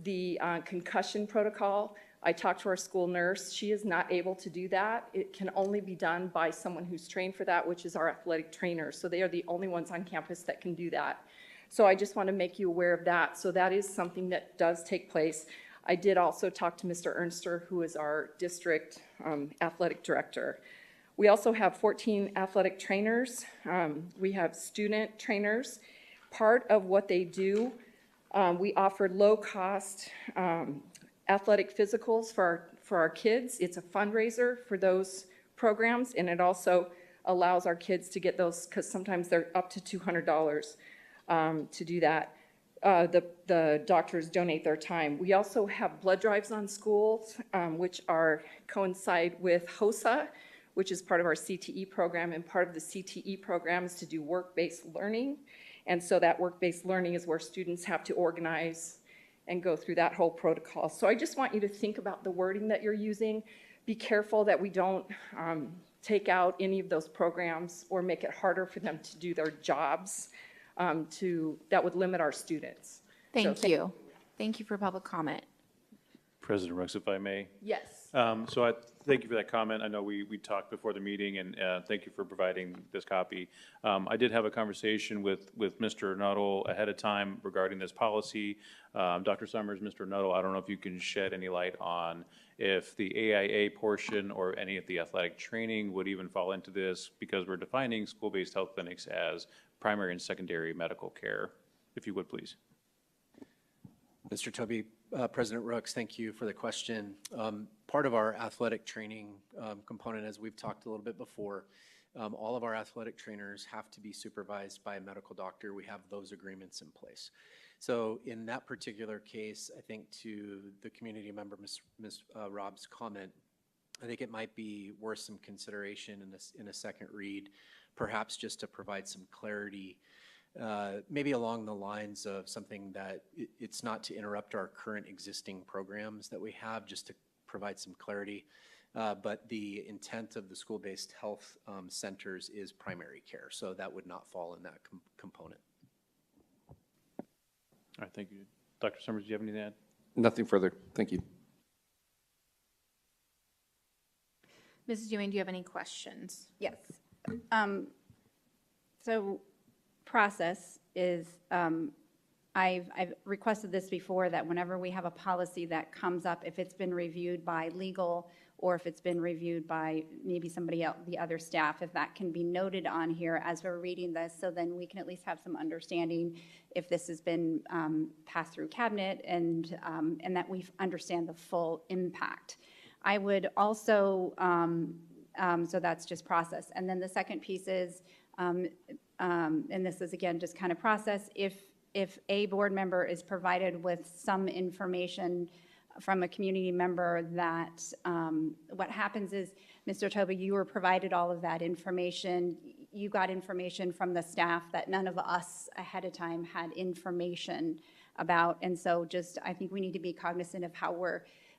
Speaker 13: the concussion protocol. I talked to our school nurse. She is not able to do that. It can only be done by someone who's trained for that, which is our athletic trainers. So they are the only ones on campus that can do that. So I just want to make you aware of that. So that is something that does take place. I did also talk to Mr. Ernster, who is our district athletic director. We also have 14 athletic trainers. We have student trainers. Part of what they do, we offer low-cost athletic physicals for our kids. It's a fundraiser for those programs, and it also allows our kids to get those, because sometimes they're up to $200 to do that. The doctors donate their time. We also have blood drives on schools, which coincide with HOSA, which is part of our CTE program, and part of the CTE program is to do work-based learning. And so that work-based learning is where students have to organize and go through that whole protocol. So I just want you to think about the wording that you're using. Be careful that we don't take out any of those programs or make it harder for them to do their jobs that would limit our students.
Speaker 17: Thank you. Thank you for public comment.
Speaker 6: President Rooks, if I may.
Speaker 13: Yes.
Speaker 6: So I thank you for that comment. I know we talked before the meeting, and thank you for providing this copy. I did have a conversation with Mr. Nuttall ahead of time regarding this policy. Dr. Summers, Mr. Nuttall, I don't know if you can shed any light on if the AIA portion or any of the athletic training would even fall into this, because we're defining school-based health clinics as primary and secondary medical care. If you would, please.
Speaker 20: Mr. Toby, President Rooks, thank you for the question. Part of our athletic training component, as we've talked a little bit before, all of our athletic trainers have to be supervised by a medical doctor. We have those agreements in place. So in that particular case, I think to the community member, Ms. Rob's comment, I think it might be worth some consideration in a second read, perhaps just to provide some clarity, maybe along the lines of something that it's not to interrupt our current existing programs that we have, just to provide some clarity. But the intent of the school-based health centers is primary care, so that would not fall in that component.
Speaker 6: All right, thank you. Dr. Summers, do you have anything to add?
Speaker 9: Nothing further. Thank you.
Speaker 17: Mrs. Ewing, do you have any questions?
Speaker 4: Yes. So process is, I've requested this before, that whenever we have a policy that comes up, if it's been reviewed by legal or if it's been reviewed by maybe somebody else, the other staff, if that can be noted on here as we're reading this, so then we can at least have some understanding if this has been passed through cabinet and that we understand the full impact. I would also, so that's just process. And then the second piece is, and this is again just kind of process, if a board member is provided with some information from a community member that what happens is, Mr. Toby, you were provided all of that information. You got information from the staff that none of us ahead of time had information about. And so just, I think we need to be cognizant of how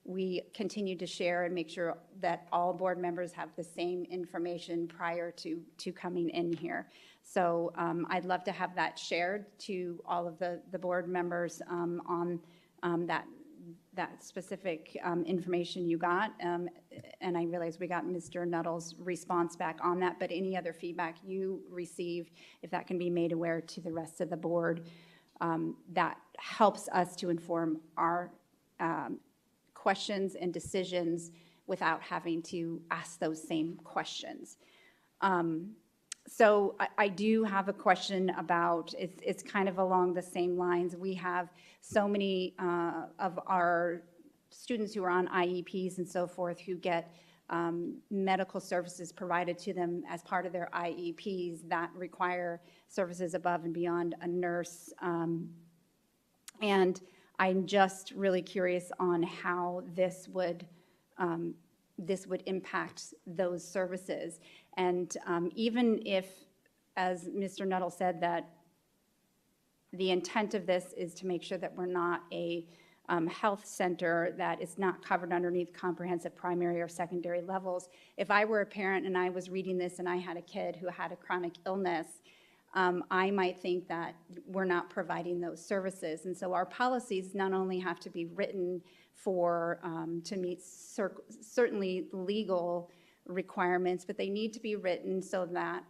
Speaker 4: we continue to share and make sure that all board members have the same information prior to coming in here. So I'd love to have that shared to all of the board members on that specific information you got. And I realize we got Mr. Nuttall's response back on that, but any other feedback you received, if that can be made aware to the rest of the board, that helps us to inform our questions and decisions without having to ask those same questions. So I do have a question about, it's kind of along the same lines. We have so many of our students who are on IEPs and so forth who get medical services provided to them as part of their IEPs that require services above and beyond a nurse. And I'm just really curious on how this would this would impact those services. And even if, as Mr. Nuttall said, that the intent of this is to make sure that we're not a health center that is not covered underneath comprehensive primary or secondary levels. If I were a parent and I was reading this and I had a kid who had a chronic illness, I might think that we're not providing those services. And so our policies not only have to be written for to meet certainly legal requirements, but they need to be written so that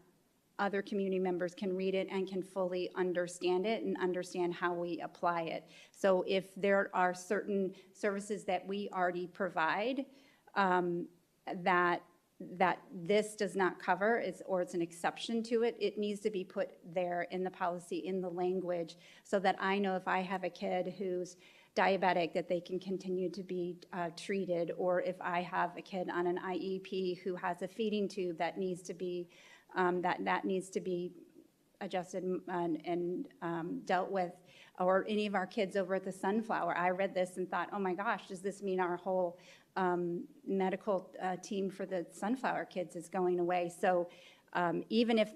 Speaker 4: other community members can read it and can fully understand it and understand how we apply it. So if there are certain services that we already provide that this does not cover, or it's an exception to it, it needs to be put there in the policy, in the language, so that I know if I have a kid who's diabetic that they can continue to be treated, or if I have a kid on an IEP who has a feeding tube that needs to be that needs to be adjusted and dealt with, or any of our kids over at the Sunflower. I read this and thought, oh my gosh, does this mean our whole medical team for the Sunflower kids is going away? So even if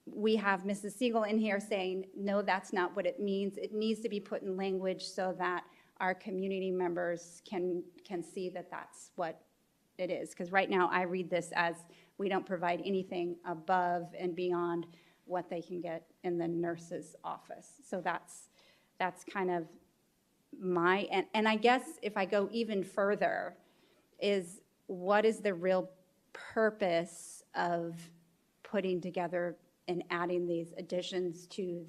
Speaker 4: we have Mrs. Siegel in here saying, no, that's not what it means, it needs to be put in language so that our community members can see that that's what it is. Because right now I read this as we don't provide anything above and beyond what they can get in the nurse's office. So that's kind of my, and I guess if I go even further, is what is the real purpose of putting together and adding these additions to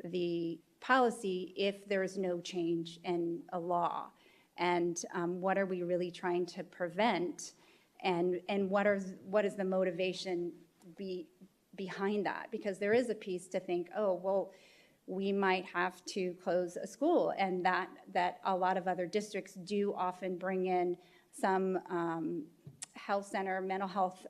Speaker 4: the policy if there's no change in a law? And what are we really trying to prevent? And what is the motivation behind that? Because there is a piece to think, oh, well, we might have to close a school, and that a lot of other districts do often bring in some health center, mental health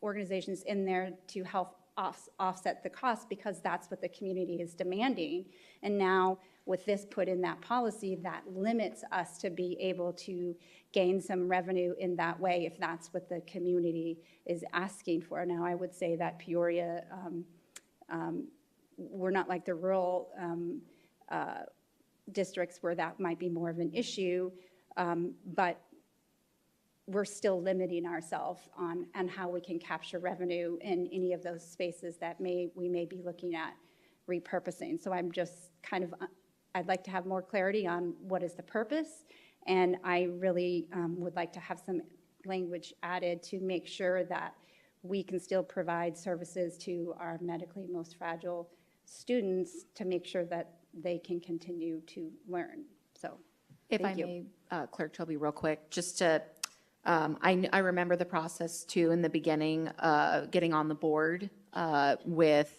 Speaker 4: organizations in there to help offset the cost, because that's what the community is demanding. And now with this put in that policy, that limits us to be able to gain some revenue in that way if that's what the community is asking for. Now, I would say that Peoria, we're not like the rural districts where that might be more of an issue, but we're still limiting ourselves on how we can capture revenue in any of those spaces that we may be looking at repurposing. So I'm just kind of, I'd like to have more clarity on what is the purpose, and I really would like to have some language added to make sure that we can still provide services to our medically most fragile students to make sure that they can continue to learn. So,
Speaker 17: if I may, Clerk Toby, real quick, just to, I remember the process too in the beginning, getting on the board with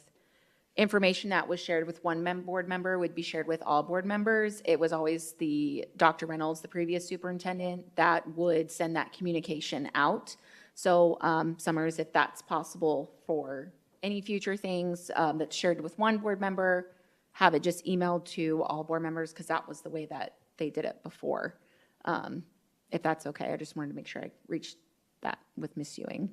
Speaker 17: information that was shared with one board member would be shared with all board members. It was always the Dr. Reynolds, the previous superintendent, that would send that communication out. So Summers, if that's possible for any future things that's shared with one board member, have it just emailed to all board members, because that was the way that they did it before. If that's okay, I just wanted to make sure I reached that with Ms. Ewing.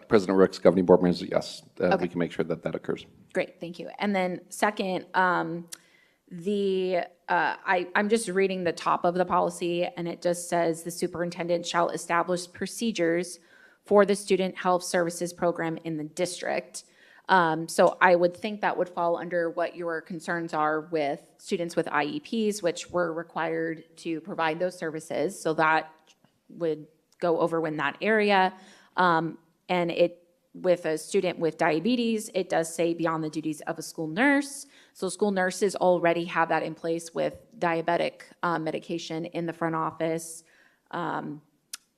Speaker 9: President Rooks, governing board members, yes,
Speaker 17: Okay.
Speaker 9: we can make sure that occurs.
Speaker 17: Great, thank you. And then second, I'm just reading the top of the policy, and it just says the superintendent shall establish procedures for the student health services program in the district. So I would think that would fall under what your concerns are with students with IEPs, which we're required to provide those services. So that would go over in that area. And with a student with diabetes, it does say beyond the duties of a school nurse. So school nurses already have that in place with diabetic medication in the front office.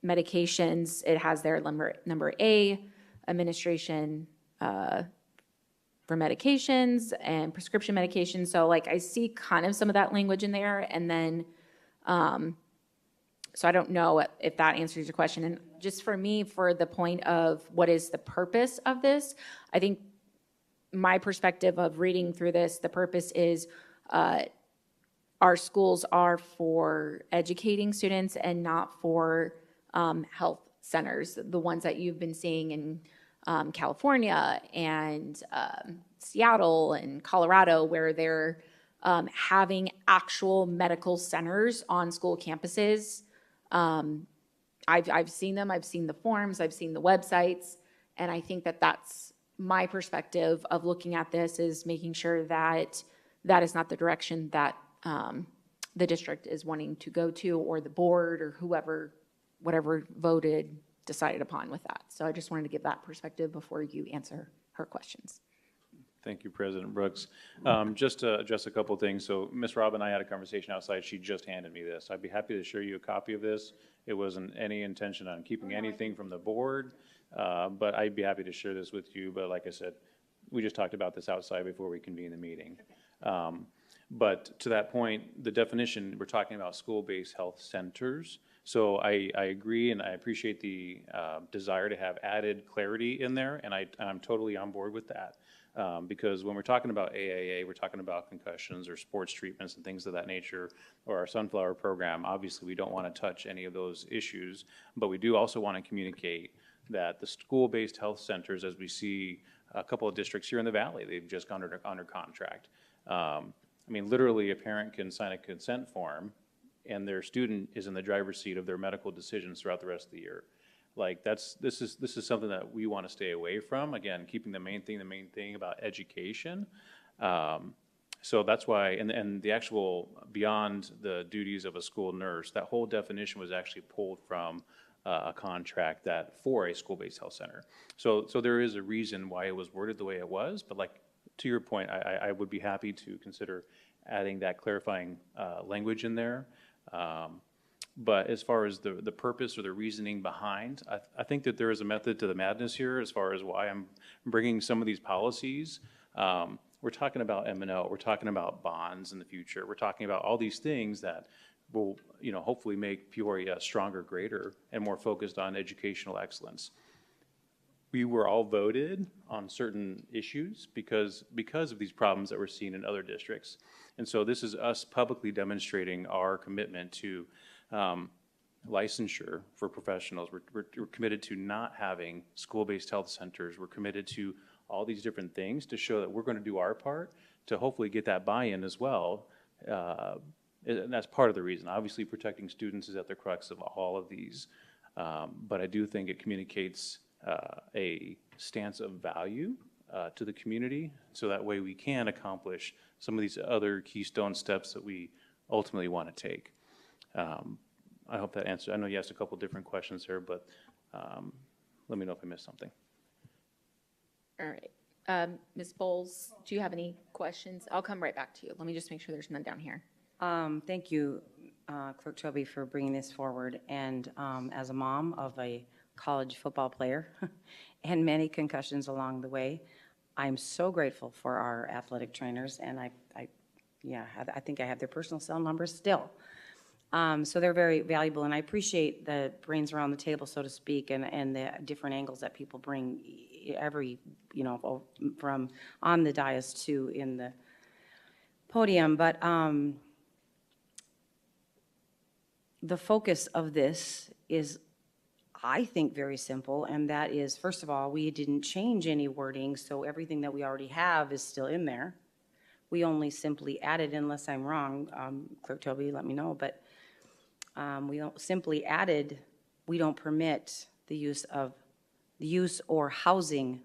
Speaker 17: Medications, it has their number A, administration for medications and prescription medications. So like I see kind of some of that language in there. And then, so I don't know if that answers your question. And just for me, for the point of what is the purpose of this, I think my perspective of reading through this, the purpose is our our schools are for educating students and not for health centers, the ones that you've been seeing in California and Seattle and Colorado, where they're having actual medical centers on school campuses. I've seen them, I've seen the forms, I've seen the websites, and I think that that's my perspective of looking at this, is making sure that that is not the direction that the district is wanting to go to, or the board, or whoever, whatever voted, decided upon with that. So I just wanted to give that perspective before you answer her questions.
Speaker 6: Thank you, President Brooks. Just to address a couple of things. So Ms. Robb and I had a conversation outside. She just handed me this. I'd be happy to share you a copy of this. It wasn't any intention on keeping anything from the board, but I'd be happy to share this with you. But like I said, we just talked about this outside before we convened the meeting. But to that point, the definition, we're talking about school-based health centers. So I agree, and I appreciate the desire to have added clarity in there, and I'm totally on board with that. Because when we're talking about AAA, we're talking about concussions or sports treatments and things of that nature, or our Sunflower program. Obviously, we don't want to touch any of those issues, but we do also want to communicate that the school-based health centers, as we see a couple of districts here in the Valley, they've just gone under contract. I mean, literally, a parent can sign a consent form, and their student is in the driver's seat of their medical decisions throughout the rest of the year. Like, this is something that we want to stay away from. Again, keeping the main thing about education. So that's why, and the actual, beyond the duties of a school nurse, that whole definition was actually pulled from a contract that for a school-based health center. So there is a reason why it was worded the way it was, but like, to your point, I would be happy to consider adding that clarifying language in there. But as far as the purpose or the reasoning behind, I think that there is a method to the madness here as far as why I'm bringing some of these policies. We're talking about M&O, we're talking about bonds in the future, we're talking about all these things that will, hopefully make Peoria stronger, greater, and more focused on educational excellence. We were all voted on certain issues because of these problems that we're seeing in other districts. And so this is us publicly demonstrating our commitment to licensure for professionals. We're committed to not having school-based health centers. We're committed to all these different things to show that we're going to do our part to hopefully get that buy-in as well. And that's part of the reason. Obviously, protecting students is at the crux of all of these. But I do think it communicates a stance of value to the community, so that way we can accomplish some of these other keystone steps that we ultimately want to take. I hope that answers. I know you asked a couple different questions here, but let me know if I missed something.
Speaker 17: All right. Ms. Bowles, do you have any questions? I'll come right back to you. Let me just make sure there's none down here.
Speaker 10: Thank you, Clerk Toby, for bringing this forward. And as a mom of a college football player and many concussions along the way, I'm so grateful for our athletic trainers, and I think I have their personal cell numbers still. So they're very valuable, and I appreciate the brains around the table, so to speak, and the different angles that people bring every, from on the dais to in the podium. But the focus of this is, I think, very simple, and that is, first of all, we didn't change any wording, so everything that we already have is still in there. We only simply added, unless I'm wrong, Clerk Toby, let me know, but we simply added, we don't permit the use or housing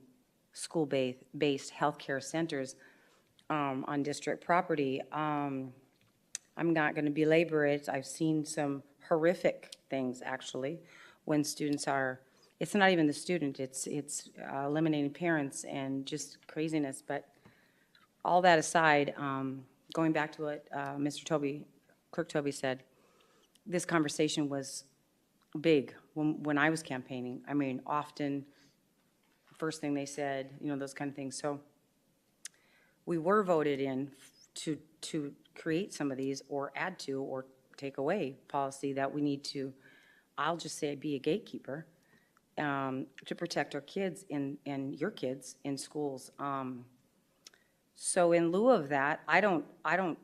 Speaker 10: school-based healthcare centers on district property. I'm not going to belabor it. I've seen some horrific things, actually, when students are, it's not even the student, it's eliminating parents and just craziness. But all that aside, going back to what Clerk Toby said, this conversation was big when I was campaigning. I mean, often, first thing they said, those kind of things. So we were voted in to create some of these, or add to, or take away policy that we need to, I'll just say, be a gatekeeper to protect our kids and your kids in schools. So in lieu of that, I don't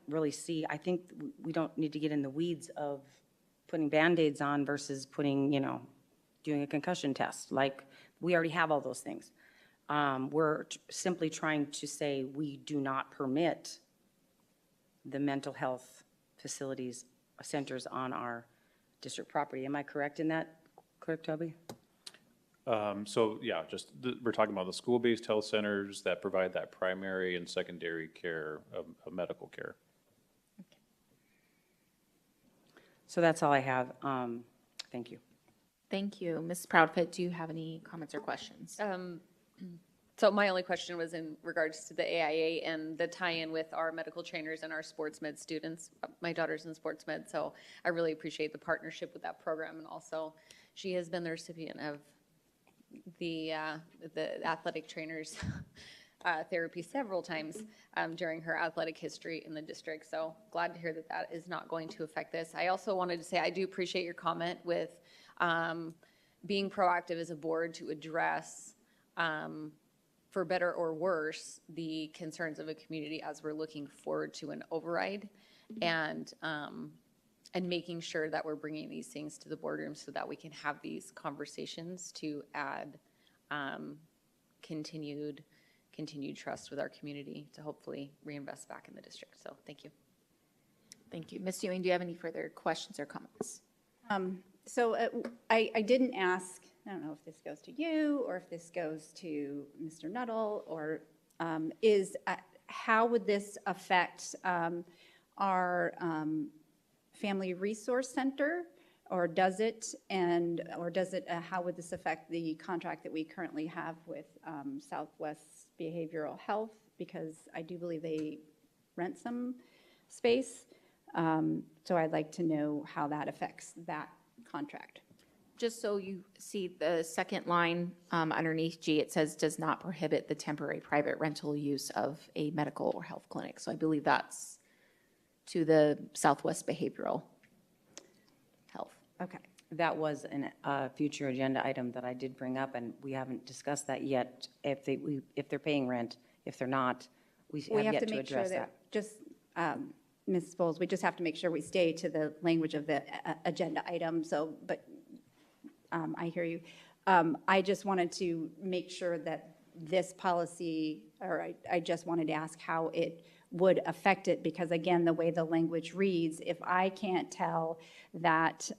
Speaker 10: really see, I think we don't need to get in the weeds of putting Band-Aids on versus putting, doing a concussion test. Like, we already have all those things. We're simply trying to say we do not permit the mental health facilities, centers on our district property. Am I correct in that? Correct, Toby?
Speaker 6: So yeah, we're talking about the school-based health centers that provide that primary and secondary care of medical care.
Speaker 10: So that's all I have. Thank you.
Speaker 17: Thank you. Ms. Proudfit, do you have any comments or questions?
Speaker 8: So my only question was in regards to the AIA and the tie-in with our medical trainers and our sports med students. My daughter's in sports med, so I really appreciate the partnership with that program. And also, she has been the recipient of the athletic trainers therapy several times during her athletic history in the district. So glad to hear that that is not going to affect this. I also wanted to say I do appreciate your comment with being proactive as a board to address, for better or worse, the concerns of a community as we're looking forward to an override, and making sure that we're bringing these things to the boardroom so that we can have these conversations to add continued trust with our community to hopefully reinvest back in the district. So thank you.
Speaker 17: Thank you. Ms. Ewing, do you have any further questions or comments?
Speaker 4: I didn't ask, I don't know if this goes to you or if this goes to Mr. Nuttall, or how would this affect our Family Resource Center, or does it, how would this affect the contract that we currently have with Southwest Behavioral Health? Because I do believe they rent some space. So I'd like to know how that affects that contract.
Speaker 17: Just so you see the second line underneath G, it says does not prohibit the temporary private rental use of a medical or health clinic. So I believe that's to the Southwest Behavioral Health.
Speaker 10: Okay. That was a future agenda item that I did bring up, and we haven't discussed that yet. If they're paying rent, if they're not, we have yet to address that.
Speaker 4: Just, Ms. Bowles, we just have to make sure we stay to the language of the agenda item. So, but I hear you. I just wanted to make sure that this policy, or I just wanted to ask how it would affect it, because again, the way the language reads, if I can't tell that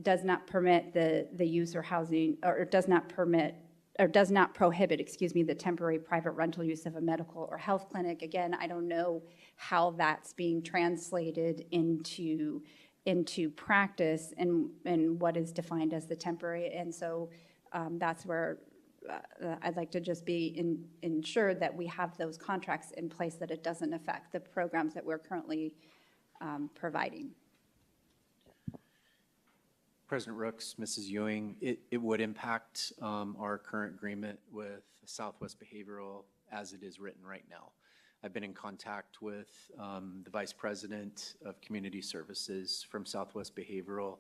Speaker 4: does not permit the use or housing, or does not permit, or does not prohibit, excuse me, the temporary private rental use of a medical or health clinic. Again, I don't know how that's being translated into practice and what is defined as the temporary. And so that's where I'd like to just be ensured that we have those contracts in place, that it doesn't affect the programs that we're currently providing.
Speaker 20: President Rooks, Mrs. Ewing, it would impact our current agreement with Southwest Behavioral as it is written right now. I've been in contact with the Vice President of Community Services from Southwest Behavioral,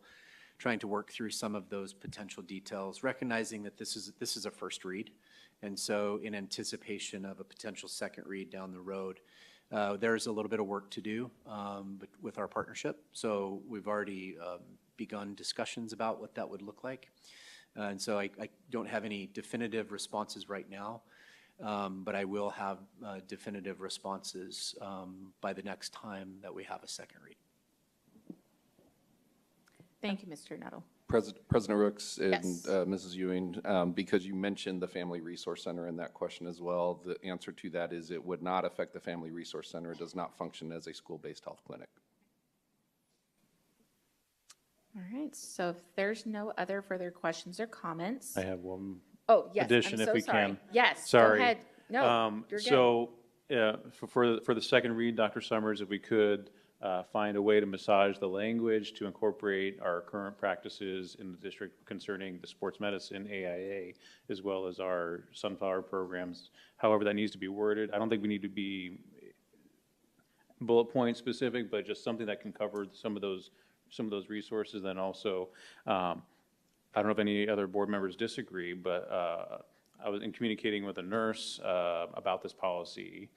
Speaker 20: trying to work through some of those potential details, recognizing that this is a first read. And so in anticipation of a potential second read down the road, there's a little bit of work to do with our partnership. So we've already begun discussions about what that would look like. And so I don't have any definitive responses right now, but I will have definitive responses by the next time that we have a second read.
Speaker 17: Thank you, Mr. Nuttall.
Speaker 9: President Rooks and
Speaker 17: Yes.
Speaker 9: Mrs. Ewing, because you mentioned the Family Resource Center in that question as well, the answer to that is it would not affect the Family Resource Center. It does not function as a school-based health clinic.
Speaker 17: All right, so if there's no other further questions or comments.
Speaker 6: I have one
Speaker 17: Oh, yes,
Speaker 6: addition
Speaker 17: I'm so
Speaker 6: if we
Speaker 17: sorry.
Speaker 6: can.
Speaker 17: Yes,
Speaker 6: Sorry.
Speaker 17: go ahead. No, you're good.
Speaker 6: So for the second read, Dr. Summers, if we could find a way to massage the language to incorporate our current practices in the district concerning the sports medicine AIA, as well as our sunflower programs, however that needs to be worded. I don't think we need to be bullet point specific, but just something that can cover some of those resources. Then also, I don't know if any other board members disagree, but I was in communicating with a nurse about this policy.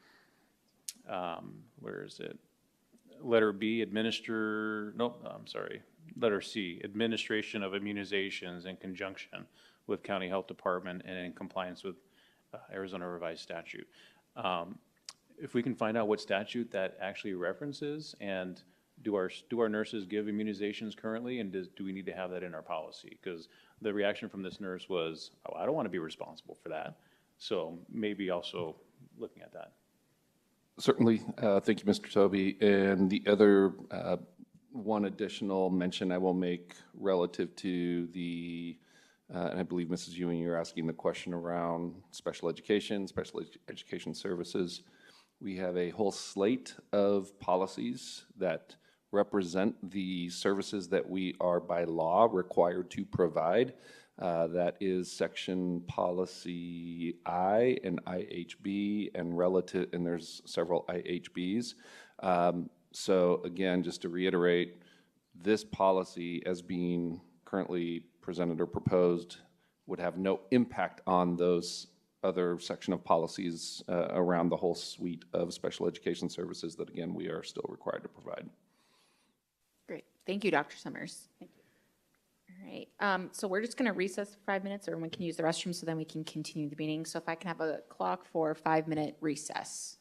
Speaker 6: Where is it? Letter B, letter C, administration of immunizations in conjunction with county health department and in compliance with Arizona revised statute. If we can find out what statute that actually references, and do our nurses give immunizations currently, and do we need to have that in our policy? Because the reaction from this nurse was, oh, I don't want to be responsible for that. So maybe also looking at that.
Speaker 9: Certainly. Thank you, Mr. Toby. And the other one additional mention I will make relative to the, and I believe Mrs. Ewing, you're asking the question around special education services. We have a whole slate of policies that represent the services that we are by law required to provide. That is section policy I and IHB and there's several IHBs. So again, just to reiterate, this policy as being currently presented or proposed would have no impact on those other section of policies around the whole suite of special education services that, again, we are still required to provide.
Speaker 17: Great. Thank you, Dr. Summers. Thank you. All right. So we're just going to recess for 5 minutes, or we can use the restroom so then we can continue the meeting. So if I can have a clock for a 5-minute recess.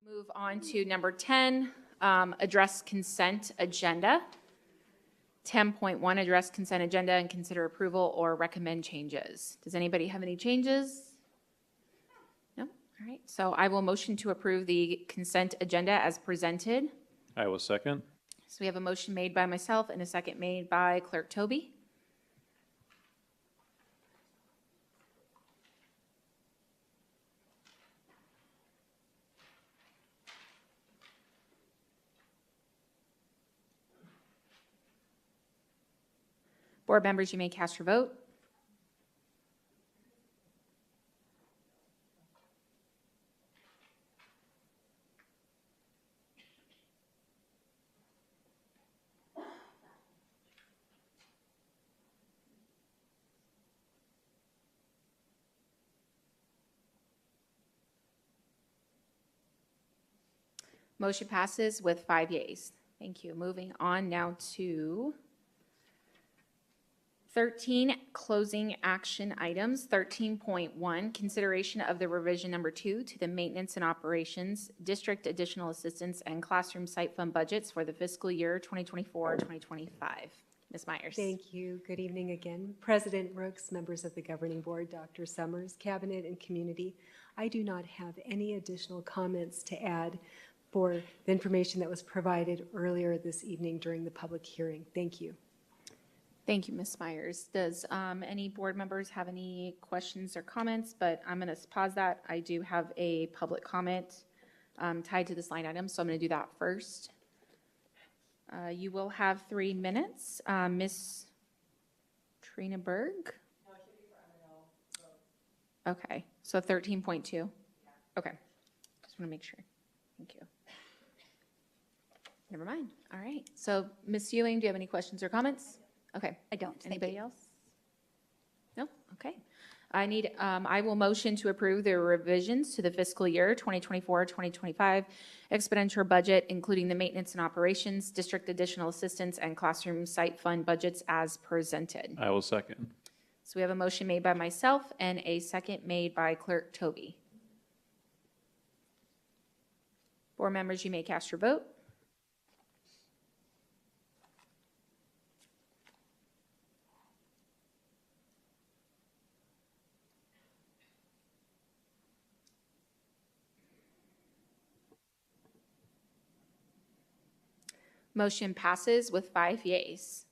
Speaker 3: Move on to number 10, address consent agenda. 10.1, address consent agenda and consider approval or recommend changes. Does anybody have any changes? No? All right. So I will motion to approve the consent agenda as presented.
Speaker 6: I will second.
Speaker 3: So we have a motion made by myself and a second made by Clerk Toby. Board members, you may cast your vote. Motion passes with 5 yeas. Thank you. Moving on now to 13, closing action items. 13.1, consideration of the revision number 2 to the maintenance and operations, district additional assistance, and classroom site fund budgets for the fiscal year 2024-2025. Ms. Myers.
Speaker 7: Thank you. Good evening again. President Brooks, members of the Governing Board, Dr. Summers, Cabinet, and community. I do not have any additional comments to add for the information that was provided earlier this evening during the public hearing. Thank you.
Speaker 3: Thank you, Ms. Myers. Does any board members have any questions or comments? But I'm going to pause that. I do have a public comment tied to this line item, so I'm going to do that first. You will have 3 minutes. Ms. Trina Berg? No, it should be for M&O. Okay, so 13.2? Yeah. Okay, just want to make sure. Thank you. Never mind. All right. So, Ms. Ewing, do you have any questions or comments? Okay.
Speaker 4: I don't.
Speaker 3: Anybody else? No? Okay. I will motion to approve the revisions to the fiscal year 2024-2025 expenditure budget, including the maintenance and operations, district additional assistance, and classroom site fund budgets as presented.
Speaker 6: I will second.
Speaker 3: So we have a motion made by myself and a second made by Clerk Toby. Board members, you may cast your vote. Motion passes with 5 yeas.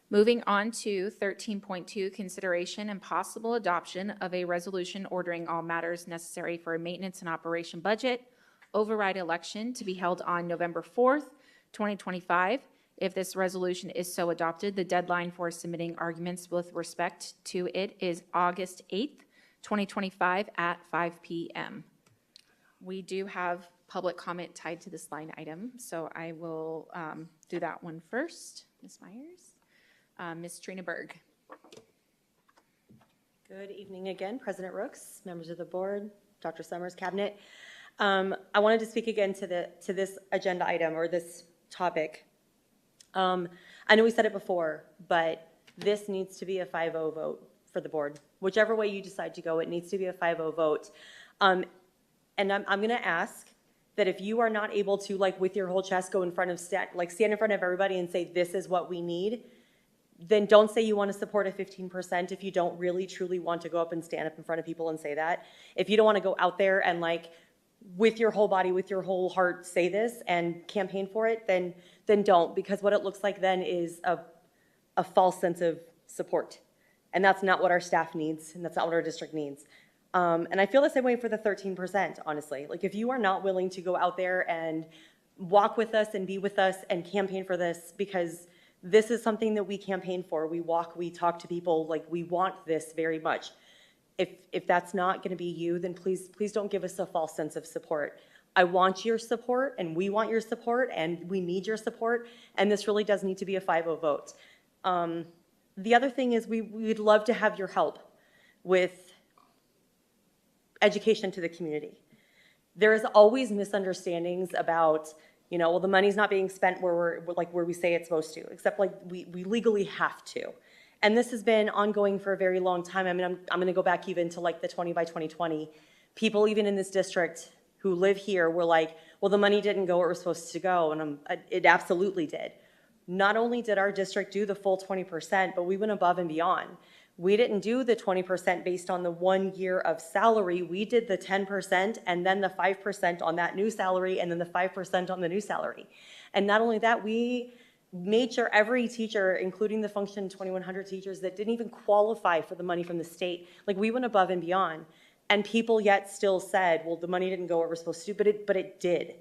Speaker 3: Moving on to 13.2, consideration and possible adoption of a resolution ordering all matters necessary for a maintenance and operation budget override election to be held on November 4th, 2025. If this resolution is so adopted, the deadline for submitting arguments with respect to it is August 8th, 2025 at 5 p.m. We do have public comment tied to this line item, so I will do that one first. Ms. Myers. Ms. Trina Berg.
Speaker 16: Good evening again, President Rooks, members of the board, Dr. Summers, Cabinet. I wanted to speak again to this agenda item or this topic. I know we said it before, but this needs to be a 5-0 vote for the board. Whichever way you decide to go, it needs to be a 5-0 vote. And I'm going to ask that if you are not able to, like with your whole chest, go in front of, stand in front of everybody and say, this is what we need, then don't say you want to support a 15% if you don't really, truly want to go up and stand up in front of people and say that. If you don't want to go out there and like, with your whole body, with your whole heart, say this and campaign for it, then don't, because what it looks like then is a false sense of support. And that's not what our staff needs, and that's not what our district needs. And I feel the same way for the 13%, honestly. Like if you are not willing to go out there and walk with us and be with us and campaign for this, because this is something that we campaign for. We walk, we talk to people, like we want this very much. If that's not going to be you, then please don't give us a false sense of support. I want your support, and we want your support, and we need your support, and this really does need to be a 5-0 vote. The other thing is we'd love to have your help with education to the community. There is always misunderstandings about, well, the money's not being spent where we say it's supposed to, except like we legally have to. And this has been ongoing for a very long time. I mean, I'm going to go back even to like the 20 by 2020. People even in this district who live here were like, well, the money didn't go where it was supposed to go, and it absolutely did. Not only did our district do the full 20%, but we went above and beyond. We didn't do the 20% based on the 1 year of salary. We did the 10% and then the 5% on that new salary and then the 5% on the new salary. And not only that, we made sure every teacher, including the Function 2100 teachers that didn't even qualify for the money from the state, like we went above and beyond. And people yet still said, well, the money didn't go where it was supposed to, but it did.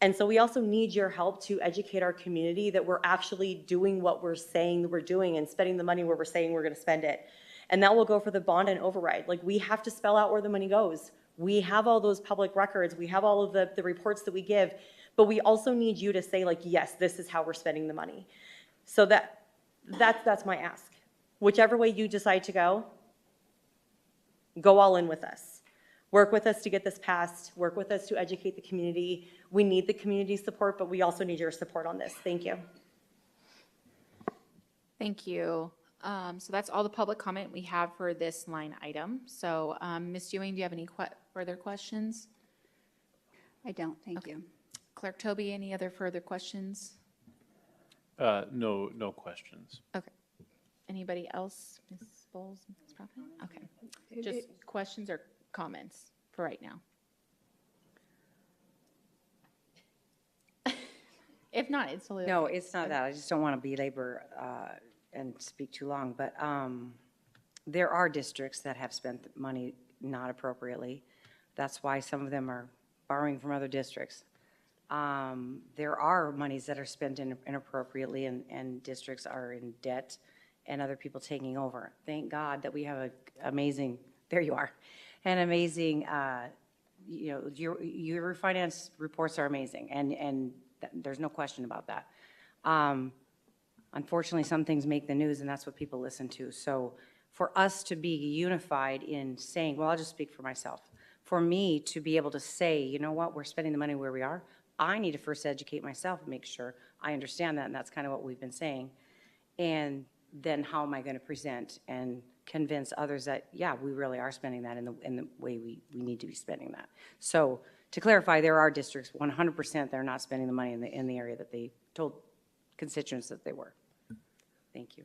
Speaker 16: And so we also need your help to educate our community that we're actually doing what we're saying that we're doing and spending the money where we're saying we're going to spend it. And that will go for the bond and override. Like, we have to spell out where the money goes. We have all those public records. We have all of the reports that we give, but we also need you to say, like, yes, this is how we're spending the money. So that's my ask. Whichever way you decide to go all in with us. Work with us to get this passed. Work with us to educate the community. We need the community support, but we also need your support on this. Thank you.
Speaker 17: Thank you. So that's all the public comment we have for this line item. So Ms. Ewing, do you have any further questions?
Speaker 4: I don't, thank you.
Speaker 17: Clerk Toby, any other further questions?
Speaker 6: No questions.
Speaker 17: Okay. Anybody else? Ms. Bowles, Ms. Profitt? Okay. Just questions or comments for right now? If not, it's totally
Speaker 10: No,
Speaker 17: okay.
Speaker 10: it's not that. I just don't want to belabor and speak too long, but there are districts that have spent money not appropriately. That's why some of them are borrowing from other districts. There are monies that are spent inappropriately and districts are in debt and other people taking over. Thank God that we have an amazing, there you are, an amazing, your finance reports are amazing and there's no question about that. Unfortunately, some things make the news and that's what people listen to. So for us to be unified in saying, well, I'll just speak for myself. For me to be able to say, you know what, we're spending the money where we are, I need to first educate myself and make sure I understand that, and that's kind of what we've been saying. And then how am I going to present and convince others that, yeah, we really are spending that in the way we need to be spending that. So to clarify, there are districts, 100% they're not spending the money in the area that they told constituents that they were. Thank you.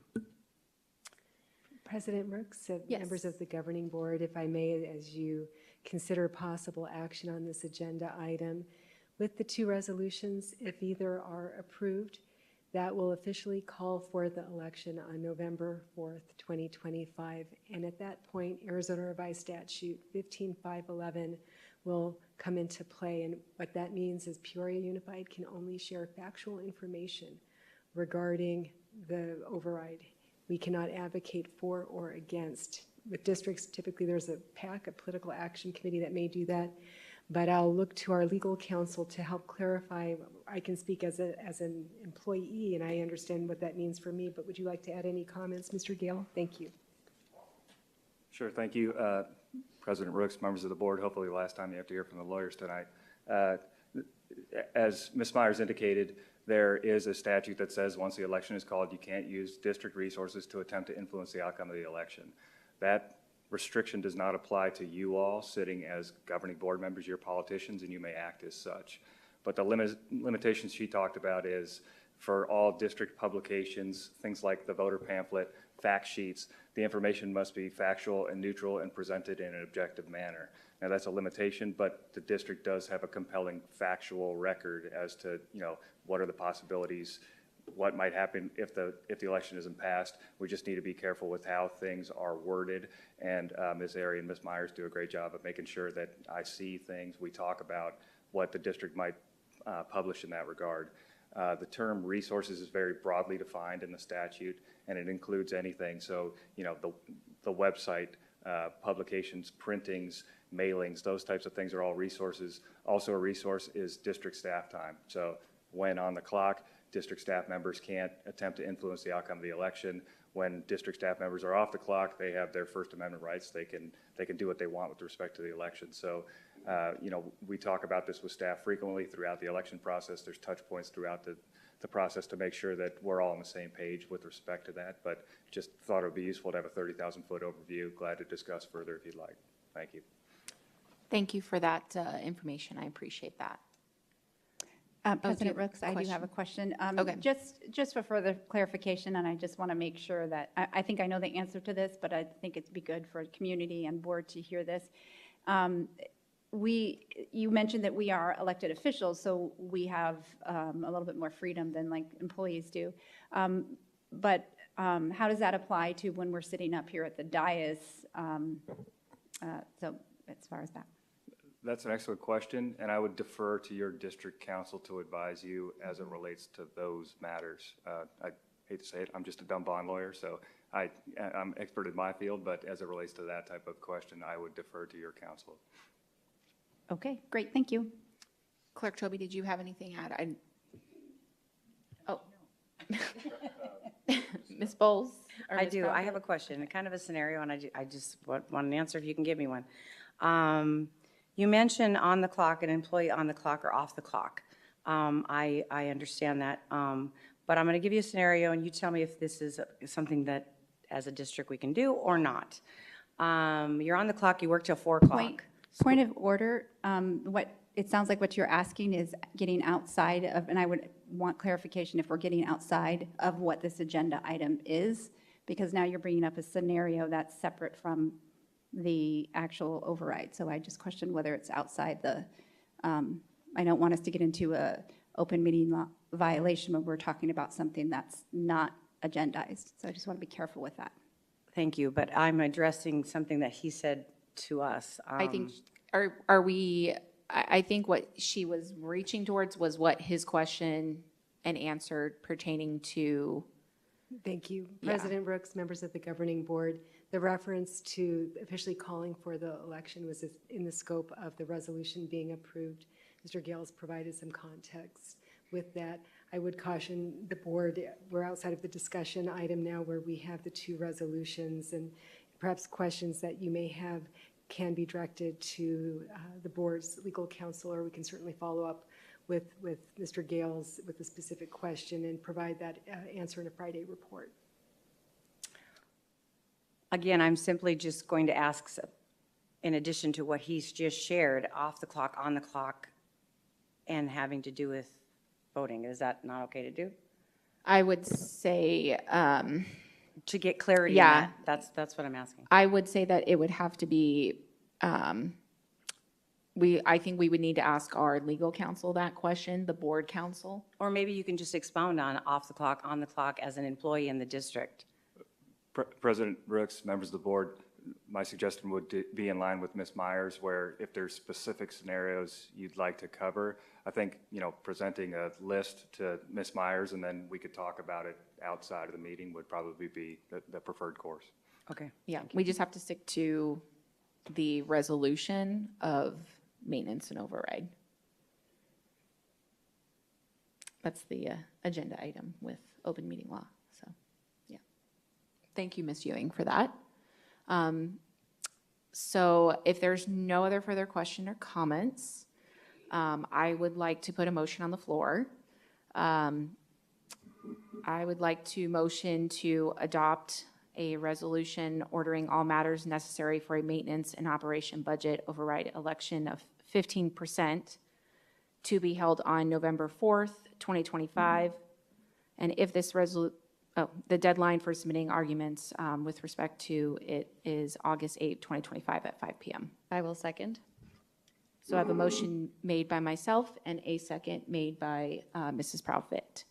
Speaker 7: President Brooks,
Speaker 3: Yes.
Speaker 7: members of the governing board, if I may, as you consider possible action on this agenda item, with the two resolutions, if either are approved, that will officially call for the election on November 4th, 2025. And at that point, Arizona Revised Statute 15511 will come into play. And what that means is Peoria Unified can only share factual information regarding the override. We cannot advocate for or against. With districts, typically there's a PAC, a political action committee, that may do that. But I'll look to our legal counsel to help clarify. I can speak as an employee, and I understand what that means for me, but would you like to add any comments, Mr. Gale? Thank you.
Speaker 18: Sure, thank you. President Rooks, members of the board, hopefully the last time you have to hear from the lawyers tonight. As Ms. Myers indicated, there is a statute that says once the election is called, you can't use district resources to attempt to influence the outcome of the election. That restriction does not apply to you all sitting as governing board members. You're politicians and you may act as such. But the limitations she talked about is for all district publications, things like the voter pamphlet, fact sheets, the information must be factual and neutral and presented in an objective manner. Now that's a limitation, but the district does have a compelling factual record as to, what are the possibilities, what might happen if the election isn't passed. We just need to be careful with how things are worded, and Ms. Airy and Ms. Myers do a great job of making sure that I see things. We talk about what the district might publish in that regard. The term resources is very broadly defined in the statute, and it includes anything. So, the website, publications, printings, mailings, those types of things are all resources. Also a resource is district staff time. So when on the clock, district staff members can't attempt to influence the outcome of the election. When district staff members are off the clock, they have their First Amendment rights. They can do what they want with respect to the election. So, we talk about this with staff frequently throughout the election process. There's touch points throughout the process to make sure that we're all on the same page with respect to that. But just thought it would be useful to have a 30,000-foot overview. Glad to discuss further if you'd like. Thank you.
Speaker 17: Thank you for that information. I appreciate that.
Speaker 4: President Rooks, I do have a question.
Speaker 17: Okay.
Speaker 4: Just for further clarification, and I just want to make sure that, I think I know the answer to this, but I think it'd be good for community and board to hear this. You mentioned that we are elected officials, so we have a little bit more freedom than like employees do. But how does that apply to when we're sitting up here at the dais? So as far as that.
Speaker 18: That's an excellent question, and I would defer to your district council to advise you as it relates to those matters. I hate to say it, I'm just a dumb bond lawyer, so I'm expert in my field, but as it relates to that type of question, I would defer to your council.
Speaker 4: Okay, great, thank you.
Speaker 17: Clerk Toby, did you have anything to add? Oh. Ms. Bowles?
Speaker 10: I do. I have a question, kind of a scenario, and I just want an answer if you can give me one. You mentioned on the clock, an employee on the clock or off the clock. I understand that, but I'm going to give you a scenario, and you tell me if this is something that, as a district, we can do or not. You're on the clock. You work till 4 o'clock.
Speaker 4: Point of order. What it sounds like what you're asking is getting outside of, and I would want clarification if we're getting outside of what this agenda item is, because now you're bringing up a scenario that's separate from the actual override. So I just questioned whether it's outside the, I don't want us to get into a open meeting law violation when we're talking about something that's not agendized. So I just want to be careful with that.
Speaker 10: Thank you, but I'm addressing something that he said to us.
Speaker 17: I think, I think what she was reaching towards was what his question and answered pertaining to.
Speaker 7: Thank you. President Brooks, members of the governing board. The reference to officially calling for the election was in the scope of the resolution being approved. Mr. Gales provided some context with that. I would caution the board, we're outside of the discussion item now where we have the 2 resolutions, and perhaps questions that you may have can be directed to the board's legal counsel, or we can certainly follow up with Mr. Gales with a specific question and provide that answer in a Friday report.
Speaker 10: Again, I'm simply just going to ask, in addition to what he's just shared, off the clock, on the clock, and having to do with voting. Is that not okay to do?
Speaker 17: I would say,
Speaker 10: to get clarity.
Speaker 17: Yeah.
Speaker 10: On that, that's what I'm asking.
Speaker 17: I would say that it would have to be, I think we would need to ask our legal counsel that question, the board counsel.
Speaker 10: Or maybe you can just expound on off the clock, on the clock as an employee in the district.
Speaker 18: President Brooks, members of the board, my suggestion would be in line with Ms. Myers, where if there's specific scenarios you'd like to cover, I think, presenting a list to Ms. Myers and then we could talk about it outside of the meeting would probably be the preferred course.
Speaker 10: Okay.
Speaker 17: Yeah, we just have to stick to the resolution of maintenance and override. That's the agenda item with open meeting law. So, yeah. Thank you, Ms. Ewing, for that. So if there's no other further question or comments, I would like to put a motion on the floor. I would like to motion to adopt a resolution ordering all matters necessary for a maintenance and operation budget override election of 15% to be held on November 4th, 2025. And if this the deadline for submitting arguments with respect to it is August 8th, 2025 at 5 p.m.
Speaker 8: I will second.
Speaker 17: So I have a motion made by myself and a second made by Mrs. Proudfit.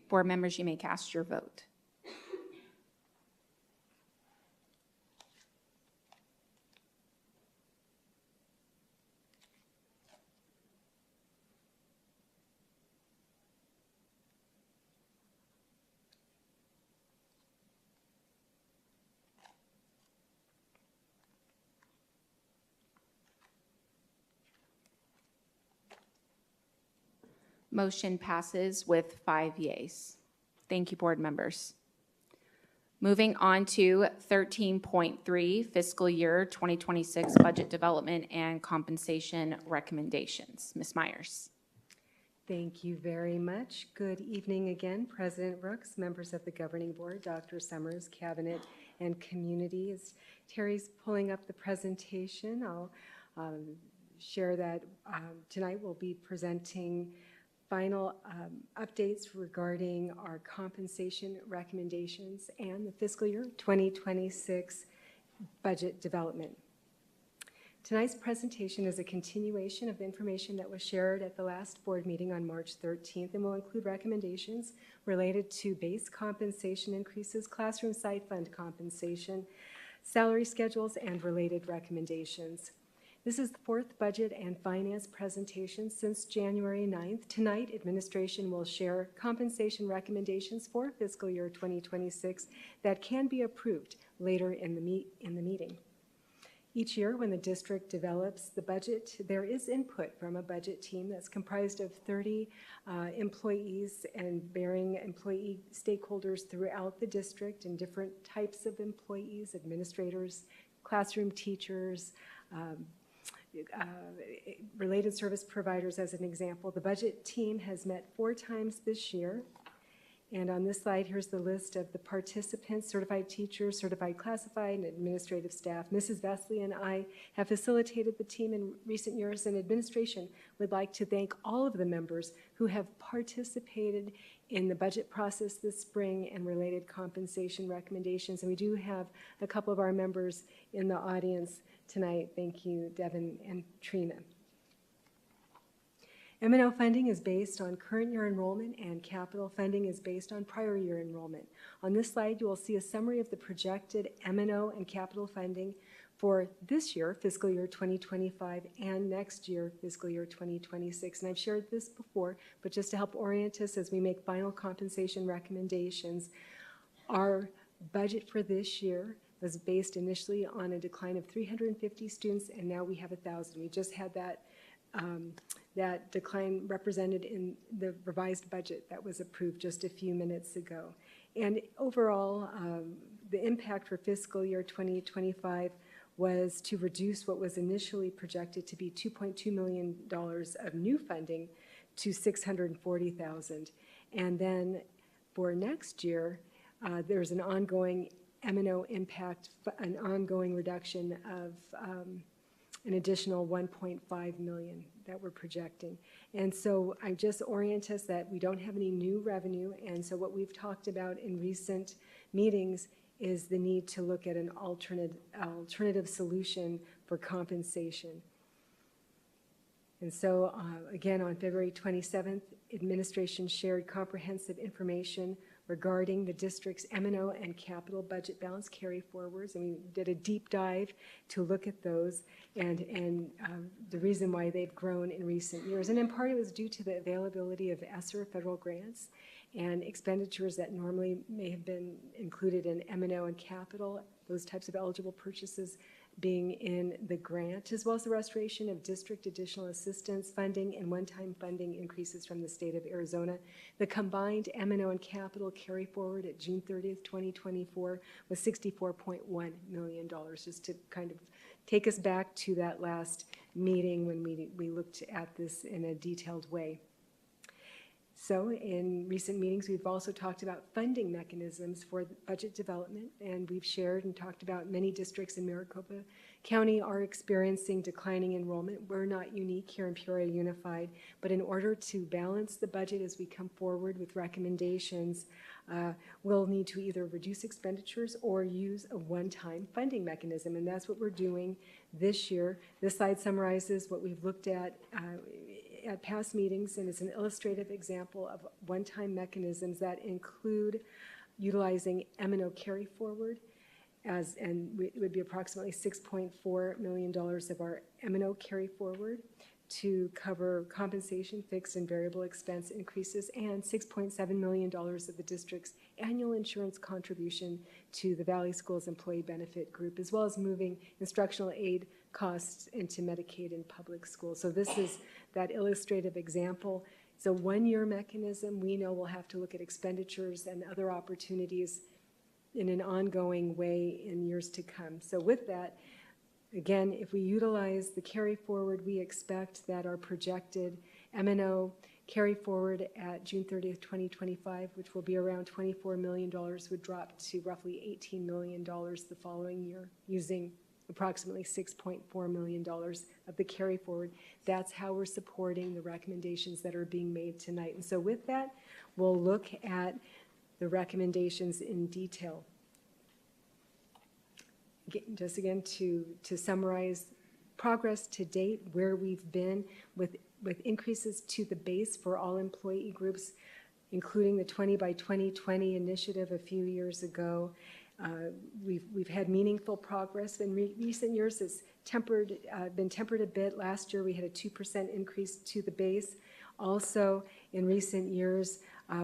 Speaker 17: Board members, you may cast your vote. Motion passes with 5 yeas. Thank you, board members. Moving on to 13.3, fiscal year 2026 budget development and compensation recommendations. Ms. Myers.
Speaker 7: Thank you very much. Good evening again, President Brooks, members of the Governing Board, Dr. Summers, Cabinet, and community. As Terry's pulling up the presentation, I'll share that tonight we'll be presenting final updates regarding our compensation recommendations and the fiscal year 2026 budget development. Tonight's presentation is a continuation of information that was shared at the last board meeting on March 13th and will include recommendations related to base compensation increases, classroom site fund compensation, salary schedules, and related recommendations. This is the fourth budget and finance presentation since January 9th. Tonight, administration will share compensation recommendations for fiscal year 2026 that can be approved later in the meeting. Each year, when the district develops the budget, there is input from a budget team that's comprised of 30 employees and varying employee stakeholders throughout the district and different types of employees, administrators, classroom teachers, related service providers as an example. The budget team has met 4 times this year. And on this slide, here's the list of the participants: certified teachers, certified classified, and administrative staff. Mrs. Vesley and I have facilitated the team in recent years, and administration would like to thank all of the members who have participated in the budget process this spring and related compensation recommendations. And we do have a couple of our members in the audience tonight. Thank you, Devin and Trina. M&O funding is based on current year enrollment, and capital funding is based on prior year enrollment. On this slide, you will see a summary of the projected M&O and capital funding for this year, fiscal year 2025, and next year, fiscal year 2026. And I've shared this before, but just to help orient us as we make final compensation recommendations, our budget for this year was based initially on a decline of 350 students, and now we have 1,000. We just had that decline represented in the revised budget that was approved just a few minutes ago. And overall, the impact for fiscal year 2025 was to reduce what was initially projected to be $2.2 million of new funding to $640,000. And then for next year, there's an ongoing M&O impact, an ongoing reduction of an additional $1.5 million that we're projecting. And so I just orient us that we don't have any new revenue, and so what we've talked about in recent meetings is the need to look at an alternative solution for compensation. And so again, on February 27th, administration shared comprehensive information regarding the district's M&O and capital budget balance carry forwards, and we did a deep dive to look at those and the reason why they've grown in recent years. And in part it was due to the availability of ESSER federal grants and expenditures that normally may have been included in M&O and capital, those types of eligible purchases being in the grant, as well as the restoration of district additional assistance funding and one-time funding increases from the state of Arizona. The combined M&O and capital carry forward at June 30th, 2024 was $64.1 million, just to kind of take us back to that last meeting when we looked at this in a detailed way. So in recent meetings, we've also talked about funding mechanisms for budget development, and we've shared and talked about many districts in Maricopa County are experiencing declining enrollment. We're not unique here in Peoria Unified, but in order to balance the budget as we come forward with recommendations, we'll need to either reduce expenditures or use a one-time funding mechanism, and that's what we're doing this year. This slide summarizes what we've looked at past meetings, and is an illustrative example of one-time mechanisms that include utilizing M&O carry forward, and it would be approximately $6.4 million of our M&O carry forward to cover compensation, fixed and variable expense increases, and $6.7 million of the district's annual insurance contribution to the Valley Schools Employee Benefit Group, as well as moving instructional aid costs into Medicaid and public schools. So this is that illustrative example. It's a one-year mechanism. We know we'll have to look at expenditures and other opportunities in an ongoing way in years to come. So with that, Again, if we utilize the carry forward, we expect that our projected M&O carry forward at June 30th, 2025, which will be around $24 million, would drop to roughly $18 million the following year, using approximately $6.4 million of the carry forward. That's how we're supporting the recommendations that are being made tonight. And so with that, we'll look at the recommendations in detail. Just again, to summarize progress to date, where we've been with increases to the base for all employee groups, including the 20 by 2020 initiative a few years ago. We've had meaningful progress. In recent years, it's been tempered a bit. Last year, we had a 2% increase to the base. Also, in recent years,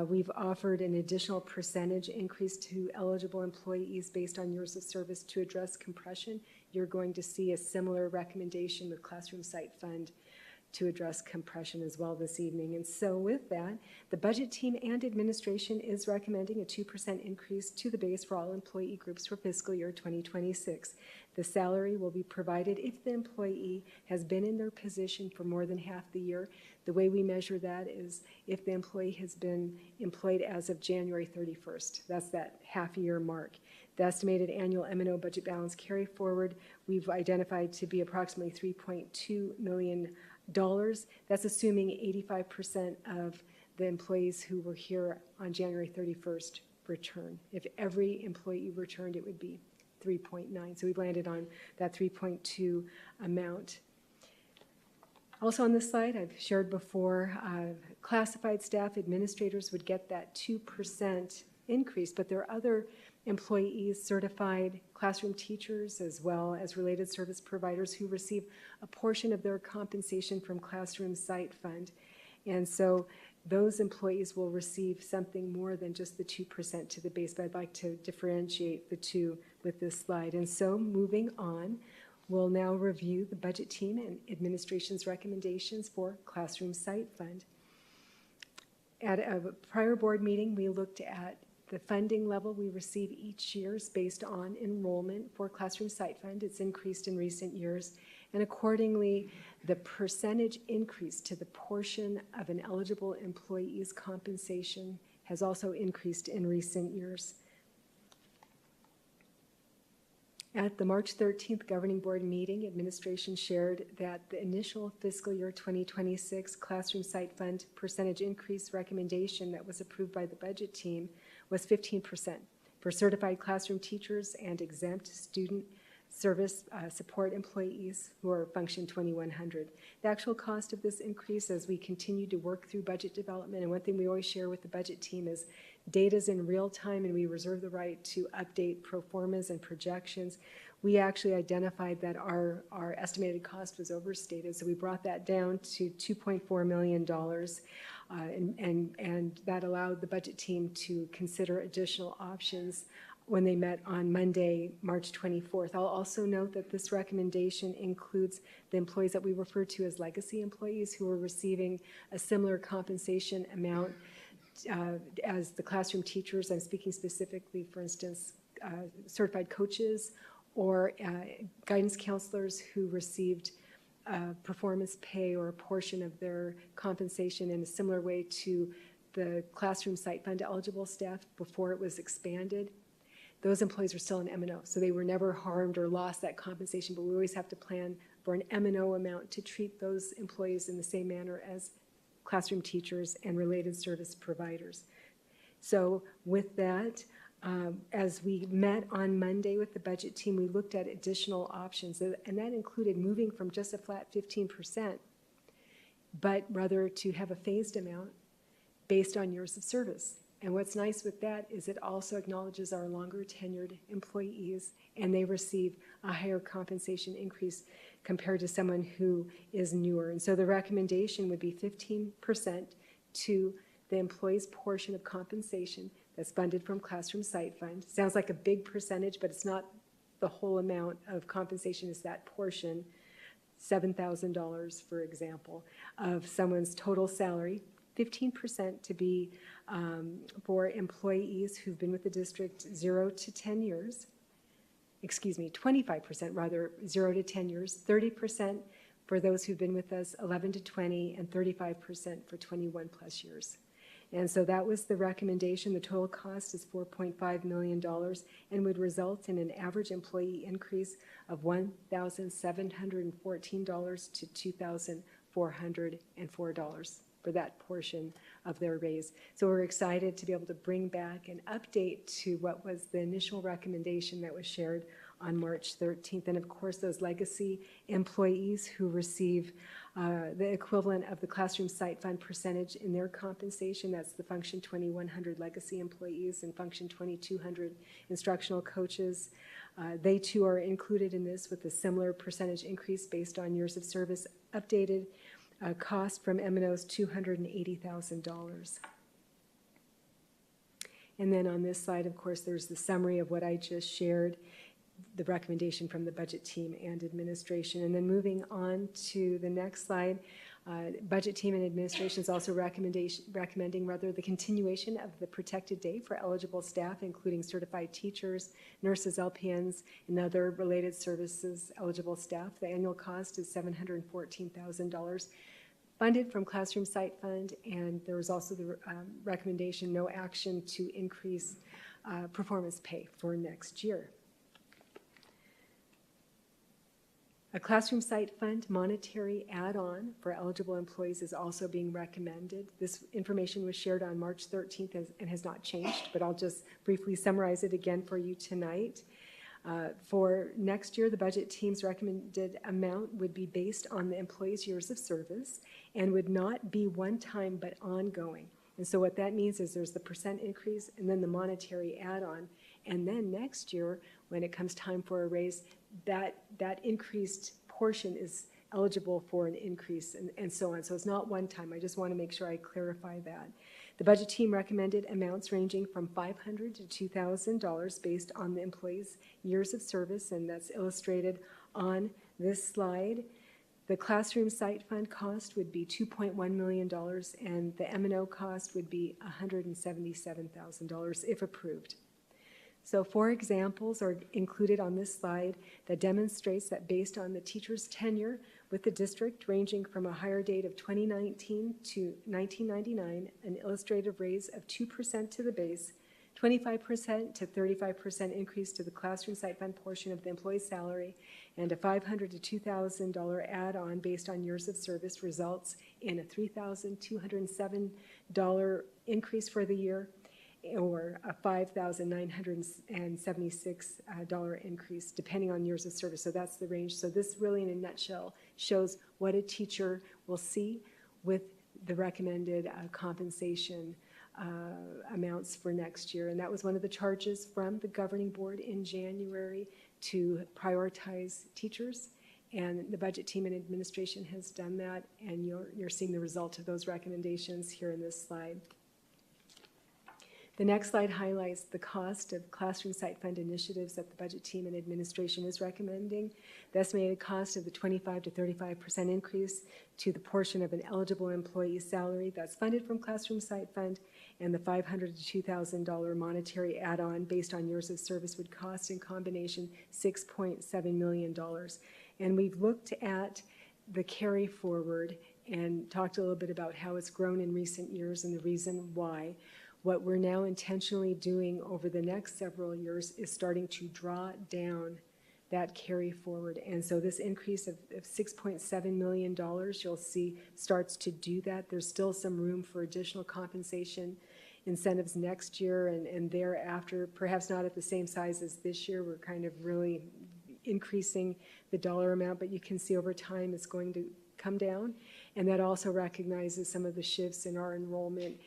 Speaker 7: we've offered an additional percentage increase to eligible employees based on years of service to address compression. You're going to see a similar recommendation with Classroom Site Fund to address compression as well this evening. And so with that, the budget team and administration is recommending a 2% increase to the base for all employee groups for fiscal year 2026. The salary will be provided if the employee has been in their position for more than half the year. The way we measure that is if the employee has been employed as of January 31st. That's that half-year mark. The estimated annual M&O budget balance carry forward we've identified to be approximately $3.2 million. That's assuming 85% of the employees who were here on January 31st return. If every employee returned, it would be 3.9. So we've landed on that 3.2 amount. Also on this slide, I've shared before, classified staff administrators would get that 2% increase, but there are other employees, certified classroom teachers, as well as related service providers who receive a portion of their compensation from Classroom Site Fund. And so those employees will receive something more than just the 2% to the base, but I'd like to differentiate the two with this slide. And so moving on, we'll now review the budget team and administration's recommendations for Classroom Site Fund. At a prior board meeting, we looked at the funding level we receive each year is based on enrollment for Classroom Site Fund. It's increased in recent years. And accordingly, the percentage increase to the portion of an eligible employee's compensation has also increased in recent years. At the March 13th Governing Board meeting, administration shared that the initial fiscal year 2026 Classroom Site Fund percentage increase recommendation that was approved by the budget team was 15% for certified classroom teachers and exempt student service support employees who are Function 2100. The actual cost of this increase as we continue to work through budget development, and one thing we always share with the budget team is data's in real time and we reserve the right to update pro formas and projections. We actually identified that our estimated cost was overstated, so we brought that down to $2.4 million. And that allowed the budget team to consider additional options when they met on Monday, March 24th. I'll also note that this recommendation includes the employees that we refer to as legacy employees who are receiving a similar compensation amount as the classroom teachers. I'm speaking specifically, for instance, certified coaches or guidance counselors who received performance pay or a portion of their compensation in a similar way to the Classroom Site Fund eligible staff before it was expanded. Those employees are still in M&O, so they were never harmed or lost that compensation, but we always have to plan for an M&O amount to treat those employees in the same manner as classroom teachers and related service providers. So with that, as we met on Monday with the budget team, we looked at additional options, and that included moving from just a flat 15%, but rather to have a phased amount based on years of service. And what's nice with that is it also acknowledges our longer tenured employees, and they receive a higher compensation increase compared to someone who is newer. And so the recommendation would be 15% to the employee's portion of compensation that's funded from Classroom Site Fund. Sounds like a big percentage, but it's not the whole amount of compensation, is that portion, $7,000, for example, of someone's total salary. 15% to be for employees who've been with the district 0 to 10 years. 25% rather, 0 to 10 years, 30% for those who've been with us 11 to 20, and 35% for 21 plus years. And so that was the recommendation. The total cost is $4.5 million and would result in an average employee increase of $1,714 to $2,404 for that portion of their raise. So we're excited to be able to bring back an update to what was the initial recommendation that was shared on March 13th. And of course, those legacy employees who receive the equivalent of the classroom site fund percentage in their compensation, that's the Function 2100 legacy employees and Function 2200 instructional coaches. They too are included in this with a similar percentage increase based on years of service. Updated cost from M&O's $280,000. And then on this slide, of course, there's the summary of what I just shared, the recommendation from the budget team and administration. And then moving on to the next slide, budget team and administration is also recommending the continuation of the protected day for eligible staff, including certified teachers, nurses, LPNs, and other related services eligible staff. The annual cost is $714,000. Funded from Classroom Site Fund, and there was also the recommendation, no action to increase performance pay for next year. A Classroom Site Fund monetary add-on for eligible employees is also being recommended. This information was shared on March 13th and has not changed, but I'll just briefly summarize it again for you tonight. For next year, the budget team's recommended amount would be based on the employee's years of service and would not be one-time but ongoing. And so what that means is there's the percent increase and then the monetary add-on. And then next year, when it comes time for a raise, that increased portion is eligible for an increase and so on. So it's not one time. I just want to make sure I clarify that. The budget team recommended amounts ranging from $500 to $2,000 based on the employee's years of service, and that's illustrated on this slide. The Classroom Site Fund cost would be $2.1 million, and the M&O cost would be $177,000 if approved. So 4 examples are included on this slide that demonstrates that based on the teacher's tenure with the district ranging from a hire date of 2019 to 1999, an illustrative raise of 2% to the base, 25% to 35% increase to the Classroom Site Fund portion of the employee's salary, and a $500 to $2,000 add-on based on years of service results in a $3,207 increase for the year, or a $5,976 increase depending on years of service. So that's the range. So this really in a nutshell shows what a teacher will see with the recommended compensation amounts for next year. And that was one of the charges from the governing board in January to prioritize teachers. And the budget team and administration has done that, and you're seeing the result of those recommendations here in this slide. The next slide highlights the cost of Classroom Site Fund initiatives that the budget team and administration is recommending. The estimated cost of the 25 to 35% increase to the portion of an eligible employee's salary that's funded from Classroom Site Fund, and the $500 to $2,000 monetary add-on based on years of service would cost in combination $6.7 million. And we've looked at the carry forward and talked a little bit about how it's grown in recent years and the reason why. What we're now intentionally doing over the next several years is starting to draw down that carry forward. And so this increase of $6.7 million, you'll see, starts to do that. There's still some room for additional compensation incentives next year and thereafter, perhaps not at the same size as this year. We're kind of really increasing the dollar amount, but you can see over time it's going to come down. And that also recognizes some of the shifts in our enrollment.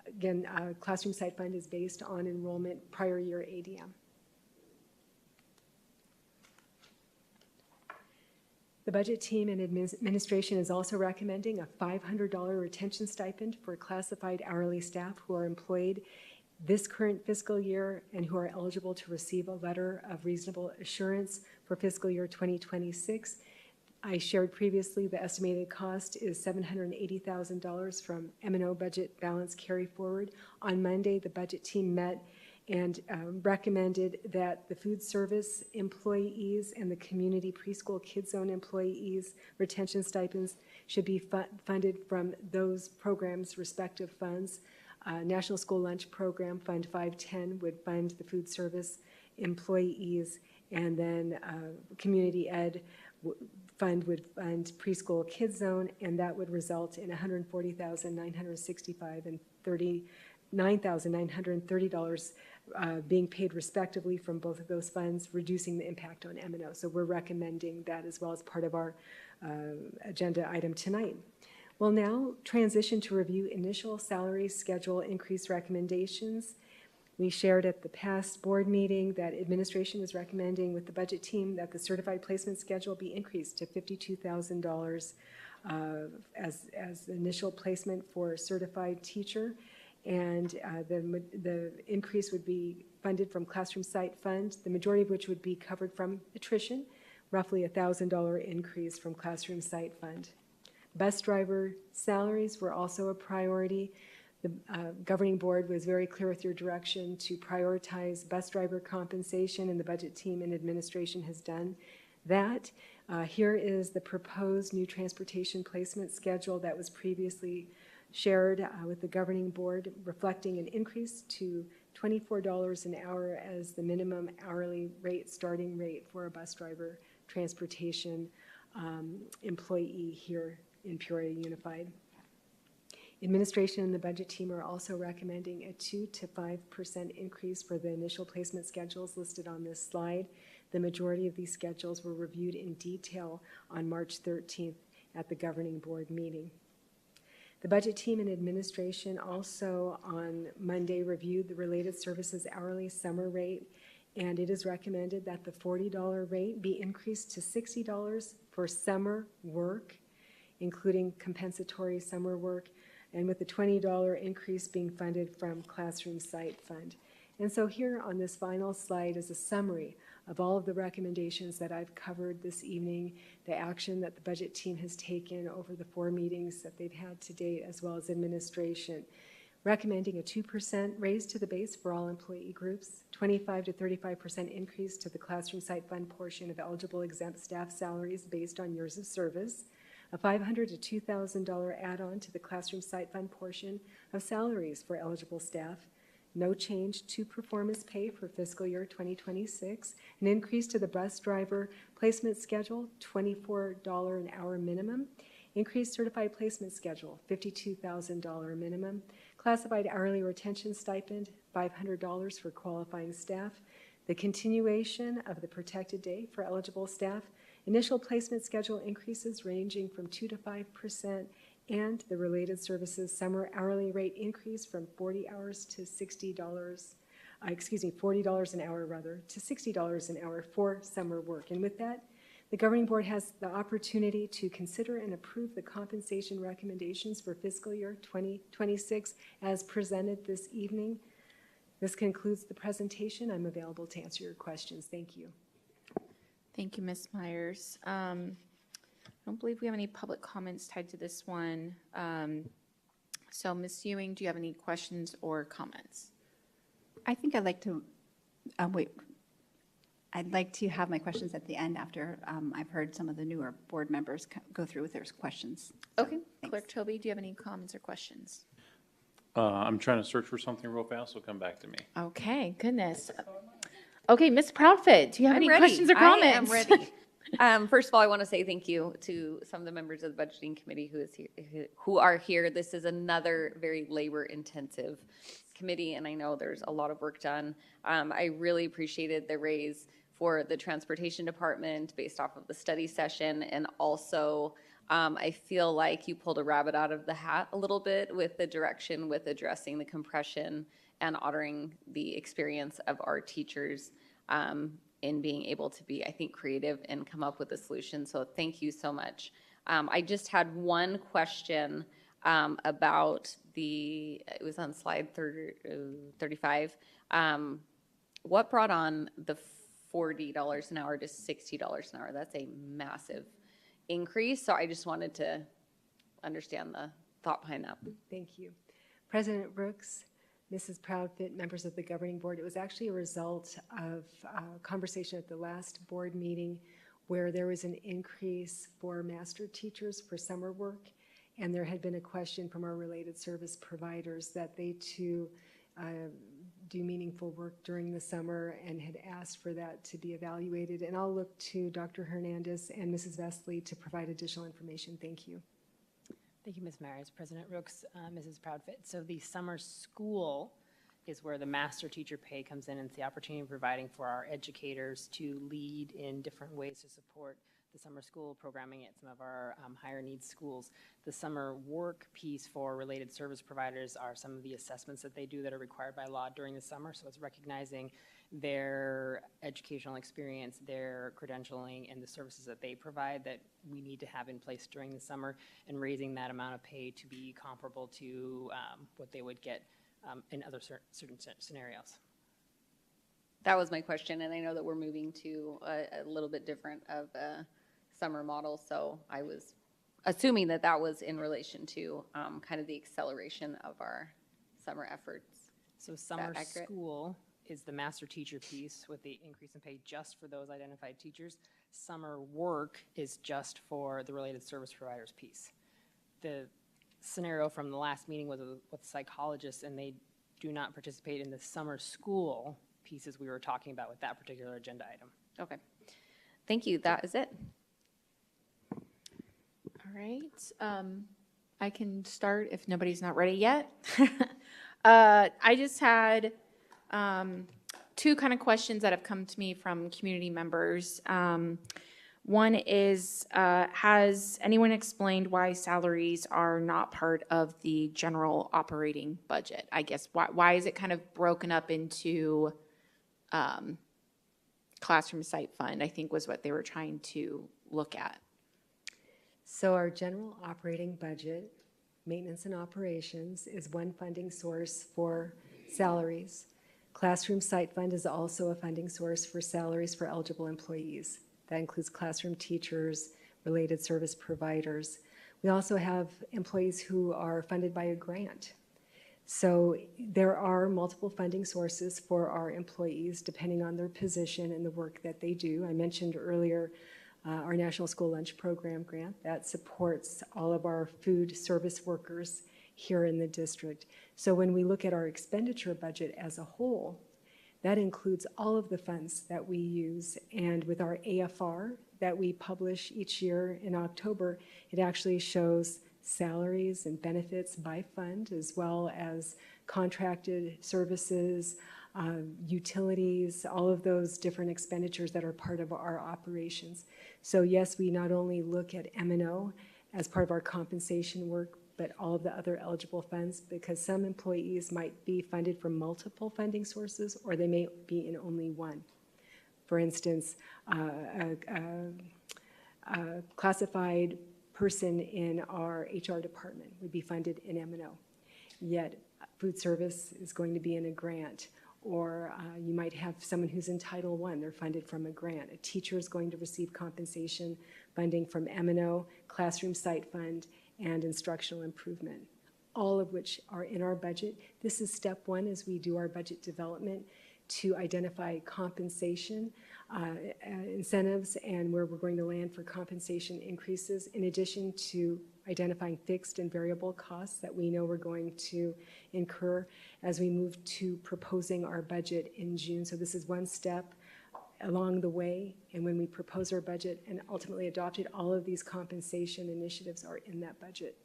Speaker 7: Again, Classroom Site Fund is based on enrollment prior year ADM. The budget team and administration is also recommending a $500 retention stipend for classified hourly staff who are employed this current fiscal year and who are eligible to receive a letter of reasonable assurance for fiscal year 2026. I shared previously the estimated cost is $780,000 from M&O budget balance carry forward. On Monday, the budget team met and recommended that the food service employees and the community preschool kids zone employees retention stipends should be funded from those programs' respective funds. National School Lunch Program, Fund 510, would fund the food service employees, and then Community Ed Fund would fund preschool kids zone, and that would result in $140,965 and $39,930 being paid respectively from both of those funds, reducing the impact on M&O. So we're recommending that as well as part of our agenda item tonight. We'll now transition to review initial salary schedule increase recommendations. We shared at the past board meeting that administration was recommending with the budget team that the certified placement schedule be increased to $52,000 as the initial placement for a certified teacher. And the increase would be funded from Classroom Site Fund, the majority of which would be covered from attrition, roughly $1,000 increase from Classroom Site Fund. Bus driver salaries were also a priority. The governing board was very clear with your direction to prioritize bus driver compensation, and the budget team and administration has done that. Here is the proposed new transportation placement schedule that was previously shared with the governing board, reflecting an increase to $24 an hour as the minimum hourly rate, starting rate for a bus driver transportation employee here in Peoria Unified. Administration and the budget team are also recommending a 2 to 5% increase for the initial placement schedules listed on this slide. The majority of these schedules were reviewed in detail on March 13th at the governing board meeting. The budget team and administration also on Monday reviewed the related services hourly summer rate, and it is recommended that the $40 rate be increased to $60 for summer work, including compensatory summer work, and with the $20 increase being funded from Classroom Site Fund. And so here on this final slide is a summary of all of the recommendations that I've covered this evening, the action that the budget team has taken over the 4 meetings that they've had to date, as well as administration. Recommending a 2% raise to the base for all employee groups, 25 to 35% increase to the Classroom Site Fund portion of eligible exempt staff salaries based on years of service, a $500 to $2,000 add-on to the Classroom Site Fund portion of salaries for eligible staff, no change to performance pay for fiscal year 2026, an increase to the bus driver placement schedule, $24 an hour minimum, increased certified placement schedule, $52,000 minimum, classified hourly retention stipend, $500 for qualifying staff, the continuation of the protected day for eligible staff, initial placement schedule increases ranging from 2 to 5%, and the related services summer hourly rate increase from 40 hours to $40 an hour rather, to $60 an hour for summer work. And with that, the governing board has the opportunity to consider and approve the compensation recommendations for fiscal year 2026 as presented this evening. This concludes the presentation. I'm available to answer your questions. Thank you.
Speaker 17: Thank you, Ms. Myers. I don't believe we have any public comments tied to this one. So Ms. Ewing, do you have any questions or comments?
Speaker 4: I think I'd like to, wait. I'd like to have my questions at the end after I've heard some of the newer board members go through with their questions.
Speaker 17: Okay. Clerk Toby, do you have any comments or questions?
Speaker 6: I'm trying to search for something real fast, so come back to me.
Speaker 17: Okay, goodness. Okay, Ms. Proudfit, do you have any questions or comments?
Speaker 8: I am ready. First of all, I want to say thank you to some of the members of the budgeting committee who are here. This is another very labor-intensive committee, and I know there's a lot of work done. I really appreciated the raise for the transportation department based off of the study session, and also I feel like you pulled a rabbit out of the hat a little bit with the direction with addressing the compression and honoring the experience of our teachers in being able to be, I think, creative and come up with a solution. So thank you so much. I just had one question about it was on slide 35. What brought on the $40 an hour to $60 an hour? That's a massive increase. So I just wanted to understand the thought behind that.
Speaker 7: Thank you. President Brooks, Mrs. Proudfit, members of the governing board, it was actually a result of a conversation at the last board meeting where there was an increase for master teachers for summer work, and there had been a question from our related service providers that they too do meaningful work during the summer and had asked for that to be evaluated. And I'll look to Dr. Hernandez and Mrs. Vesely to provide additional information. Thank you.
Speaker 21: Thank you, Ms. Myers. President Rooks, Mrs. Proudfit. So the summer school is where the master teacher pay comes in, and it's the opportunity of providing for our educators to lead in different ways to support the summer school programming at some of our higher needs schools. The summer work piece for related service providers are some of the assessments that they do that are required by law during the summer. So it's recognizing their educational experience, their credentialing, and the services that they provide that we need to have in place during the summer, and raising that amount of pay to be comparable to what they would get in other certain scenarios.
Speaker 8: That was my question, and I know that we're moving to a little bit different of a summer model, so I was assuming that that was in relation to kind of the acceleration of our summer efforts.
Speaker 21: So summer school is the master teacher piece with the increase in pay just for those identified teachers. Summer work is just for the related service providers piece. The scenario from the last meeting was with psychologists, and they do not participate in the summer school pieces we were talking about with that particular agenda item.
Speaker 8: Okay. Thank you. That is it.
Speaker 17: All right. I can start if nobody's not ready yet. I just had two kind of questions that have come to me from community members. One is, has anyone explained why salaries are not part of the general operating budget? I guess, why is it kind of broken up into classroom site fund, I think was what they were trying to look at.
Speaker 7: So our general operating budget, maintenance and operations, is one funding source for salaries. Classroom site fund is also a funding source for salaries for eligible employees. That includes classroom teachers, related service providers. We also have employees who are funded by a grant. So there are multiple funding sources for our employees depending on their position and the work that they do. I mentioned earlier our National School Lunch Program grant that supports all of our food service workers here in the district. So when we look at our expenditure budget as a whole, that includes all of the funds that we use. And with our AFR that we publish each year in October, it actually shows salaries and benefits by fund, as well as contracted services, utilities, all of those different expenditures that are part of our operations. So yes, we not only look at M&O as part of our compensation work, but all of the other eligible funds, because some employees might be funded from multiple funding sources, or they may be in only one. For instance, a classified person in our HR department would be funded in M&O, yet food service is going to be in a grant. Or you might have someone who's in Title I, they're funded from a grant. A teacher is going to receive compensation funding from M&O, classroom site fund, and instructional improvement, all of which are in our budget. This is step one as we do our budget development to identify compensation incentives and where we're going to land for compensation increases, in addition to identifying fixed and variable costs that we know we're going to incur as we move to proposing our budget in June. So this is one step along the way, and when we propose our budget and ultimately adopt it, all of these compensation initiatives are in that budget.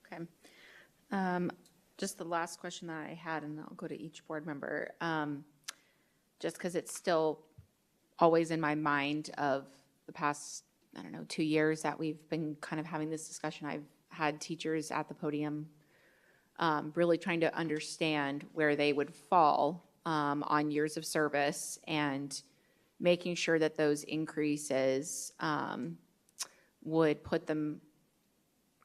Speaker 17: Okay. Just the last question that I had, and I'll go to each board member, just because it's still always in my mind of the past, 2 years that we've been kind of having this discussion. I've had teachers at the podium really trying to understand where they would fall on years of service and making sure that those increases would put them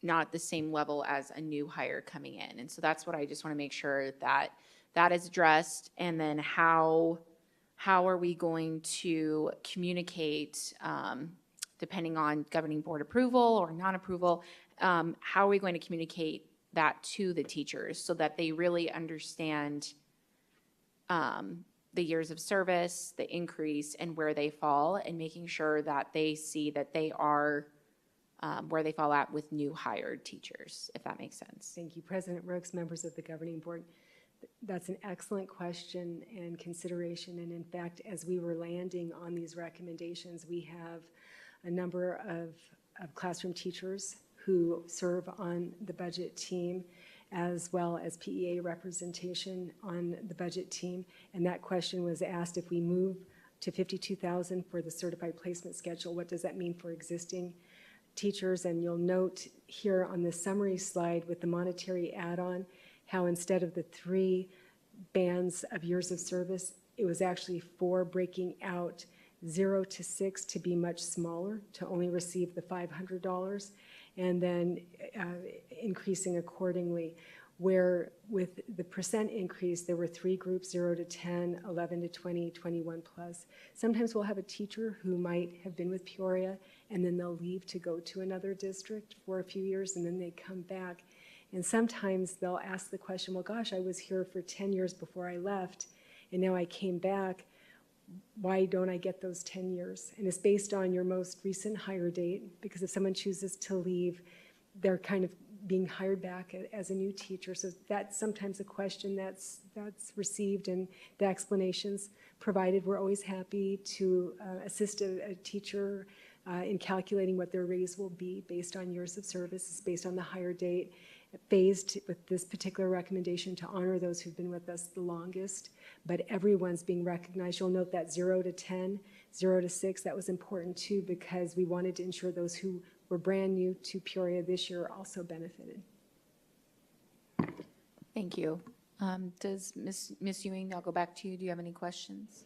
Speaker 17: not at the same level as a new hire coming in. And so that's what I just want to make sure that that is addressed. And then how are we going to communicate, depending on governing board approval or non-approval, how are we going to communicate that to the teachers so that they really understand the years of service, the increase, and where they fall, and making sure that they see that they are where they fall at with new hired teachers, if that makes sense.
Speaker 7: Thank you, President Rooks, members of the governing board. That's an excellent question and consideration. And in fact, as we were landing on these recommendations, we have a number of classroom teachers who serve on the budget team, as well as PEA representation on the budget team. And that question was asked, if we move to $52,000 for the certified placement schedule, what does that mean for existing teachers? And you'll note here on the summary slide with the monetary add-on, how instead of the 3 bands of years of service, it was actually 4, breaking out 0 to 6 to be much smaller, to only receive the $500, and then increasing accordingly. Where with the percent increase, there were 3 groups, 0 to 10, 11 to 20, 21 plus. Sometimes we'll have a teacher who might have been with Peoria, and then they'll leave to go to another district for a few years, and then they come back. And sometimes they'll ask the question, well, gosh, I was here for 10 years before I left, and now I came back. Why don't I get those 10 years? And it's based on your most recent hire date, because if someone chooses to leave, they're kind of being hired back as a new teacher. So that's sometimes a question that's received, and the explanations provided. We're always happy to assist a teacher in calculating what their raise will be based on years of service. It's based on the hire date, phased with this particular recommendation to honor those who've been with us the longest, but everyone's being recognized. You'll note that 0 to 10, 0 to 6, that was important too, because we wanted to ensure those who were brand new to Peoria this year also benefited.
Speaker 17: Thank you. Does Ms. Ewing, I'll go back to you. Do you have any questions?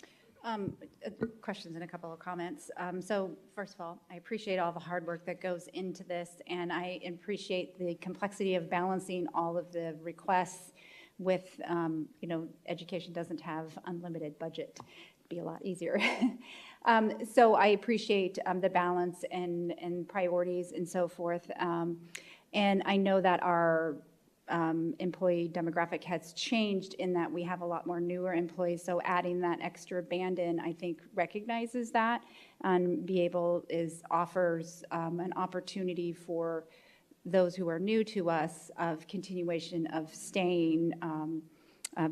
Speaker 4: Questions and a couple of comments. So first of all, I appreciate all the hard work that goes into this, and I appreciate the complexity of balancing all of the requests with, education doesn't have unlimited budget. It'd be a lot easier. So I appreciate the balance and priorities and so forth. And I know that our employee demographic has changed in that we have a lot more newer employees, so adding that extra band in, I think, recognizes that and offers an opportunity for those who are new to us of continuation of staying,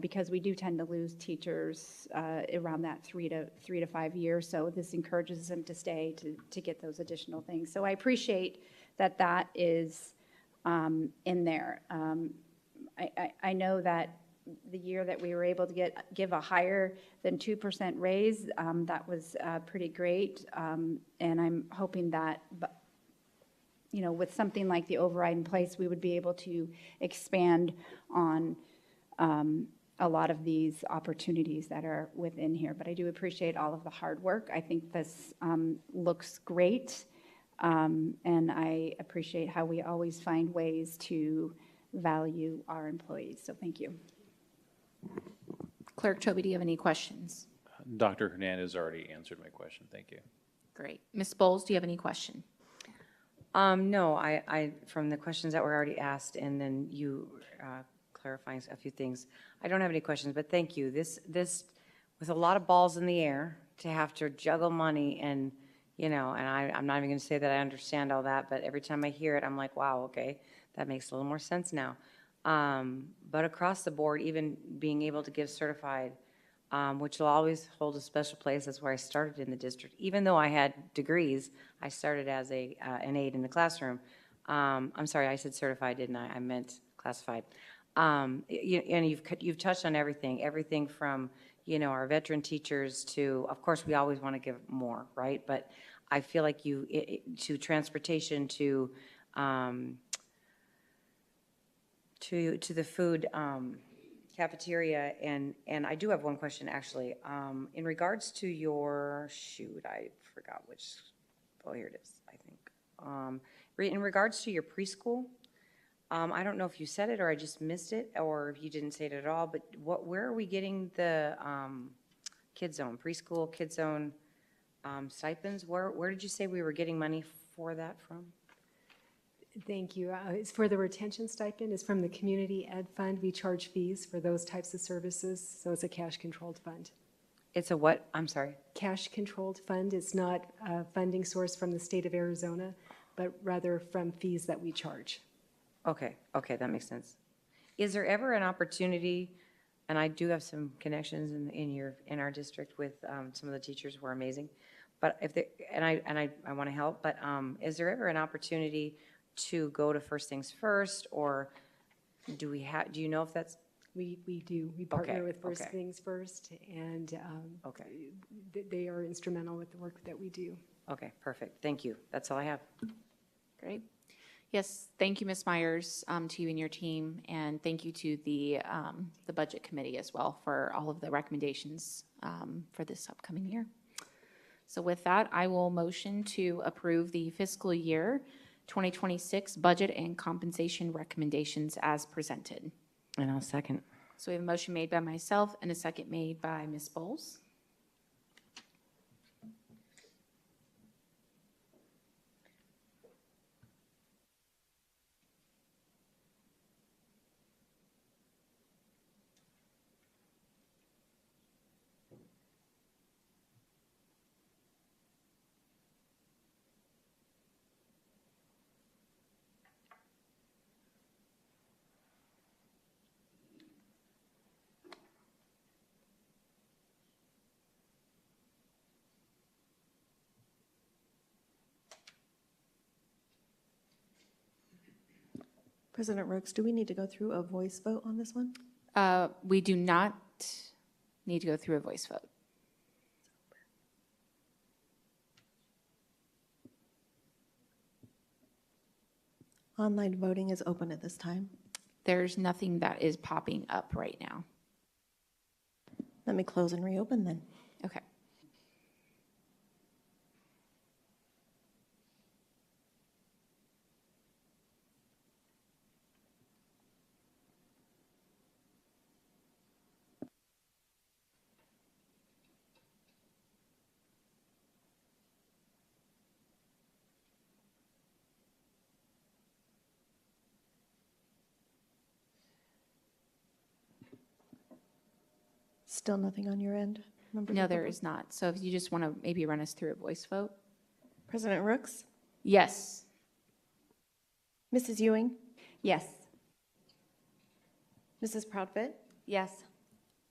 Speaker 4: because we do tend to lose teachers around that 3 to 5 years, so this encourages them to stay to get those additional things. So I appreciate that is in there. I know that the year that we were able to give a higher than 2% raise, that was pretty great, and I'm hoping that, with something like the override in place, we would be able to expand on a lot of these opportunities that are within here. But I do appreciate all of the hard work. I think this looks great. And I appreciate how we always find ways to value our employees. So thank you.
Speaker 17: Clerk Toby, do you have any questions?
Speaker 6: Dr. Hernandez already answered my question. Thank you.
Speaker 17: Great. Ms. Bowles, do you have any question?
Speaker 10: No, I from the questions that were already asked, and then you clarifying a few things, I don't have any questions, but thank you. This with a lot of balls in the air, to have to juggle money and, and I'm not even going to say that I understand all that, but every time I hear it, I'm like, wow, okay, that makes a little more sense now. But across the board, even being able to give certified, which will always hold a special place. That's where I started in the district. Even though I had degrees, I started as an aide in the classroom. I'm sorry, I said certified, didn't I? I meant classified. And you've touched on everything from, our veteran teachers to, of course, we always want to give more, right? But I feel like to transportation, to the food cafeteria, and I do have one question actually. In regards to your, I forgot which, here it is, I think. In regards to your preschool, I don't know if you said it or I just missed it, or if you didn't say it at all, but where are we getting the Kids Zone, preschool Kids Zone stipends? Where did you say we were getting money for that from?
Speaker 7: Thank you. It's for the retention stipend. It's from the Community Ed Fund. We charge fees for those types of services, so it's a cash-controlled fund.
Speaker 10: It's a what? I'm sorry.
Speaker 7: Cash-controlled fund. It's not a funding source from the state of Arizona, but rather from fees that we charge.
Speaker 10: Okay, okay, that makes sense. Is there ever an opportunity, and I do have some connections in our district with some of the teachers who are amazing, but if they, and I want to help, but is there ever an opportunity to go to First Things First, or do you know if that's?
Speaker 7: We do. We partner
Speaker 10: Okay,
Speaker 7: with First
Speaker 10: okay.
Speaker 7: Things First, and
Speaker 10: Okay.
Speaker 7: they are instrumental with the work that we do.
Speaker 10: Okay, perfect. Thank you. That's all I have.
Speaker 17: Great. Yes, thank you, Ms. Myers, to you and your team, and thank you to the Budget Committee as well for all of the recommendations for this upcoming year. So with that, I will motion to approve the fiscal year 2026 budget and compensation recommendations as presented.
Speaker 10: And I'll second.
Speaker 17: So we have a motion made by myself and a second made by Ms. Bowles.
Speaker 5: President Rooks, do we need to go through a voice vote on this one?
Speaker 17: We do not need to go through a voice vote.
Speaker 5: Online voting is open at this time.
Speaker 17: There's nothing that is popping up right now.
Speaker 5: Let me close and reopen then.
Speaker 17: Okay.
Speaker 5: Still nothing on your end? members
Speaker 17: No,
Speaker 5: of the
Speaker 17: there
Speaker 5: board?
Speaker 17: is not. So if you just want to maybe run us through a voice vote?
Speaker 5: President Rooks?
Speaker 17: Yes.
Speaker 5: Mrs. Ewing?
Speaker 11: Yes.
Speaker 5: Mrs. Proudfit?
Speaker 11: Yes.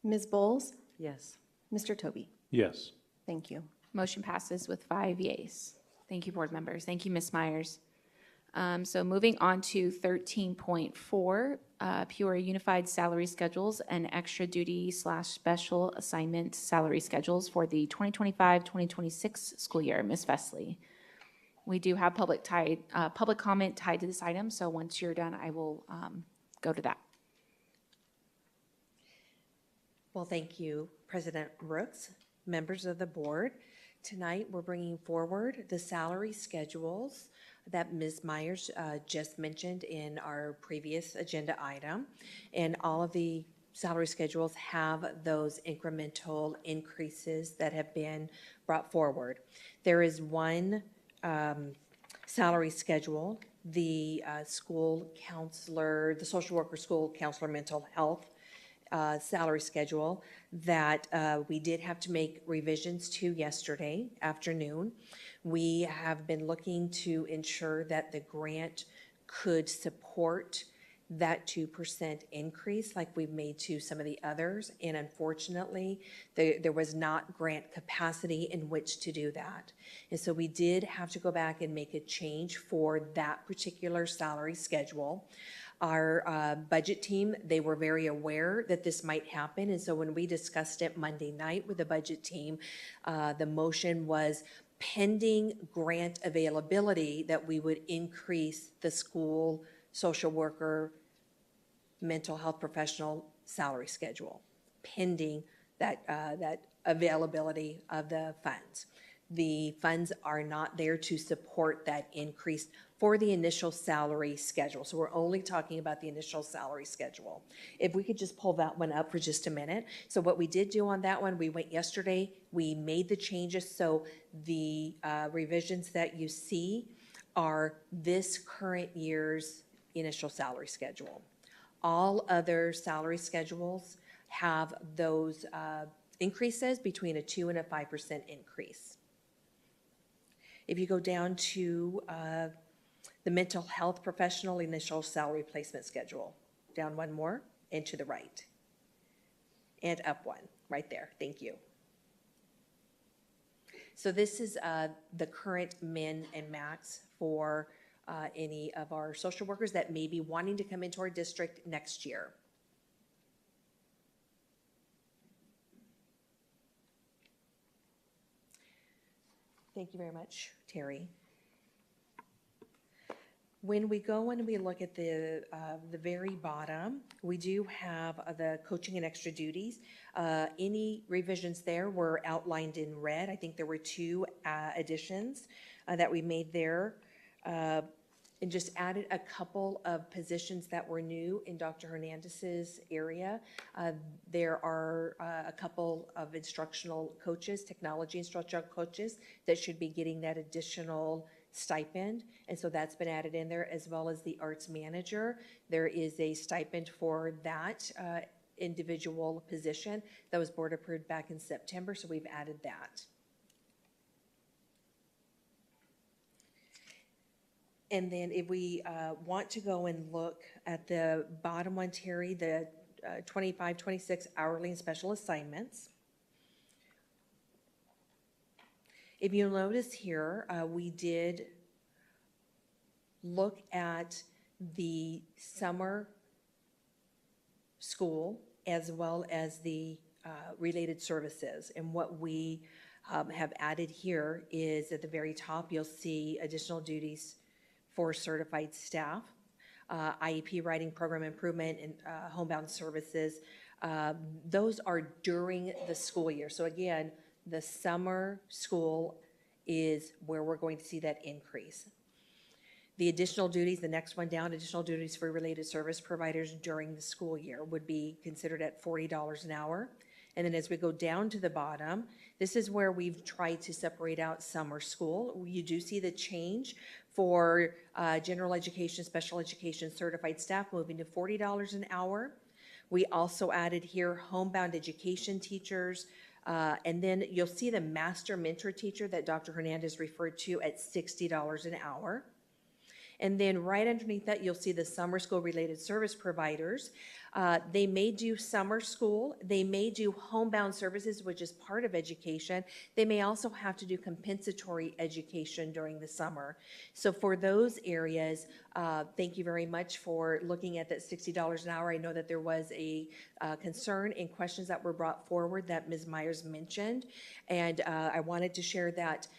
Speaker 5: Ms. Bowles?
Speaker 10: Yes.
Speaker 5: Mr. Toby?
Speaker 6: Yes.
Speaker 5: Thank you.
Speaker 17: Motion passes with 5 yeas. Thank you, board members. Thank you, Ms. Myers. So moving on to 13.4, Peoria Unified Salary Schedules and Extra Duty / Special Assignment Salary Schedules for the 2025-2026 school year. Ms. Vesley. We do have public comment tied to this item, so once you're done, I will go to that.
Speaker 14: Well, thank you, President Rooks, members of the board. Tonight, we're bringing forward the salary schedules that Ms. Myers just mentioned in our previous agenda item. And all of the salary schedules have those incremental increases that have been brought forward. There is one salary schedule, the school counselor, the social worker school counselor mental health salary schedule that we did have to make revisions to yesterday afternoon. We have been looking to ensure that the grant could support that 2% increase like we've made to some of the others. And unfortunately, there was not grant capacity in which to do that. And so we did have to go back and make a change for that particular salary schedule. Our budget team, they were very aware that this might happen. And so when we discussed it Monday night with the budget team, the motion was pending grant availability that we would increase the school social worker mental health professional salary schedule, pending that availability of the funds. The funds are not there to support that increase for the initial salary schedule. So we're only talking about the initial salary schedule. If we could just pull that one up for just a minute. So what we did do on that one, we went yesterday, we made the changes. So the revisions that you see are this current year's initial salary schedule. All other salary schedules have those increases between a 2% and a 5% increase. If you go down to the mental health professional initial salary placement schedule, down one more and to the right, and up one, right there, thank you. So this is the current min and max for any of our social workers that may be wanting to come into our district next year. Thank you very much, Terry. When we go and we look at the very bottom, we do have the coaching and extra duties. Any revisions there were outlined in red. I think there were 2 additions that we made there, and just added a couple of positions that were new in Dr. Hernandez's area. There are a couple of instructional coaches, technology instructional coaches, that should be getting that additional stipend, and so that's been added in there, as well as the arts manager. There is a stipend for that individual position that was board approved back in September, so we've added that. And then if we want to go and look at the bottom one, Terry, the 25, 26 hourly and special assignments. If you'll notice here, we did look at the summer school as well as the related services. And what we have added here is at the very top, you'll see additional duties for certified staff, IEP writing, program improvement, and homebound services. Those are during the school year. So again, the summer school is where we're going to see that increase. The additional duties, the next one down, additional duties for related service providers during the school year would be considered at $40 an hour. And then as we go down to the bottom, this is where we've tried to separate out summer school. You do see the change for general education, special education, certified staff moving to $40 an hour. We also added here homebound education teachers, and then you'll see the master mentor teacher that Dr. Hernandez referred to at $60 an hour. And then right underneath that, you'll see the summer school related service providers. They may do summer school. They may do homebound services, which is part of education. They may also have to do compensatory education during the summer. So for those areas, thank you very much for looking at that $60 an hour. I know that there was a concern and questions that were brought forward that Ms. Myers mentioned. And I wanted to share that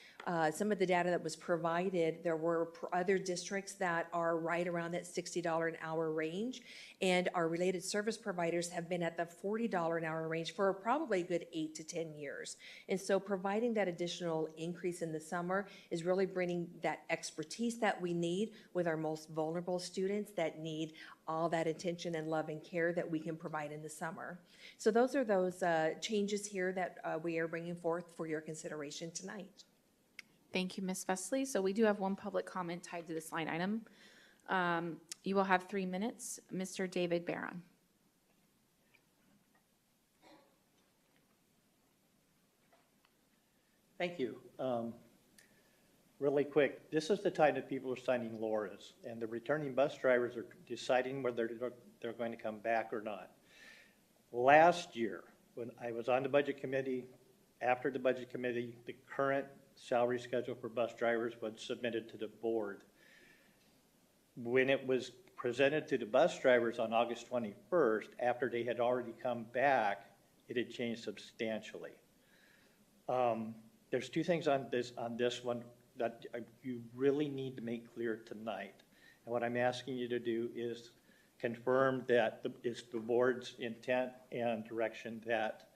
Speaker 14: some of the data that was provided, there were other districts that are right around that $60 an hour range, and our related service providers have been at the $40 an hour range for probably a good 8 to 10 years. And so providing that additional increase in the summer is really bringing that expertise that we need with our most vulnerable students that need all that attention and love and care that we can provide in the summer. So those are those changes here that we are bringing forth for your consideration tonight.
Speaker 17: Thank you, Ms. Vesley. So we do have one public comment tied to this line item. You will have 3 minutes. Mr. David Barron.
Speaker 1: Thank you. Really quick, this is the time that people are signing LORAs, and the returning bus drivers are deciding whether they're going to come back or not. Last year, when I was on the budget committee, after the budget committee, the current salary schedule for bus drivers was submitted to the board. When it was presented to the bus drivers on August 21st, after they had already come back, it had changed substantially. There's 2 things on this one that you really need to make clear tonight. And what I'm asking you to do is confirm that it's the board's intent and direction that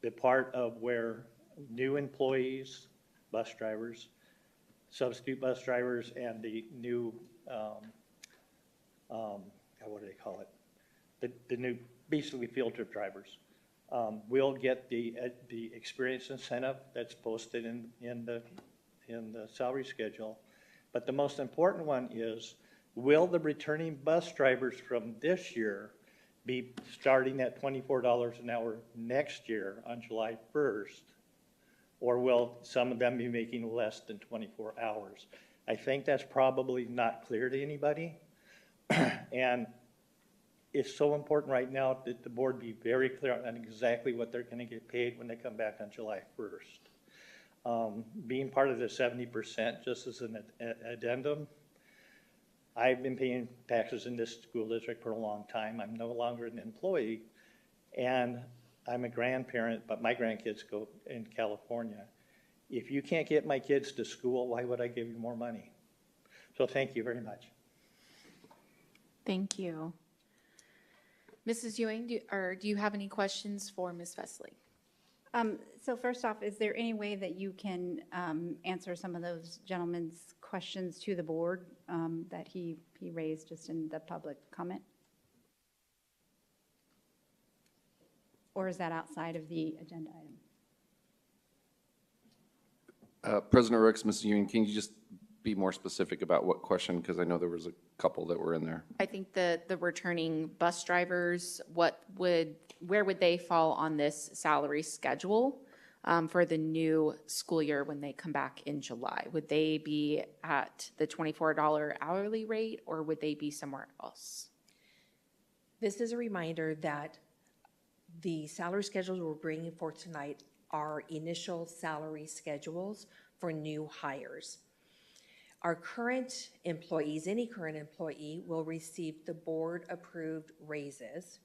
Speaker 1: the part of where new employees, bus drivers, substitute bus drivers, and the new, what do they call it? The new, basically field trip drivers, will get the experience incentive that's posted in the salary schedule. But the most important one is, will the returning bus drivers from this year be starting at $24 an hour next year on July 1st? Or will some of them be making less than 24 hours? I think that's probably not clear to anybody. And it's so important right now that the board be very clear on exactly what they're going to get paid when they come back on July 1st. Being part of the 70%, just as an addendum, I've been paying taxes in this school district for a long time. I'm no longer an employee, and I'm a grandparent, but my grandkids go in California. If you can't get my kids to school, why would I give you more money? So thank you very much.
Speaker 17: Thank you. Mrs. Ewing, do you have any questions for Ms. Vesley?
Speaker 4: So first off, is there any way that you can answer some of those gentlemen's questions to the board that he raised just in the public comment? Or is that outside of the agenda item?
Speaker 9: President Rooks, Mrs. Ewing, can you just be more specific about what question? Because I know there was a couple that were in there.
Speaker 17: I think the returning bus drivers, where would they fall on this salary schedule for the new school year when they come back in July? Would they be at the $24 hourly rate, or would they be somewhere else?
Speaker 14: This is a reminder that the salary schedules we're bringing forth tonight are initial salary schedules for new hires. Our current employees, any current employee, will receive the board-approved raises,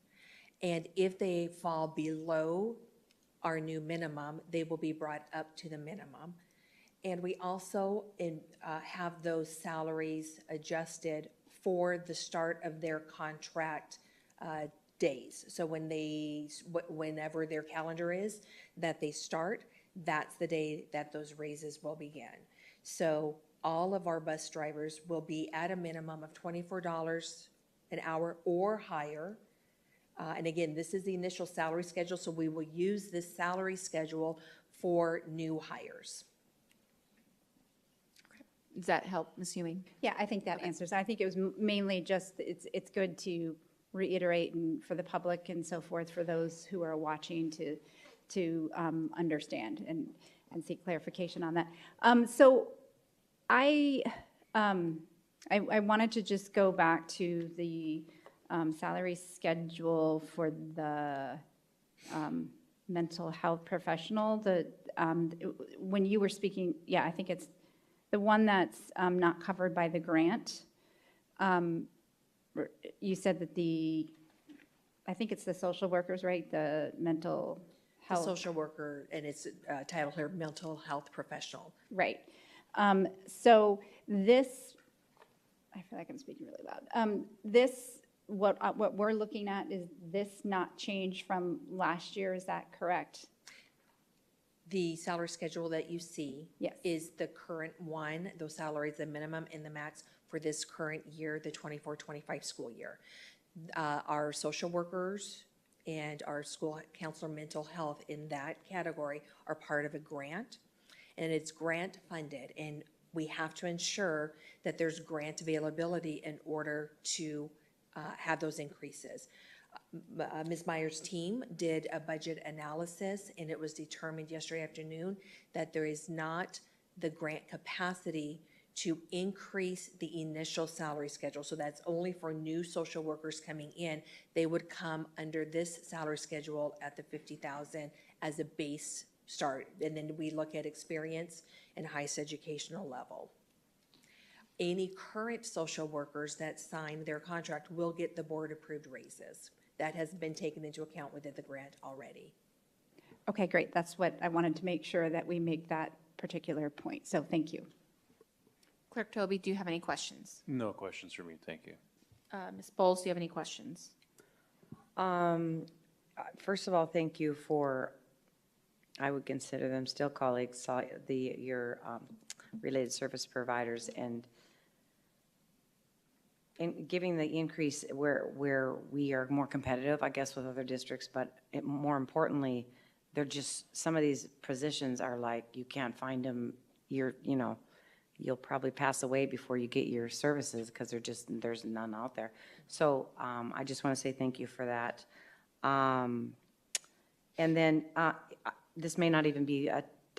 Speaker 14: and if they fall below our new minimum, they will be brought up to the minimum. And we also have those salaries adjusted for the start of their contract days. So whenever their calendar is that they start, that's the day that those raises will begin. So all of our bus drivers will be at a minimum of $24 an hour or higher. And again, this is the initial salary schedule, so we will use this salary schedule for new hires.
Speaker 17: Okay. Does that help, Ms. Ewing?
Speaker 4: Yeah, I think that answers. I think it was mainly just, it's good to reiterate and for the public and so forth, for those who are watching to understand and seek clarification on that. So I wanted to just go back to the salary schedule for the mental health professional. When you were speaking, yeah, I think it's the one that's not covered by the grant. You said that I think it's the social workers, right? The mental health.
Speaker 14: The social worker, and it's titled here, mental health professional.
Speaker 4: Right. So this, I feel like I'm speaking really loud. What we're looking at, is this not changed from last year? Is that correct?
Speaker 14: The salary schedule that you see is the current one, those salaries, the minimum and the max for this current year, the 24-25 school year. Our social workers and our school counselor mental health in that category are part of a grant, and it's grant funded, and we have to ensure that there's grant availability in order to have those increases. Ms. Meyer's team did a budget analysis, and it was determined yesterday afternoon that there is not the grant capacity to increase the initial salary schedule. So that's only for new social workers coming in. They would come under this salary schedule at the $50,000 as a base start, and then we look at experience and highest educational level. Any current social workers that sign their contract will get the board-approved raises. That has been taken into account within the grant already.
Speaker 4: Okay, great. That's what I wanted to make sure that we make that particular point. So thank you.
Speaker 17: Clerk Toby, do you have any questions?
Speaker 6: No questions for me, thank you.
Speaker 17: Ms. Bowles, do you have any questions?
Speaker 10: First of all, thank you for, I would consider them still colleagues, your related service providers, and giving the increase where we are more competitive, I guess, with other districts, but more importantly, they're just, some of these positions are like, you can't find them, you'll probably pass away before you get your services because there's none out there. So I just want to say thank you for that. And then this may not even be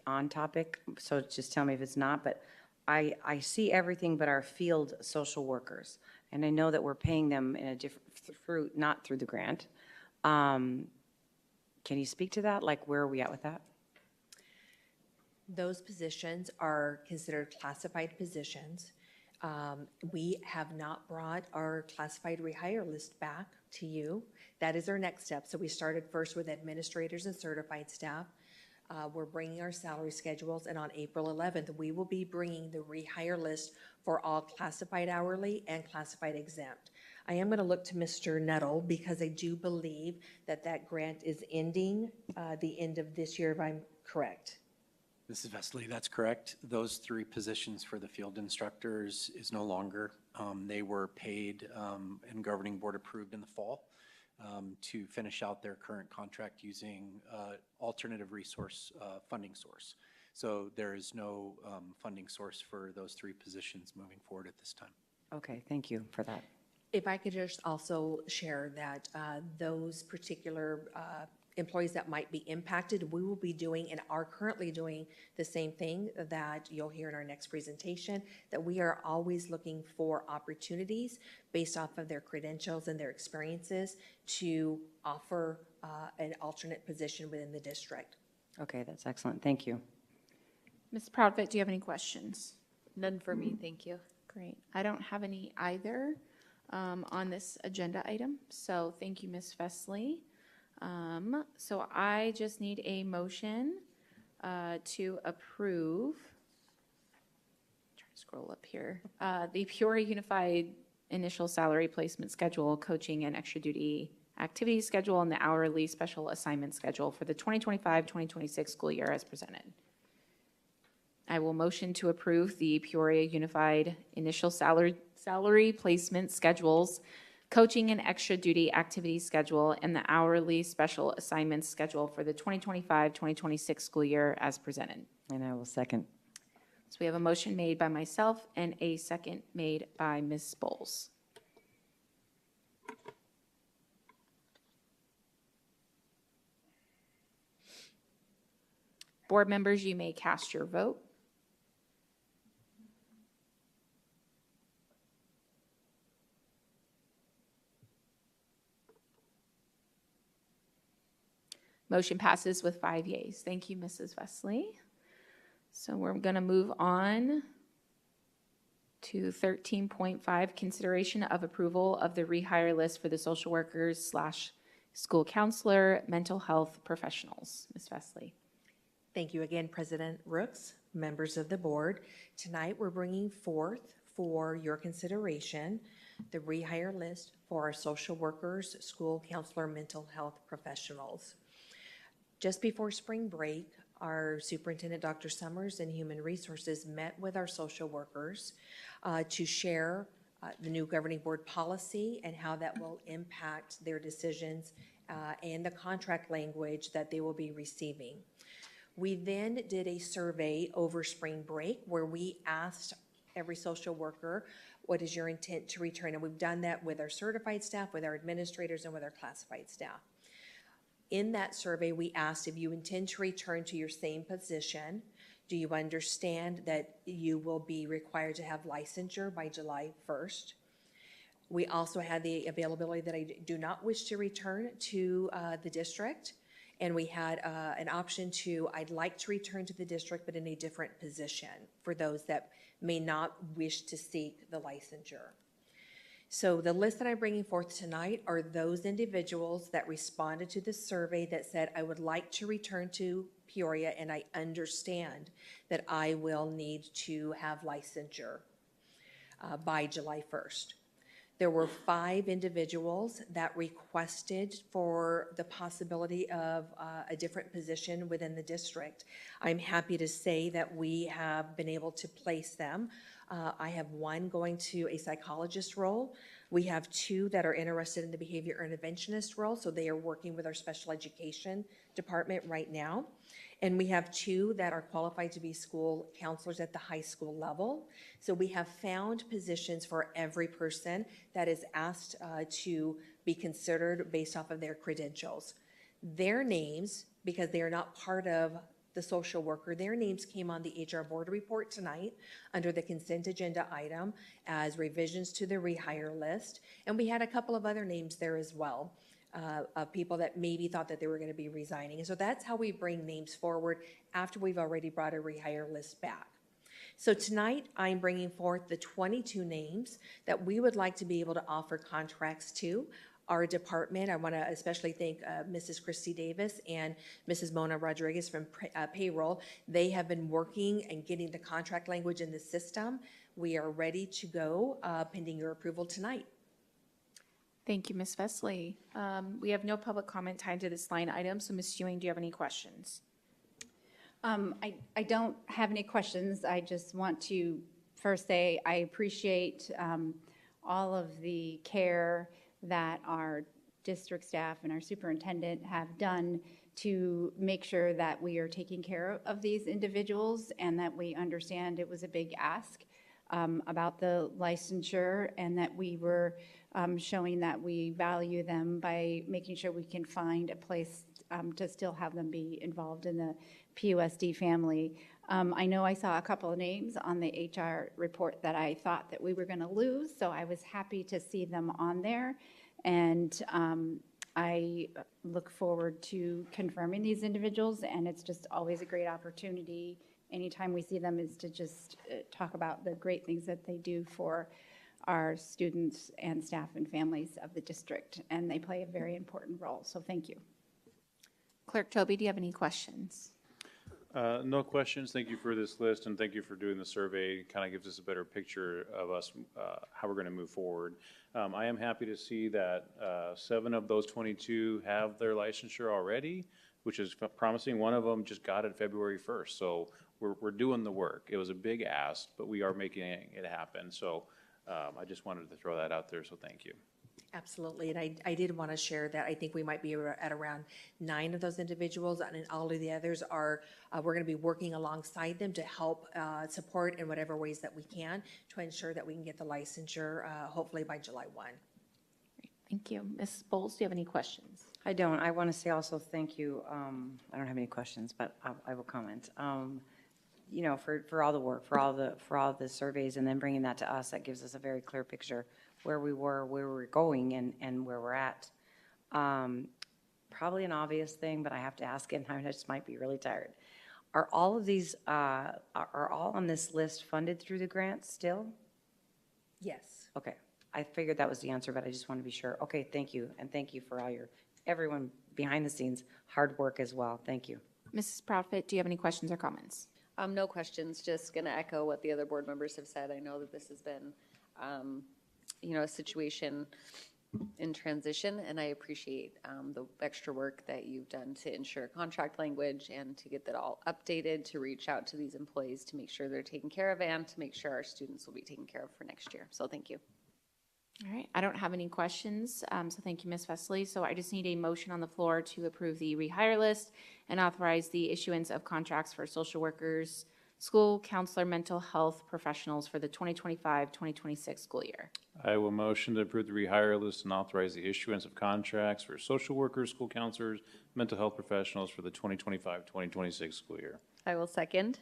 Speaker 10: on topic, so just tell me if it's not, but I see everything but our field social workers. And I know that we're paying them in a different, not through the grant. Can you speak to that? Like, where are we at with that?
Speaker 14: Those positions are considered classified positions. We have not brought our classified rehire list back to you. That is our next step. So we started first with administrators and certified staff. We're bringing our salary schedules, and on April 11th, we will be bringing the rehire list for all classified hourly and classified exempt. I am going to look to Mr. Nettle because I do believe that that grant is ending the end of this year, if I'm correct.
Speaker 20: Mrs. Vesely, that's correct. Those 3 positions for the field instructors is no longer. They were paid and governing board approved in the fall to finish out their current contract using alternative resource funding source. So there is no funding source for those 3 positions moving forward at this time.
Speaker 10: Okay, thank you for that.
Speaker 14: If I could just also share that those particular employees that might be impacted, we will be doing and are currently doing the same thing that you'll hear in our next presentation, that we are always looking for opportunities based off of their credentials and their experiences to offer an alternate position within the district.
Speaker 10: Okay, that's excellent. Thank you.
Speaker 3: Ms. Proudfit, do you have any questions?
Speaker 11: None for me, thank you.
Speaker 3: Great. I don't have any either on this agenda item, so thank you, Ms. Vesely. So I just need a motion to approve, try to scroll up here, the Peoria Unified Initial Salary Placement Schedule, Coaching and Extra Duty Activity Schedule, and the Hourly Special Assignment Schedule for the 2025-2026 school year as presented. I will motion to approve the Peoria Unified Initial Salary Placement Schedules, Coaching and Extra Duty Activity Schedule, and the Hourly Special Assignments Schedule for the 2025-2026 school year as presented.
Speaker 10: And I will second.
Speaker 3: So we have a motion made by myself and a second made by Ms. Bowles. Board members, you may cast your vote. Motion passes with 5 yeas. Thank you, Mrs. Vesely. So we're going to move on to 13.5, consideration of approval of the rehire list for the social workers / school counselor, mental health professionals. Ms. Vesely.
Speaker 14: Thank you again, President Rooks, members of the board. Tonight, we're bringing forth for your consideration the rehire list for our social workers, school counselor, mental health professionals. Just before spring break, our Superintendent, Dr. Summers, and Human Resources met with our social workers to share the new governing board policy and how that will impact their decisions and the contract language that they will be receiving. We then did a survey over spring break where we asked every social worker, what is your intent to return? And we've done that with our certified staff, with our administrators, and with our classified staff. In that survey, we asked if you intend to return to your same position, do you understand that you will be required to have licensure by July 1st? We also had the availability that I do not wish to return to the district. And we had an option to, I'd like to return to the district, but in a different position for those that may not wish to seek the licensure. So the list that I'm bringing forth tonight are those individuals that responded to the survey that said, I would like to return to Peoria and I understand that I will need to have licensure by July 1st. There were 5 individuals that requested for the possibility of a different position within the district. I'm happy to say that we have been able to place them. I have 1 going to a psychologist role. We have 2 that are interested in the behavior interventionist role, so they are working with our special education department right now. And we have 2 that are qualified to be school counselors at the high school level. So we have found positions for every person that is asked to be considered based off of their credentials. Their names, because they are not part of the social worker, their names came on the HR board report tonight under the consent agenda item as revisions to the rehire list. And we had a couple of other names there as well, of people that maybe thought that they were going to be resigning. And so that's how we bring names forward after we've already brought a rehire list back. So tonight, I'm bringing forth the 22 names that we would like to be able to offer contracts to our department. I want to especially thank Mrs. Christy Davis and Mrs. Mona Rodriguez from payroll. They have been working and getting the contract language in the system. We are ready to go pending your approval tonight.
Speaker 17: Thank you, Ms. Vesley. We have no public comment tied to this line item, so Ms. Ewing, do you have any questions?
Speaker 4: I don't have any questions. I just want to first say I appreciate all of the care that our district staff and our superintendent have done to make sure that we are taking care of these individuals and that we understand it was a big ask about the licensure and that we were showing that we value them by making sure we can find a place to still have them be involved in the PUSD family. I know I saw a couple of names on the HR report that I thought that we were going to lose, so I was happy to see them on there. And I look forward to confirming these individuals, and it's just always a great opportunity anytime we see them is to just talk about the great things that they do for our students and staff and families of the district, and they play a very important role, so thank you.
Speaker 17: Clerk Toby, do you have any questions?
Speaker 6: No questions. Thank you for this list, and thank you for doing the survey. It kind of gives us a better picture of us, how we're going to move forward. I am happy to see that 7 of those 22 have their licensure already, which is promising. One of them just got it February 1st, so we're doing the work. It was a big ask, but we are making it happen. So I just wanted to throw that out there, so thank you.
Speaker 14: Absolutely, and I did want to share that I think we might be at around 9 of those individuals, and all of the others are, we're going to be working alongside them to help support in whatever ways that we can to ensure that we can get the licensure hopefully by July 1.
Speaker 17: Thank you. Ms. Bowles, do you have any questions?
Speaker 10: I don't. I want to say also thank you. I don't have any questions, but I will comment. You know, for all the work, for all the surveys, and then bringing that to us, that gives us a very clear picture where we were, where we're going, and where we're at. Probably an obvious thing, but I have to ask it, and I just might be really tired. Are all of these, are all on this list funded through the grants still?
Speaker 14: Yes.
Speaker 10: Okay. I figured that was the answer, but I just want to be sure. Okay, thank you, and thank you for all everyone behind the scenes, hard work as well. Thank you.
Speaker 17: Mrs. Proudfit, do you have any questions or comments?
Speaker 8: No questions, just going to echo what the other board members have said. I know that this has been, you know, a situation in transition, and I appreciate the extra work that you've done to ensure contract language and to get that all updated, to reach out to these employees to make sure they're taken care of and to make sure our students will be taken care of for next year. So thank you.
Speaker 17: All right, I don't have any questions, so thank you, Ms. Vesley. So I just need a motion on the floor to approve the rehire list and authorize the issuance of contracts for social workers, school counselor, mental health professionals for the 2025-2026 school year.
Speaker 6: I will motion to approve the rehire list and authorize the issuance of contracts for social workers, school counselors, mental health professionals for the 2025-2026 school year.
Speaker 8: I will second.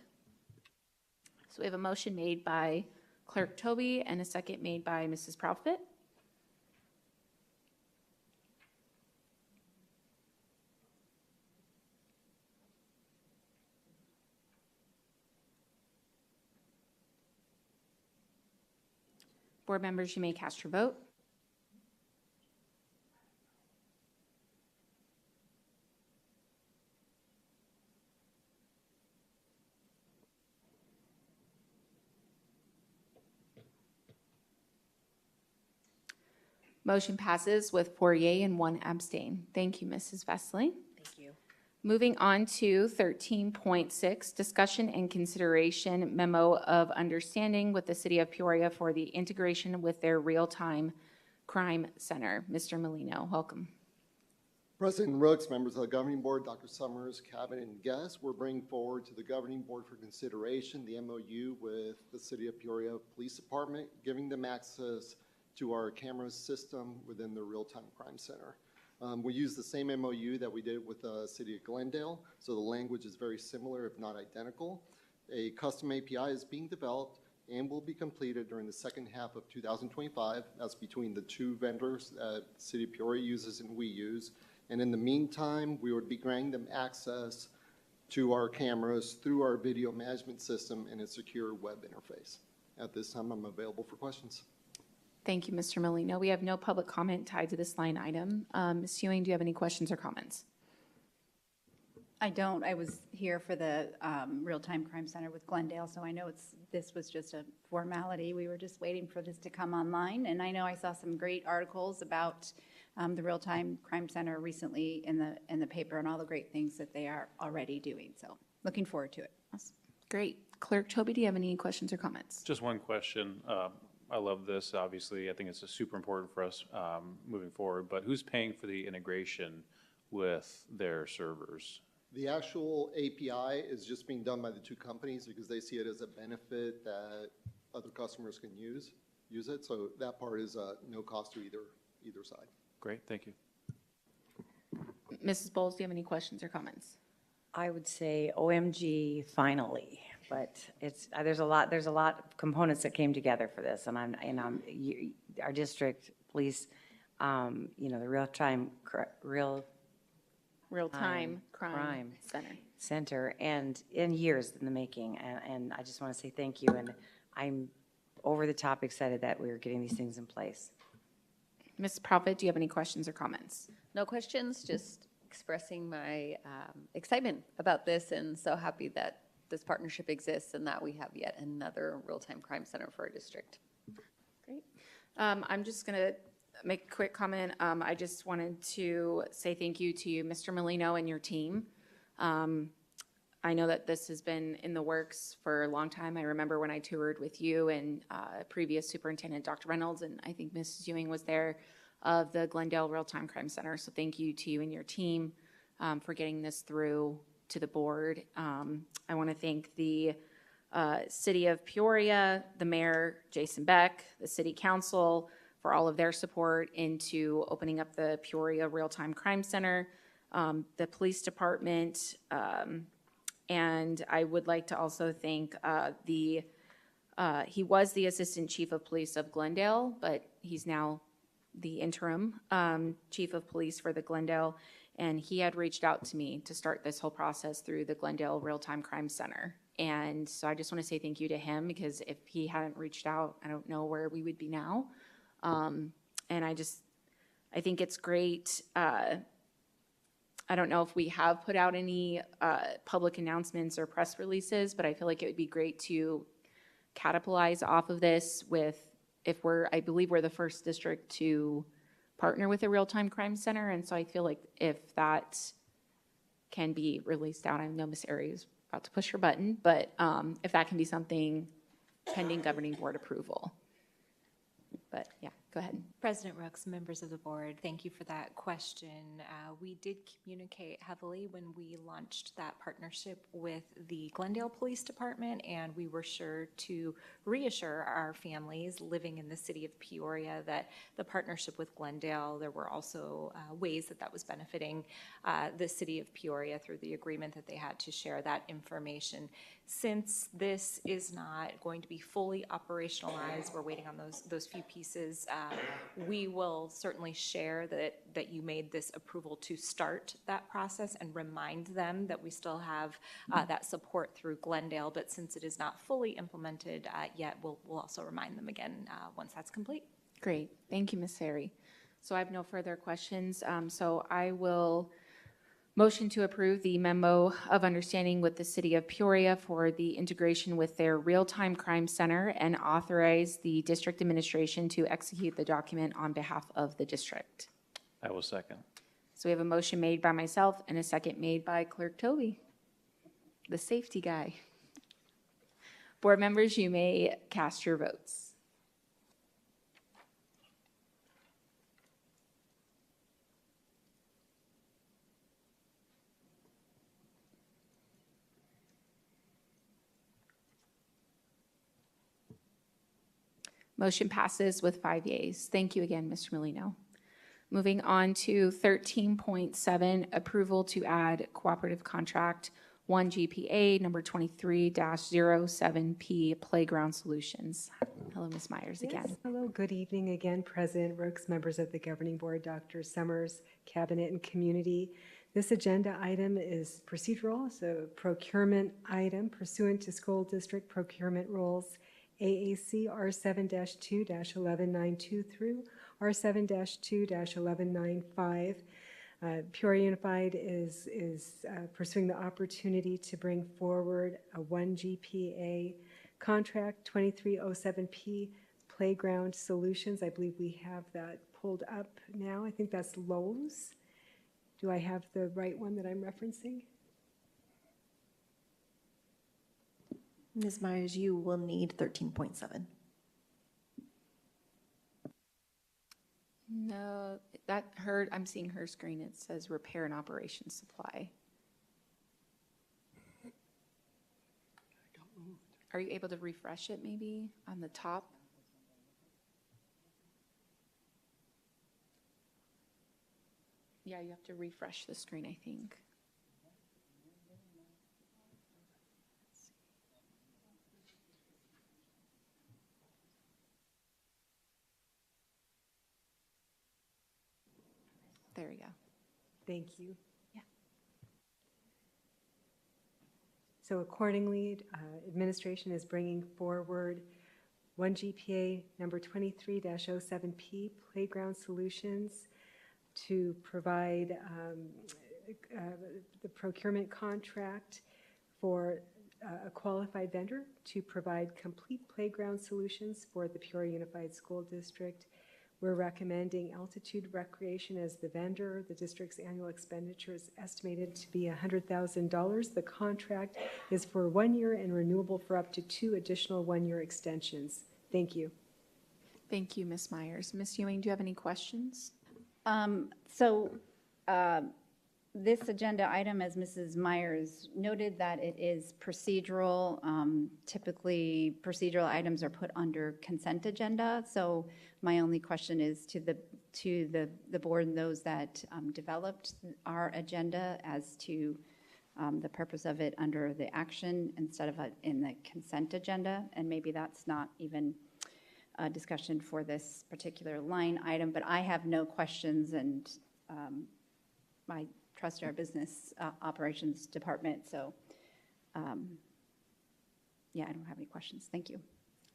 Speaker 17: So we have a motion made by Clerk Toby and a second made by Mrs. Proudfit. Board members, you may cast your vote. Motion passes with 4 yea and 1 abstain. Thank you, Mrs. Vesley.
Speaker 14: Thank you.
Speaker 17: Moving on to 13.6, discussion and consideration memo of understanding with the City of Peoria for the integration with their real-time crime center. Mr. Molino, welcome.
Speaker 19: President Rooks, members of the Governing Board, Dr. Summers, Cabinet, and guests, we're bringing forward to the Governing Board for consideration the MOU with the City of Peoria Police Department, giving them access to our camera system within the Real-Time Crime Center. We use the same MOU that we did with the City of Glendale, so the language is very similar, if not identical. A custom API is being developed and will be completed during the second half of 2025. That's between the two vendors that City of Peoria uses and we use. And in the meantime, we would be granting them access to our cameras through our video management system and a secure web interface. At this time, I'm available for questions.
Speaker 17: Thank you, Mr. Molino. We have no public comment tied to this line item. Ms. Ewing, do you have any questions or comments?
Speaker 4: I don't. I was here for the Real-Time Crime Center with Glendale, so I know this was just a formality. We were just waiting for this to come online, and I know I saw some great articles about the Real-Time Crime Center recently in the paper and all the great things that they are already doing. So looking forward to it.
Speaker 17: Awesome. Great. Clerk Toby, do you have any questions or comments?
Speaker 6: Just one question. I love this, obviously. I think it's super important for us moving forward, but who's paying for the integration with their servers?
Speaker 19: The actual API is just being done by the two companies because they see it as a benefit that other customers can use it. So that part is no cost to either side.
Speaker 6: Great, thank you.
Speaker 17: Mrs. Bowles, do you have any questions or comments?
Speaker 10: I would say OMG, finally. But there's a lot of components that came together for this, and our district police, the real-time
Speaker 17: crime
Speaker 10: center, and in years in the making, and I just want to say thank you, and I'm over the top excited that we're getting these things in place.
Speaker 17: Ms. Profit, do you have any questions or comments?
Speaker 8: No questions, just expressing my excitement about this and so happy that this partnership exists and that we have yet another real-time crime center for our district.
Speaker 17: Great. I'm just going to make a quick comment. I just wanted to say thank you to you, Mr. Molino, and your team. I know that this has been in the works for a long time. I remember when I toured with you and previous superintendent, Dr. Reynolds, and I think Mrs. Ewing was there, of the Glendale Real-Time Crime Center. So thank you to you and your team for getting this through to the board. I want to thank the City of Peoria, the Mayor, Jason Beck, the City Council for all of their support into opening up the Peoria Real-Time Crime Center, the Police Department, and I would like to also thank he was the Assistant Chief of Police of Glendale, but he's now the interim Chief of Police for the Glendale, and he had reached out to me to start this whole process through the Glendale Real-Time Crime Center. And so I just want to say thank you to him, because if he hadn't reached out, I don't know where we would be now. And I think it's great. I don't know if we have put out any public announcements or press releases, but I feel like it would be great to capitalize off of this I believe we're the first district to partner with a real-time crime center. And so I feel like if that can be released out, I know Ms. Ari is about to push her button, but if that can be something pending governing board approval. But yeah, go ahead.
Speaker 11: President Rooks, members of the board, thank you for that question. We did communicate heavily when we launched that partnership with the Glendale Police Department, and we were sure to reassure our families living in the city of Peoria that the partnership with Glendale, there were also ways that was benefiting the city of Peoria through the agreement that they had to share that information. Since this is not going to be fully operationalized, we're waiting on those few pieces. We will certainly share that you made this approval to start that process and remind them that we still have that support through Glendale. But since it is not fully implemented yet, we'll also remind them again once that's complete.
Speaker 17: Great. Thank you, Ms. Sari. So I have no further questions. So I will motion to approve the memo of understanding with the City of Peoria for the integration with their real-time crime center, and authorize the district administration to execute the document on behalf of the district.
Speaker 6: I will second.
Speaker 17: So we have a motion made by myself and a second made by Clerk Toby, the safety guy. Board members, you may cast your votes.
Speaker 3: Motion passes with 5 yeas. Thank you again, Mr. Molino. Moving on to 13.7, approval to add cooperative contract 1 GPA number 23-07P Playground Solutions. Hello, Ms. Myers again.
Speaker 7: Yes, hello, good evening again, President Rooks, members of the Governing Board, Dr. Summers, Cabinet and Community. This agenda item is procedural, so procurement item pursuant to school district procurement rules AAC R7-2-1192 through R7-2-1195. Peoria Unified is pursuing the opportunity to bring forward a 1 GPA contract, 2307P Playground Solutions. I believe we have that pulled up now. I think that's Lowe's. Do I have the right one that I'm referencing?
Speaker 5: Ms. Myers, you will need 13.7.
Speaker 3: No, I'm seeing her screen. It says repair and operations supply. Are you able to refresh it maybe on the top? Yeah, you have to refresh the screen, I think. There we go.
Speaker 7: Thank you.
Speaker 3: Yeah.
Speaker 7: So accordingly, administration is bringing forward 1 GPA number 23-07P Playground Solutions to provide the procurement contract for a qualified vendor to provide complete playground solutions for the Peoria Unified School District. We're recommending Altitude Recreation as the vendor. The district's annual expenditure is estimated to be $100,000. The contract is for 1 year and renewable for up to 2 additional 1-year extensions. Thank you.
Speaker 3: Thank you, Ms. Myers. Ms. Ewing, do you have any questions?
Speaker 4: This agenda item, as Mrs. Myers noted, that it is procedural. Typically, procedural items are put under consent agenda. So my only question is to the board and those that developed our agenda as to the purpose of it under the action instead of in the consent agenda. And maybe that's not even a discussion for this particular line item, but I have no questions, and I trust our business operations department. So, yeah, I don't have any questions. Thank you.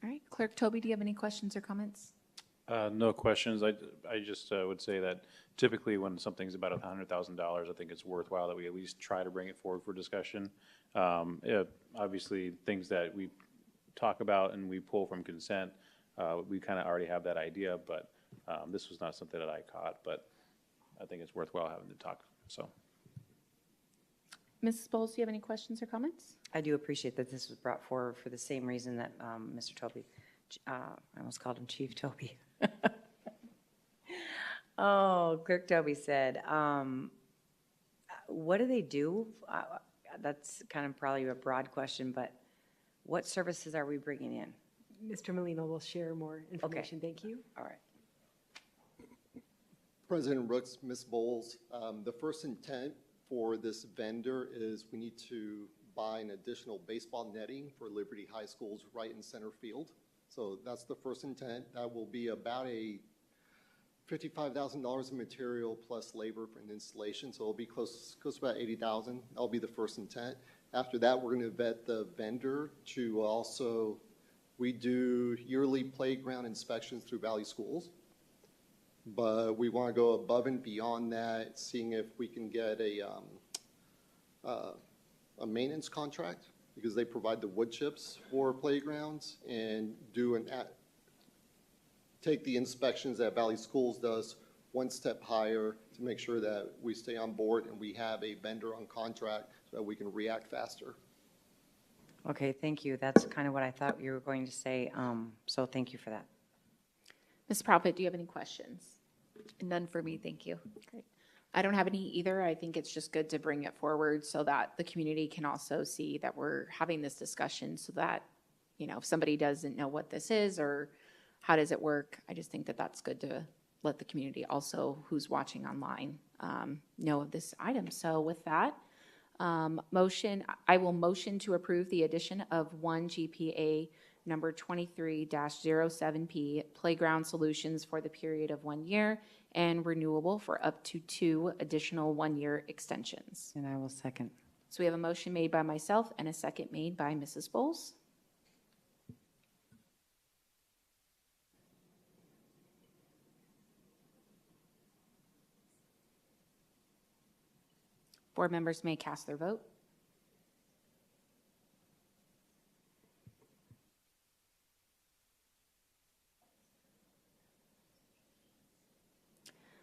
Speaker 3: All right, Clerk Toby, do you have any questions or comments?
Speaker 6: No questions. I just would say that typically when something's about $100,000, I think it's worthwhile that we at least try to bring it forward for discussion. Obviously, things that we talk about and we pull from consent, we kind of already have that idea, but this was not something that I caught, but I think it's worthwhile having to talk. So,
Speaker 3: Mrs. Bowles, do you have any questions or comments?
Speaker 10: I do appreciate that this was brought forward for the same reason that Mr. Toby, I almost called him Chief Toby. Oh, Clerk Toby said, what do they do? That's kind of probably a broad question, but what services are we bringing in?
Speaker 7: Mr. Molino will share more information. Okay. Thank you.
Speaker 10: All right.
Speaker 19: President Rooks, Ms. Bowles, the first intent for this vendor is we need to buy an additional baseball netting for Liberty High School's right and center field. So that's the first intent. That will be about a $55,000 in material plus labor for an installation. So it'll be close to about $80,000. That'll be the first intent. After that, we're going to vet the vendor to also, we do yearly playground inspections through Valley Schools. But we want to go above and beyond that, seeing if we can get a maintenance contract, because they provide the wood chips for playgrounds, and take the inspections that Valley Schools does one step higher to make sure that we stay on board and we have a vendor on contract so that we can react faster.
Speaker 10: Okay, thank you. That's kind of what I thought you were going to say. So thank you for that.
Speaker 3: Ms. Profit, do you have any questions?
Speaker 11: None for me, thank you.
Speaker 3: Great. I don't have any either. I think it's just good to bring it forward so that the community can also see that we're having this discussion, so that, you know, if somebody doesn't know what this is or
Speaker 17: how does it work? I just think that that's good to let the community also who's watching online know of this item. So with that, I will motion to approve the addition of 1 GPA number 23-07P Playground Solutions for the period of 1 year and renewable for up to 2 additional 1-year extensions.
Speaker 10: And I will second.
Speaker 17: So we have a motion made by myself and a second made by Mrs. Bowles. Board members may cast their vote.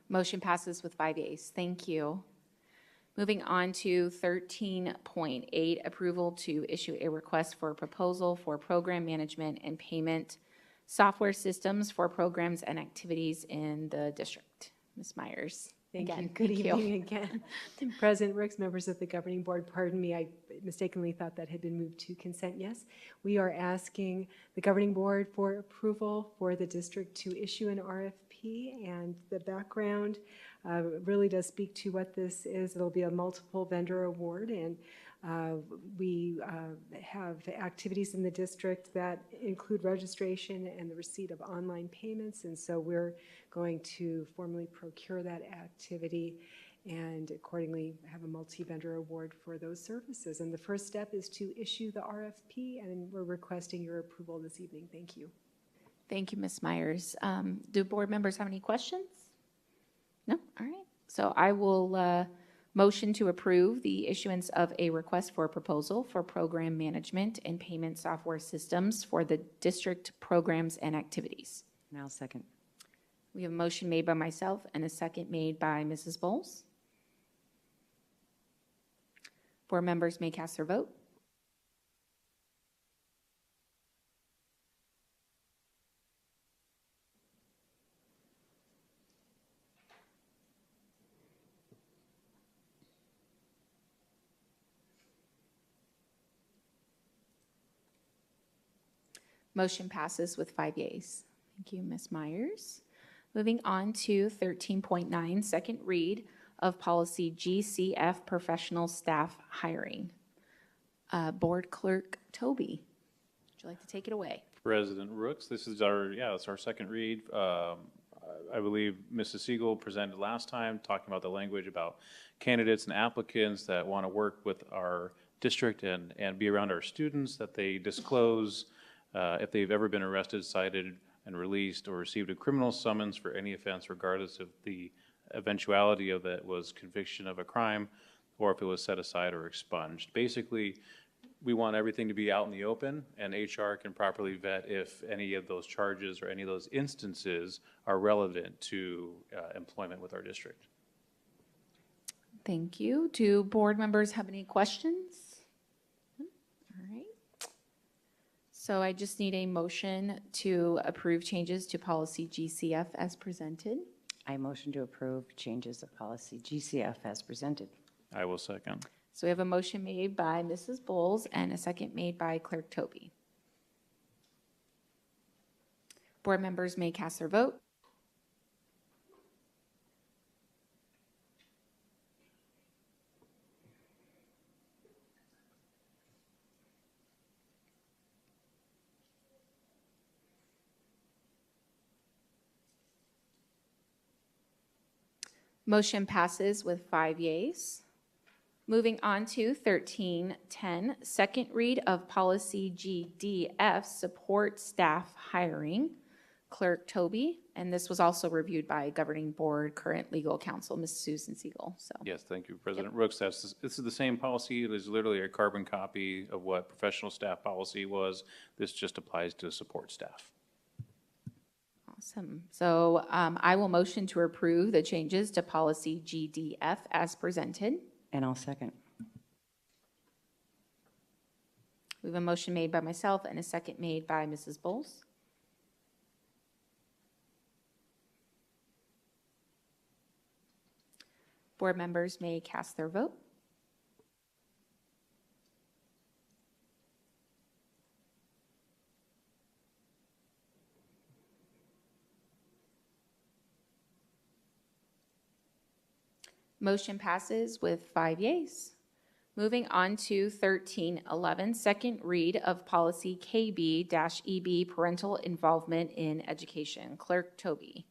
Speaker 17: Motion passes with 5 yeas. Thank you. Moving on to 13.8, approval to issue a request for a proposal for program management and payment software systems for programs and activities in the district. Ms. Myers.
Speaker 7: Thank
Speaker 17: Again,
Speaker 7: you. Good
Speaker 17: thank
Speaker 7: evening again. President Rooks, members of the governing board, pardon me, I mistakenly thought that had been moved to consent. Yes, we are asking the governing board for approval for the district to issue an RFP, and the background really does speak to what this is. It'll be a multiple vendor award, and we have activities in the district that include registration and the receipt of online payments, and so we're going to formally procure that activity and accordingly have a multi-vendor award for those services. And the first step is to issue the RFP, and we're requesting your approval this evening. Thank you.
Speaker 17: Thank you, Ms. Myers. Do board members have any questions? No? All right. So I will motion to approve the issuance of a request for a proposal for program management and payment software systems for the district programs and activities.
Speaker 10: And I'll second.
Speaker 17: We have a motion made by myself and a second made by Mrs. Bowles. Board members may cast their vote. Motion passes with 5 yeas. Thank you, Ms. Myers. Moving on to 13.9, second read of policy GCF, professional staff hiring. Board Clerk Toby, would you like to take it away?
Speaker 6: President Rooks, this is it's our second read. I believe Mrs. Siegel presented last time talking about the language about candidates and applicants that want to work with our district and be around our students, that they disclose if they've ever been arrested, cited, and released or received a criminal summons for any offense, regardless of the eventuality of that was conviction of a crime or if it was set aside or expunged. Basically, we want everything to be out in the open, and HR can properly vet if any of those charges or any of those instances are relevant to employment with our district.
Speaker 17: Thank you. Do board members have any questions? All right. So I just need a motion to approve changes to policy GCF as presented.
Speaker 10: I motion to approve changes of policy GCF as presented.
Speaker 6: I will second.
Speaker 17: So we have a motion made by Mrs. Bowles and a second made by Clerk Toby. Board members may cast their vote. Motion passes with 5 yeas. Moving on to 13.10, second read of policy GDF, support staff hiring. Clerk Toby, and this was also reviewed by governing board current legal counsel, Ms. Susan Siegel. So
Speaker 6: yes, thank you, President Rooks. This is the same policy. It is literally a carbon copy of what professional staff policy was. This just applies to support staff.
Speaker 17: Awesome. So I will motion to approve the changes to policy GDF as presented.
Speaker 10: And I'll second.
Speaker 17: We have a motion made by myself and a second made by Mrs. Bowles. Board members may cast their vote.
Speaker 3: Motion passes with 5 yeas. Moving on to 1311, second read of policy KB-EB, parental involvement in education. Clerk Toby.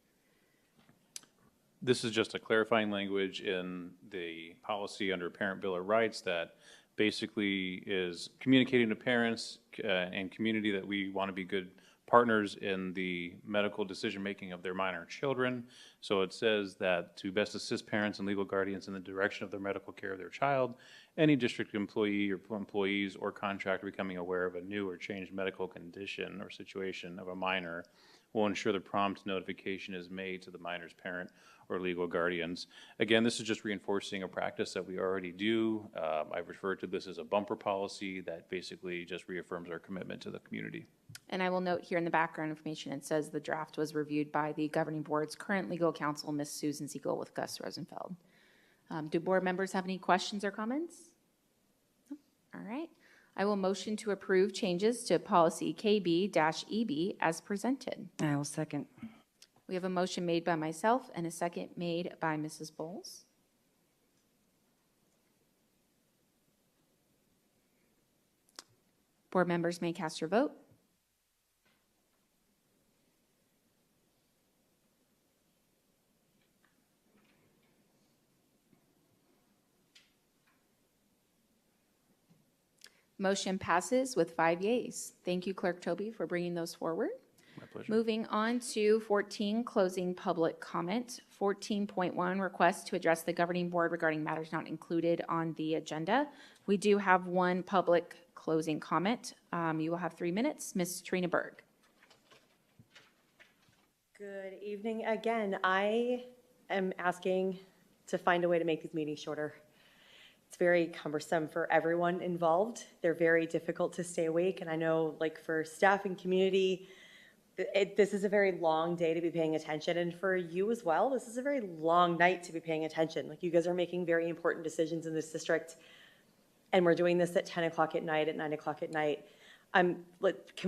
Speaker 6: This is just a clarifying language in the policy under Parent Bill of Rights that basically is communicating to parents and community that we want to be good partners in the medical decision-making of their minor children. So it says that to best assist parents and legal guardians in the direction of their medical care of their child, any district employee or employees or contractor becoming aware of a new or changed medical condition or situation of a minor will ensure the prompt notification is made to the minor's parent or legal guardians. Again, this is just reinforcing a practice that we already do. I've referred to this as a bumper policy that basically just reaffirms our commitment to the community.
Speaker 3: And I will note here in the background information, it says the draft was reviewed by the governing board's current legal counsel, Ms. Susan Siegel with Gus Rosenfeld. Do board members have any questions or comments? No? All right. I will motion to approve changes to policy KB-EB as presented.
Speaker 10: I will second.
Speaker 3: We have a motion made by myself and a second made by Mrs. Bowles. Board members may cast your vote. Motion passes with 5 yeas. Thank you, Clerk Toby, for bringing those forward.
Speaker 6: My pleasure.
Speaker 3: Moving on to 14, closing public comment. 14.1, request to address the governing board regarding matters not included on the agenda. We do have one public closing comment. You will have 3 minutes. Ms. Trina Berg.
Speaker 16: Good evening again. I am asking to find a way to make these meetings shorter. It's very cumbersome for everyone involved. They're very difficult to stay awake, and I know, like, for staff and community, this is a very long day to be paying attention, and for you as well, this is a very long night to be paying attention. Like, you guys are making very important decisions in this district, and we're doing this at 10 o'clock at night, at 9 o'clock at night. Can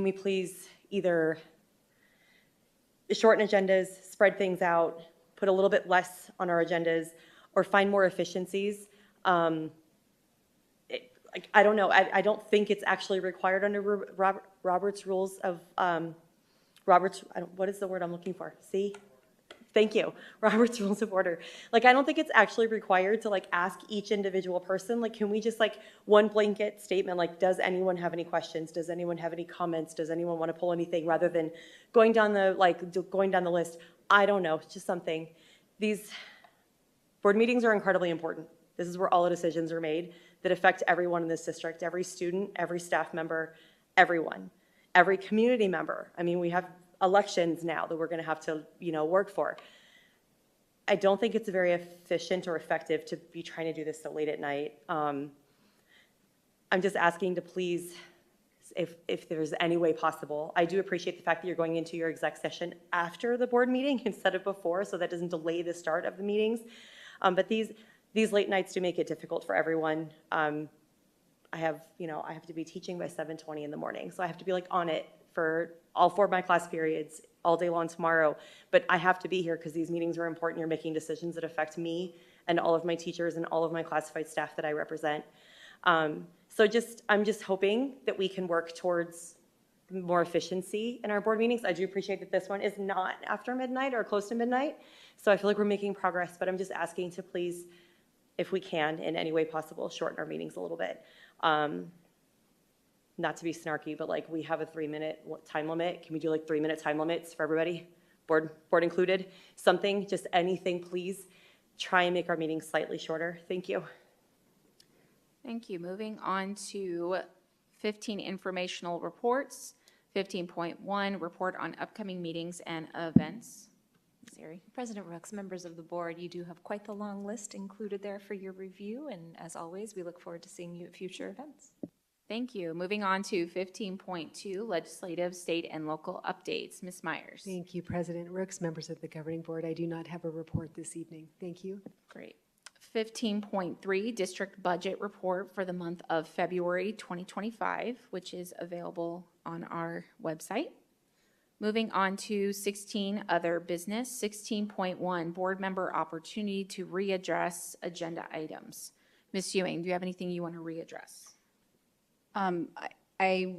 Speaker 16: we please either shorten agendas, spread things out, put a little bit less on our agendas, or find more efficiencies? I don't know. I don't think it's actually required under Robert's rules of what is the word I'm looking for? See? Thank you. Robert's Rules of Order. Like, I don't think it's actually required to, like, ask each individual person. Like, can we just, like, one blanket statement, like, does anyone have any questions? Does anyone have any comments? Does anyone want to pull anything, rather than going down the list? I don't know. It's just something. These board meetings are incredibly important. This is where all the decisions are made that affect everyone in this district, every student, every staff member, everyone, every community member. I mean, we have elections now that we're going to have to, work for. I don't think it's very efficient or effective to be trying to do this so late at night. I'm just asking to please, if there's any way possible. I do appreciate the fact that you're going into your exec session after the board meeting instead of before, so that doesn't delay the start of the meetings. But these late nights do make it difficult for everyone. I have to be teaching by 7:20 in the morning, so I have to be, like, on it for all 4 of my class periods all day long tomorrow. But I have to be here because these meetings are important. You're making decisions that affect me and all of my teachers and all of my classified staff that I represent. I'm just hoping that we can work towards more efficiency in our board meetings. I do appreciate that this one is not after midnight or close to midnight, so I feel like we're making progress, but I'm just asking to please, if we can, in any way possible, shorten our meetings a little bit. Not to be snarky, but, like, we have a 3-minute time limit. Can we do, like, 3-minute time limits for everybody, board included? Something, just anything, please. Try and make our meetings slightly shorter. Thank you.
Speaker 3: Thank you. Moving on to 15, informational reports. 15.1, report on upcoming meetings and events. Sari.
Speaker 11: President Rooks, members of the board, you do have quite the long list included there for your review, and as always, we look forward to seeing you at future events.
Speaker 3: Thank you. Moving on to 15.2, legislative, state, and local updates. Ms. Myers.
Speaker 7: Thank you, President Rooks, members of the governing board. I do not have a report this evening. Thank you.
Speaker 3: Great. 15.3, district budget report for the month of February 2025, which is available on our website. Moving on to 16, other business. 16.1, board member opportunity to readdress agenda items. Ms. Ewing, do you have anything you want to readdress?
Speaker 4: I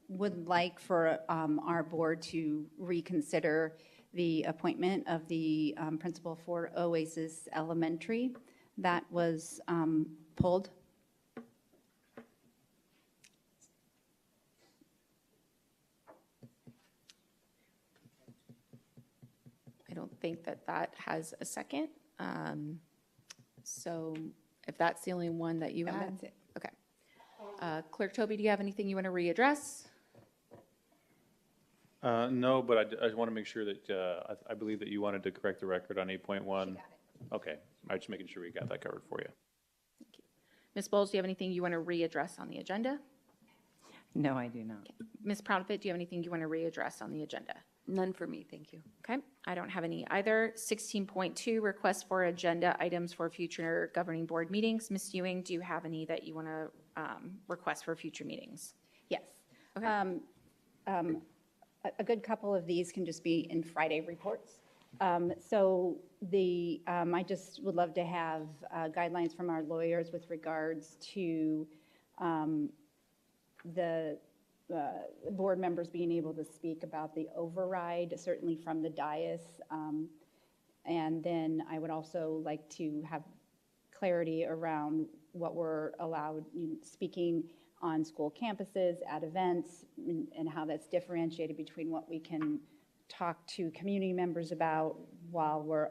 Speaker 4: would like for our board to reconsider the appointment of the principal for Oasis Elementary. That was pulled.
Speaker 3: I don't think that that has a second. So if that's the only one that you
Speaker 4: No,
Speaker 3: had.
Speaker 4: that's it.
Speaker 3: Okay. Clerk Toby, do you have anything you want to readdress?
Speaker 6: No, but I want to make sure that, I believe that you wanted to correct the record on 8.1. Okay, I'm just making sure we got that covered for you.
Speaker 3: Thank you. Ms. Bowles, do you have anything you want to readdress on the agenda?
Speaker 8: No, I do not.
Speaker 3: Okay. Ms. Proudfit, do you have anything you want to readdress on the agenda?
Speaker 8: None for me, thank you.
Speaker 3: Okay, I don't have any either. 16.2, request for agenda items for future governing board meetings. Ms. Ewing, do you have any that you want to request for future meetings?
Speaker 4: Yes.
Speaker 3: Okay.
Speaker 4: A good couple of these can just be in Friday reports. So I just would love to have guidelines from our lawyers with regards to the board members being able to speak about the override, certainly from the dais. And then I would also like to have clarity around what we're allowed speaking on school campuses, at events, and how that's differentiated between what we can talk to community members about while we're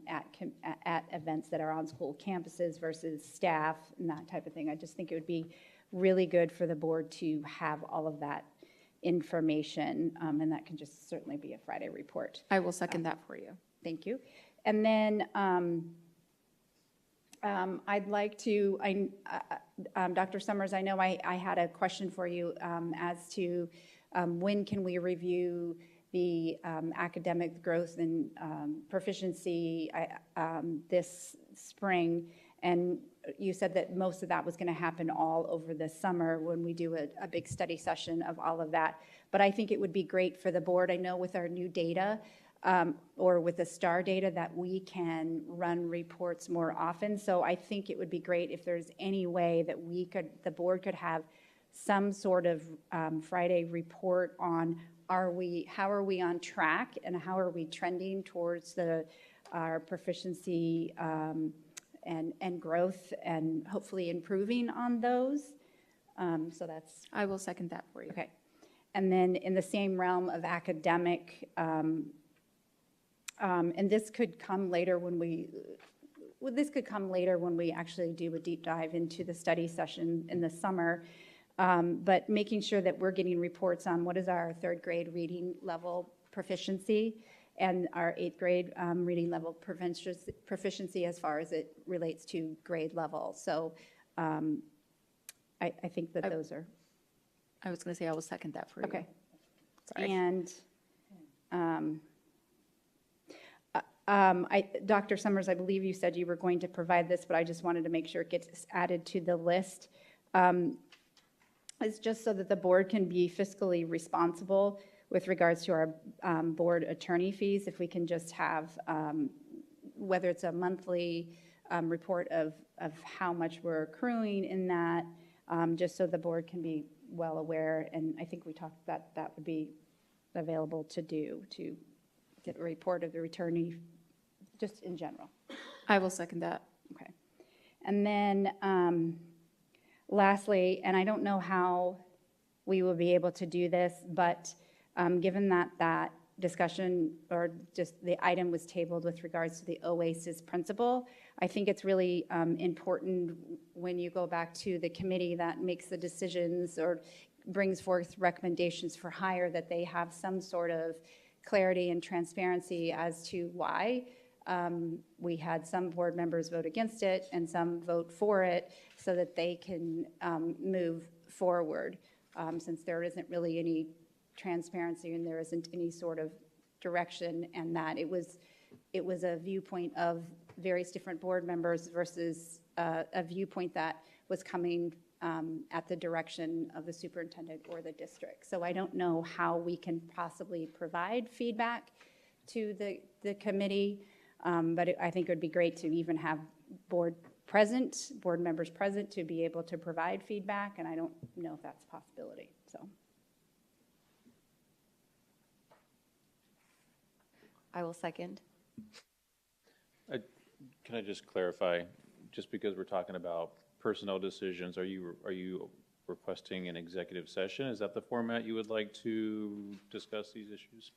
Speaker 4: at events that are on school campuses versus staff and that type of thing. I just think it would be really good for the board to have all of that information, and that can just certainly be a Friday report.
Speaker 3: I will second that for you.
Speaker 4: Thank you. And then I'd like to, Dr. Summers, I know I had a question for you as to when can we review the academic growth and proficiency this spring. And you said that most of that was going to happen all over the summer when we do a big study session of all of that. But I think it would be great for the board, I know with our new data, or with the STAR data, that we can run reports more often. So I think it would be great if there's any way that the board could have some sort of Friday report on how are we on track and how are we trending towards our proficiency and growth, and hopefully improving on those. So that's.
Speaker 3: I will second that for you.
Speaker 4: Okay. And then in the same realm of academic, and this could come later when we actually do a deep dive into the study session in the summer. But making sure that we're getting reports on what is our third grade reading level proficiency and our eighth grade reading level proficiency as far as it relates to grade level. So I think that those are.
Speaker 3: I was going to say I will second that for you.
Speaker 4: Okay.
Speaker 3: Sorry.
Speaker 4: And Dr. Summers, I believe you said you were going to provide this, but I just wanted to make sure it gets added to the list. It's just so that the board can be fiscally responsible with regards to our board attorney fees. If we can just have, whether it's a monthly report of how much we're accruing in that, just so the board can be well aware. And I think we talked that would be available to get a report of the attorney, just in general.
Speaker 3: I will second that.
Speaker 4: Okay. And then lastly, and I don't know how we will be able to do this, but given that discussion or just the item was tabled with regards to the OASIS principle, I think it's really important when you go back to the committee that makes the decisions or brings forth recommendations for hire, that they have some sort of clarity and transparency as to why. We had some board members vote against it and some vote for it so that they can move forward, since there isn't really any transparency and there isn't any sort of direction, and that it was a viewpoint of various different board members versus a viewpoint that was coming at the direction of the superintendent or the district. So I don't know how we can possibly provide feedback to the committee, but I think it would be great to even have board members present to be able to provide feedback, and I don't know if that's a possibility, so.
Speaker 8: I will second.
Speaker 6: Can I just clarify, just because we're talking about personnel decisions, are you requesting an executive session? Is that the format you would like to discuss these issues?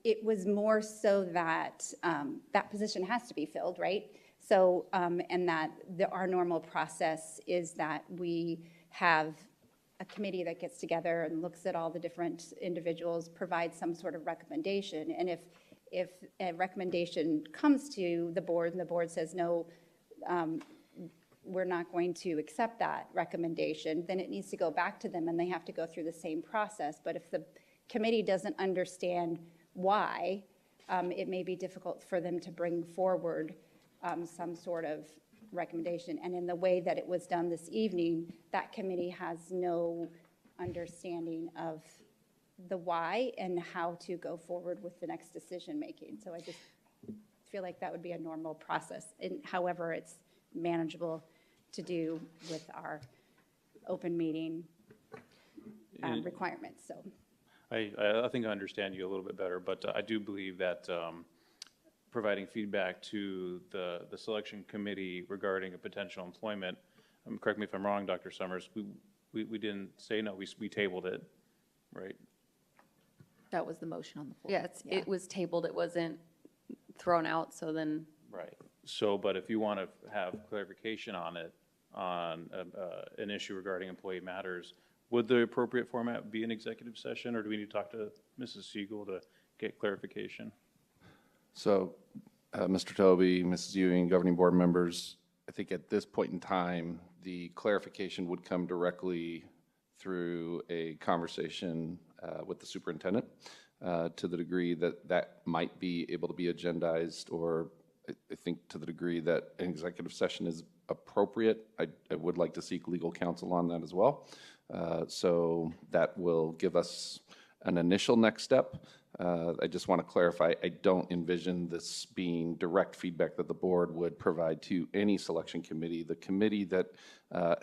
Speaker 4: It was more so that that position has to be filled, right? So, and that our normal process is that we have a committee that gets together and looks at all the different individuals, provides some sort of recommendation. And if a recommendation comes to the board and the board says, no, we're not going to accept that recommendation, then it needs to go back to them and they have to go through the same process. But if the committee doesn't understand why, it may be difficult for them to bring forward some sort of recommendation. And in the way that it was done this evening, that committee has no understanding of the why and how to go forward with the next decision making. So I just feel like that would be a normal process. And however, it's manageable to do with our open meeting requirements. So
Speaker 6: I think I understand you a little bit better, but I do believe that providing feedback to the selection committee regarding a potential employment, correct me if I'm wrong, Dr. Summers, we didn't say no, we tabled it, right?
Speaker 17: That was the motion on the floor.
Speaker 8: Yeah, it was tabled, it wasn't thrown out, so then.
Speaker 6: Right. So, but if you want to have clarification on it, on an issue regarding employee matters, would the appropriate format be an executive session, or do we need to talk to Mrs. Siegel to get clarification?
Speaker 9: So, Mr. Toby, Mrs. Ewing, governing board members, I think at this point in time, the clarification would come directly through a conversation with the superintendent to the degree that that might be able to be agendized, or I think to the degree that an executive session is appropriate. I would like to seek legal counsel on that as well. So that will give us an initial next step. I just want to clarify, I don't envision this being direct feedback that the board would provide to any selection committee. The committee that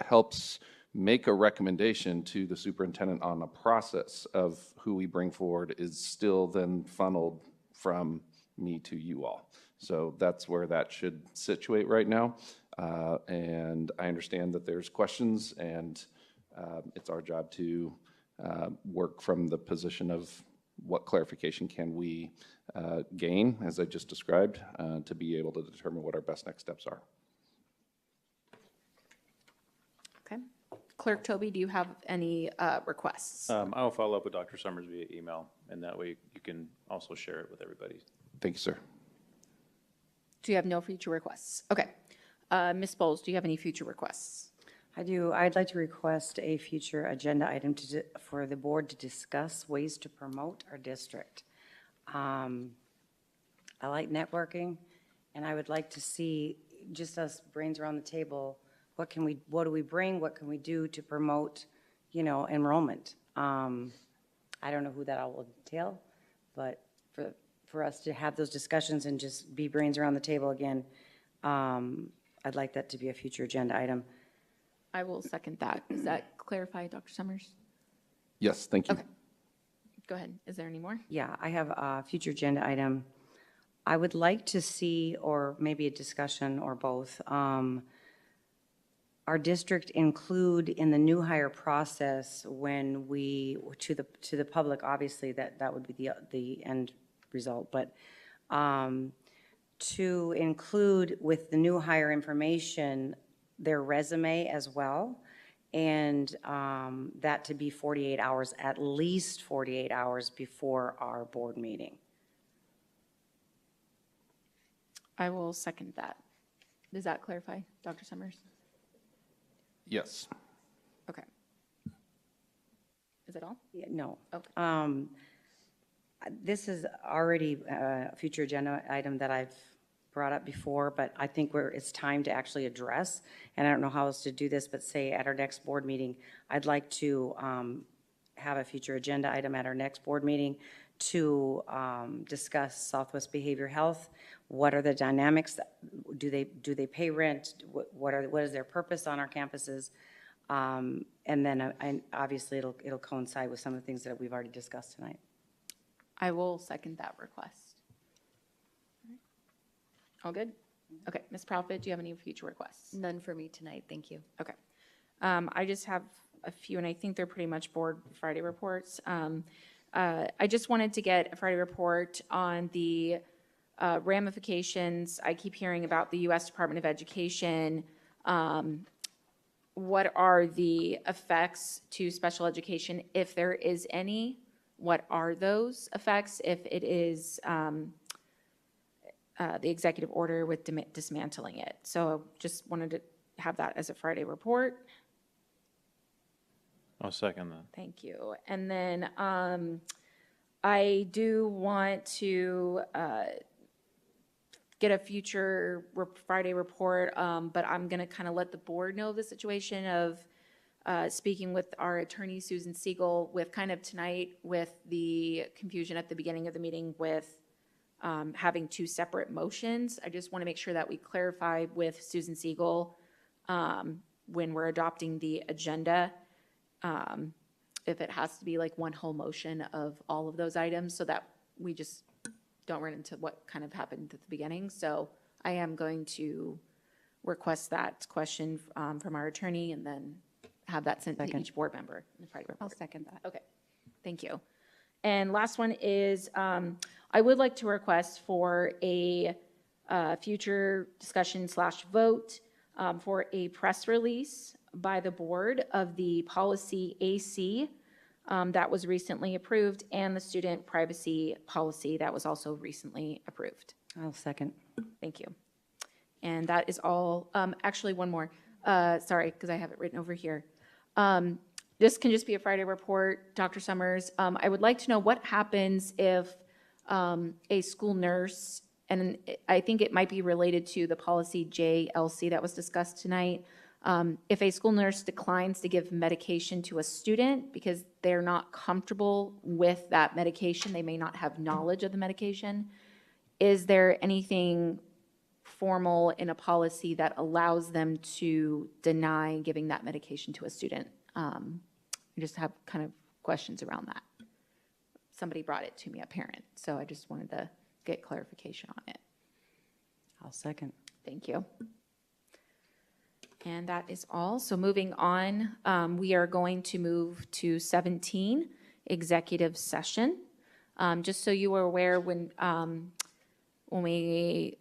Speaker 9: helps make a recommendation to the superintendent on a process of who we bring forward is still then funneled from me to you all. So that's where that should situate right now. And I understand that there's questions, and it's our job to work from the position of what clarification can we gain, as I just described, to be able to determine what our best next steps are.
Speaker 17: Okay. Clerk Toby, do you have any requests?
Speaker 6: I'll follow up with Dr. Summers via email, and that way you can also share it with everybody.
Speaker 9: Thank you, sir.
Speaker 17: Do you have no future requests? Okay. Ms. Bowles, do you have any future requests?
Speaker 10: I do. I'd like to request a future agenda item for the board to discuss ways to promote our district. I like networking, and I would like to see just us brains around the table. What do we bring? What can we do to promote, enrollment? I don't know who that all will entail, but for us to have those discussions and just be brains around the table again, I'd like that to be a future agenda item.
Speaker 17: I will second that. Does that clarify, Dr. Summers?
Speaker 9: Yes, thank you.
Speaker 17: Okay. Go ahead. Is there any more?
Speaker 10: Yeah, I have a future agenda item. I would like to see, or maybe a discussion or both, our district include in the new hire process when we, to the public, obviously that would be the end result, but to include with the new hire information their resume as well, and that to be 48 hours, at least 48 hours before our board meeting.
Speaker 17: I will second that. Does that clarify, Dr. Summers?
Speaker 9: Yes.
Speaker 17: Okay. Is it all?
Speaker 10: Yeah, no.
Speaker 17: Okay.
Speaker 10: This is already a future agenda item that I've brought up before, but I think it's time to actually address, and I don't know how else to do this, but say at our next board meeting, I'd like to have a future agenda item at our next board meeting to discuss Southwest Behavior Health. What are the dynamics? Do they pay rent? What is their purpose on our campuses? And then obviously it'll coincide with some of the things that we've already discussed tonight.
Speaker 17: I will second that request. All good? Okay, Ms. Profit, do you have any future requests?
Speaker 8: None for me tonight, thank you.
Speaker 17: Okay. I just have a few, and I think they're pretty much board Friday reports. I just wanted to get a Friday report on the ramifications. I keep hearing about the U.S. Department of Education. What are the effects to special education, if there is any? What are those effects if it is the executive order with dismantling it? So just wanted to have that as a Friday report.
Speaker 6: I'll second that.
Speaker 17: Thank you. And then I do want to get a future Friday report, but I'm going to kind of let the board know the situation of speaking with our attorney, Susan Siegel, with kind of tonight with the confusion at the beginning of the meeting with having two separate motions. I just want to make sure that we clarify with Susan Siegel when we're adopting the agenda, if it has to be like one whole motion of all of those items so that we just don't run into what kind of happened at the beginning. So I am going to request that question from our attorney and then have that sent to each board member in the Friday report.
Speaker 10: I'll second that.
Speaker 17: Okay, thank you. And last one is I would like to request for a future discussion / vote for a press release by the board of the policy AC that was recently approved and the student privacy policy that was also recently approved.
Speaker 10: I'll second.
Speaker 17: Thank you. And that is all. Actually, one more. Sorry, because I have it written over here. This can just be a Friday report, Dr. Summers. I would like to know what happens if a school nurse, and I think it might be related to the policy JLC that was discussed tonight, if a school nurse declines to give medication to a student because they're not comfortable with that medication, they may not have knowledge of the medication, is there anything formal in a policy that allows them to deny giving that medication to a student? I just have kind of questions around that. Somebody brought it to me, a parent, so I just wanted to get clarification on it.
Speaker 10: I'll second.
Speaker 17: Thank you. And that is all. So moving on, we are going to move to 17, executive session. Just so you are aware, when we,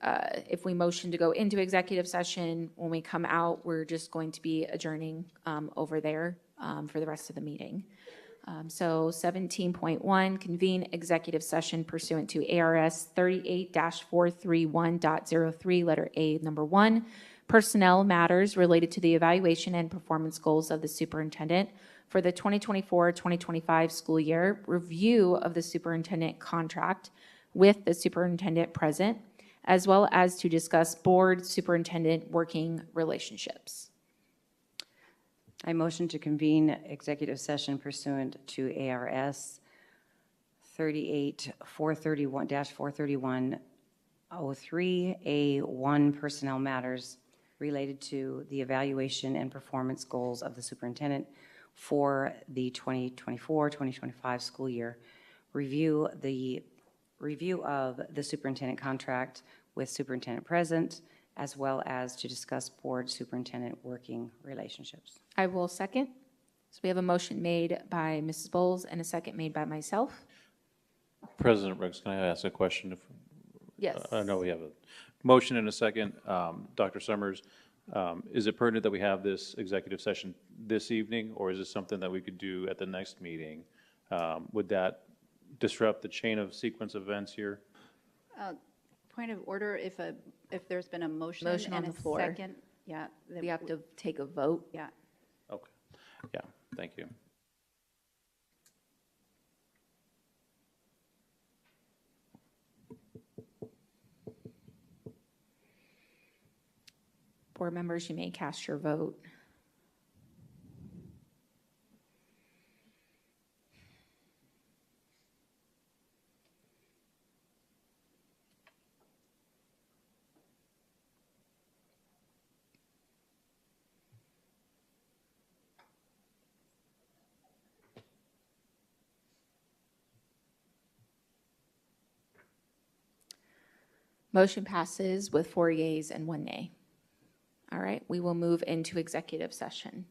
Speaker 17: if we motion to go into executive session, when we come out, we're just going to be adjourning over there for the rest of the meeting. So 17.1, convene executive session pursuant to ARS 38-431.03, letter A, number 1, personnel matters related to the evaluation and performance goals of the superintendent for the 2024-2025 school year, review of the superintendent contract with the superintendent present, as well as to discuss board superintendent working relationships.
Speaker 10: I motion to convene executive session pursuant to ARS 38-431-431.03A1, personnel matters related to the evaluation and performance goals of the superintendent for the 2024-2025 school year, review of the superintendent contract with superintendent present, as well as to discuss board superintendent working relationships.
Speaker 17: I will second. So we have a motion made by Mrs. Bowles and a second made by myself.
Speaker 6: President Brooks, can I ask a question?
Speaker 17: Yes.
Speaker 6: I know we have a motion and a second. Dr. Summers, is it pertinent that we have this executive session this evening, or is this something that we could do at the next meeting? Would that disrupt the chain of sequence events here?
Speaker 2: Point of order, if there's been a motion
Speaker 17: Motion on
Speaker 2: and
Speaker 17: the
Speaker 2: a
Speaker 17: floor.
Speaker 2: second, yeah.
Speaker 17: We have to take a vote.
Speaker 2: Yeah.
Speaker 6: Okay. Yeah, thank you.
Speaker 3: Board members, you may cast your vote. Motion passes with 4 yeas and 1 nay. All right, we will move into executive session.